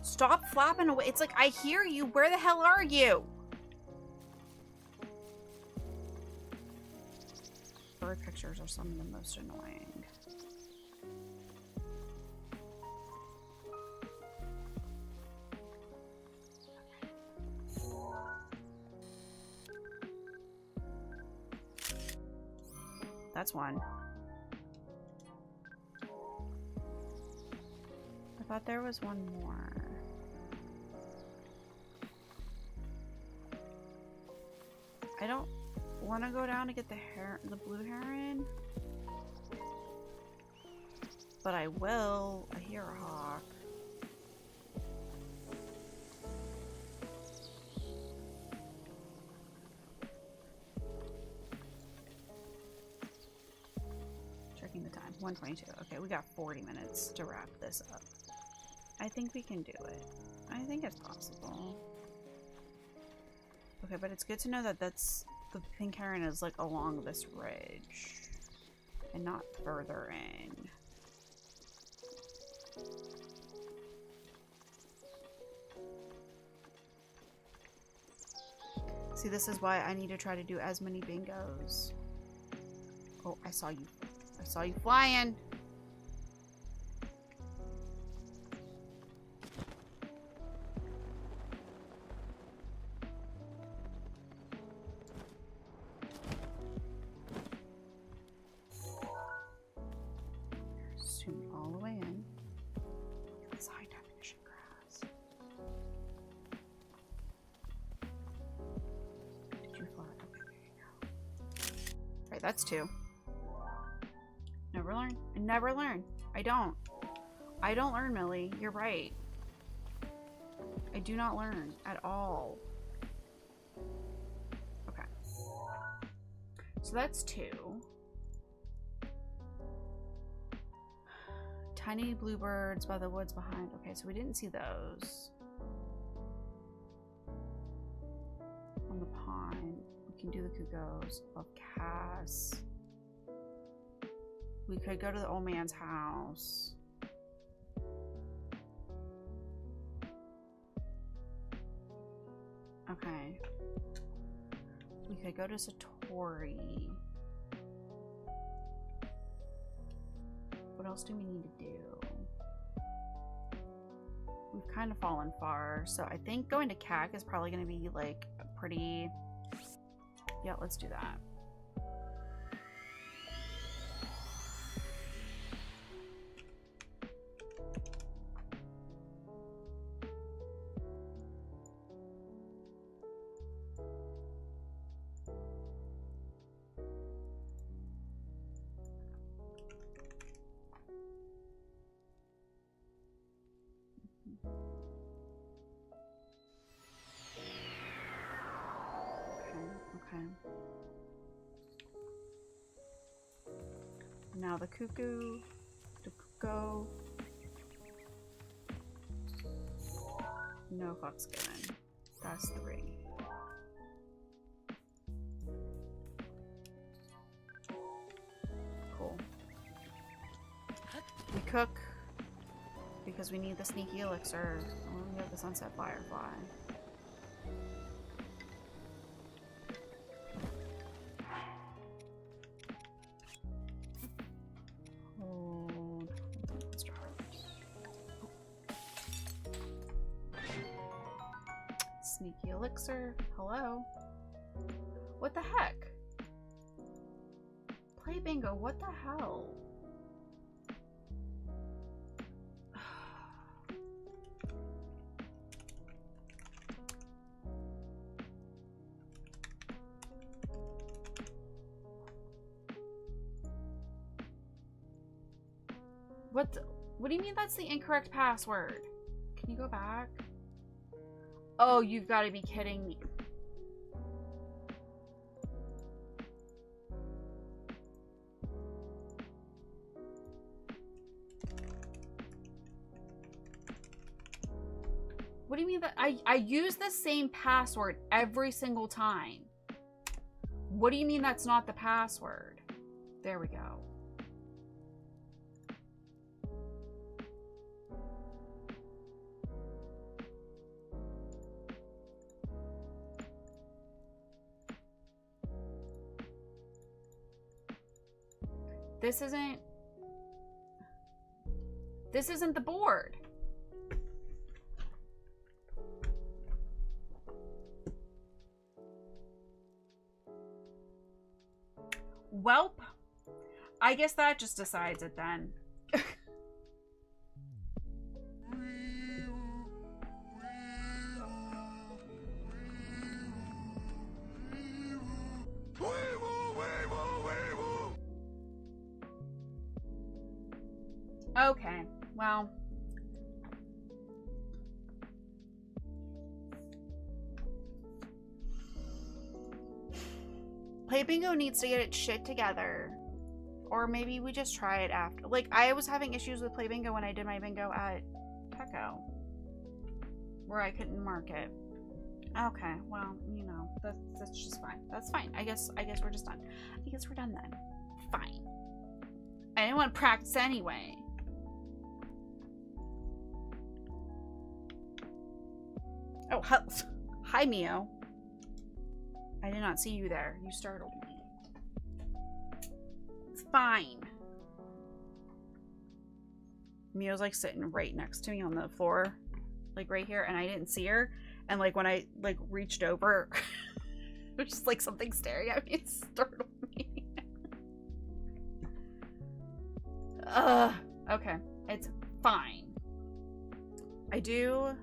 Stop flapping away. It's like, I hear you. Where the hell are you? Bird pictures are some of the most annoying. That's one. I thought there was one more. I don't want to go down to get the blue heron, but I will. I hear a hawk. Checking the time. 1:22. Okay, we got 40 minutes to wrap this up. I think we can do it. I think it's possible. Okay, but it's good to know that that's the pink heron is like along this ridge and not further in. See, this is why I need to try to do as many bingos. Oh, I saw you. I saw you flying. Zoom all the way in. Look at this high definition grass. Did you fly? Okay, there you go. Alright, that's 2. Never learn. I never learn. I don't. I don't learn, Millie. You're right. I do not learn at all. Okay. So that's 2. Tiny bluebirds by the woods behind. Okay, so we didn't see those. On the pond. We can do the cuckoos of Cass. We could go to the old man's house. Okay. We could go to Satori. What else do we need to do? We've kind of fallen far, so I think going to CAC is probably going to be like a pretty... Yeah, let's do that. Okay. Now the cuckoo, the cuckoo. No fucks given. That's 3. cook because we need the sneaky elixir. Oh, we have the sunset firefly. Hold. Sneaky elixir. Hello. What the heck? Play bingo. What the hell? What do you mean that's the incorrect password? Can you go back? Oh, you've got to be kidding me. What do you mean that I use the same password every single time? What do you mean that's not the password? There we go. This isn't the board. Welp, I guess that just decides it then. Okay, well. Play Bingo needs to get its shit together. Or maybe we just try it after. Like, I was having issues with Play Bingo when I did my bingo at Techo. Where I couldn't mark it. Okay, well, you know, that's just fine. That's fine. I guess we're just done. I guess we're done then. Fine. I didn't want to practice anyway. Oh, hi, Mio. I did not see you there. You startled me. It's fine. Mio's like sitting right next to me on the floor. Like right here. And I didn't see her. And like when I like reached over, it was just like something staring at me. It startled me. Okay. It's fine. I do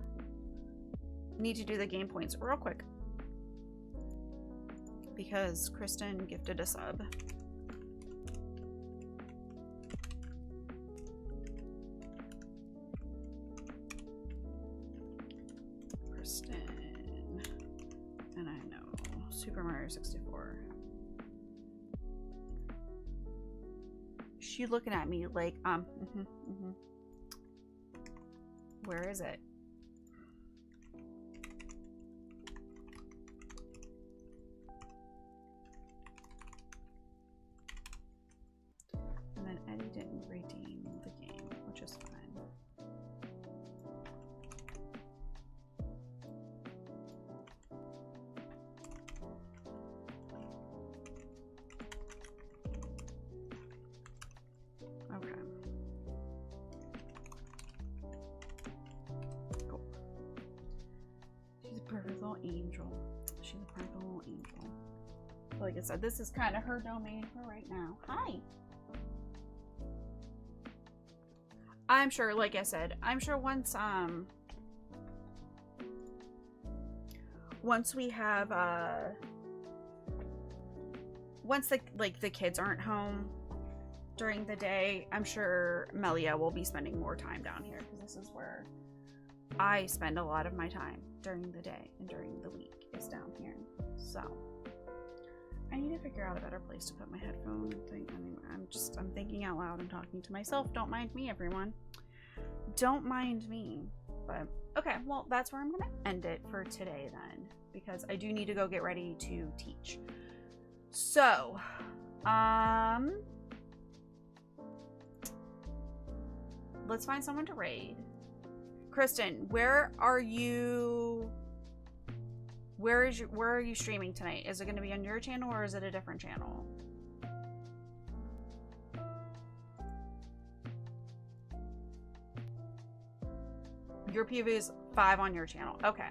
need to do the game points real quick because Kristen gifted a sub. Kristen, and I know Super Mario 64. She looking at me like Where is it? And then Eddie didn't redeem the game, which is fine. Okay. Cool. She's a perfect little angel. She's a perfect little angel. Like I said, this is kind of her domain for right now. Hi. I'm sure, like I said, I'm sure once we have once the kids aren't home during the day, I'm sure Melia will be spending more time down here because this is where I spend a lot of my time during the day and during the week is down here. So I need to figure out a better place to put my headphone thing. I mean, I'm thinking out loud and talking to myself. Don't mind me, everyone. Don't mind me. But okay, well, that's where I'm gonna end it for today then, because I do need to go get ready to teach. So let's find someone to raid. Kristen, where are you? Where are you streaming tonight? Is it going to be on your channel or is it a different channel? Your PV is 5 on your channel. Okay,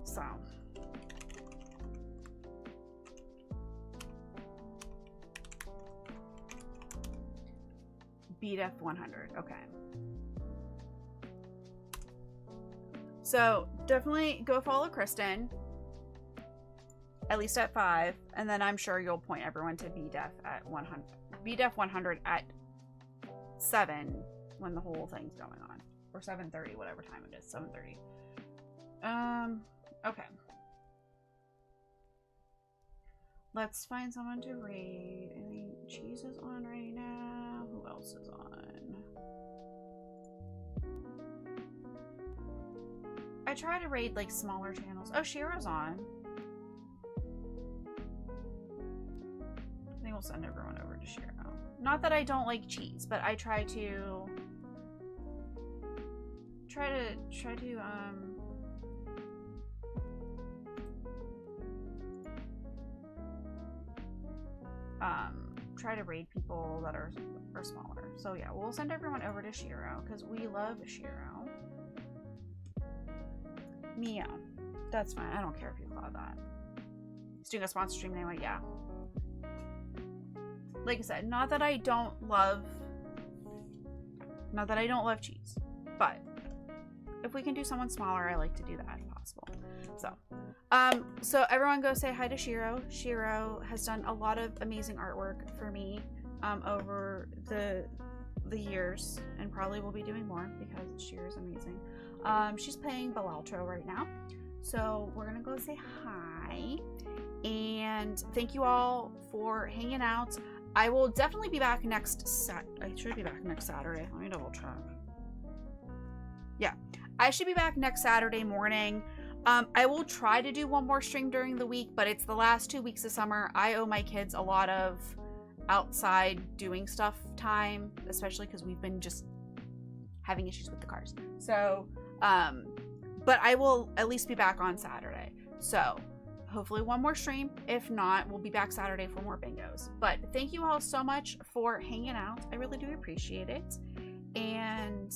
so BDF 100. Okay. So definitely go follow Kristen, at least at 5, and then I'm sure you'll point everyone to BDef at 100. BDef 100 at 7 when the whole thing's going on, or 7:30, whatever time it is. 7:30. Okay. Let's find someone to raid. I think Cheese is on right now. Who else is on? I try to raid like smaller channels. Oh, Shiro's on. I think we'll send everyone over to Shiro. Not that I don't like cheese, but I try to try to raid people that are smaller. So yeah, we'll send everyone over to Shiro because we love Shiro. Mia, that's fine. I don't care if you call that. He's doing a sponsor stream anyway. Yeah. Like I said, not that I don't love cheese, but if we can do someone smaller, I like to do that if possible. So everyone go say hi to Shiro. Shiro has done a lot of amazing artwork for me over the years, and probably will be doing more because Shiro's amazing. She's playing Belaltro right now, so we're gonna go say hi, and thank you all for hanging out. I will definitely be back next I should be back next Saturday. Let me double check. Yeah, I should be back next Saturday morning. I will try to do one more stream during the week, but it's the last 2 weeks of summer. I owe my kids a lot of outside doing stuff time, especially because we've been just having issues with the cars. So, but I will at least be back on Saturday. So hopefully one more stream. If not, we'll be back Saturday for more bingos. But thank you all so much for hanging out. I really do appreciate it. And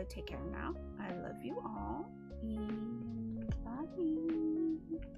take care now. I love you all. And bye.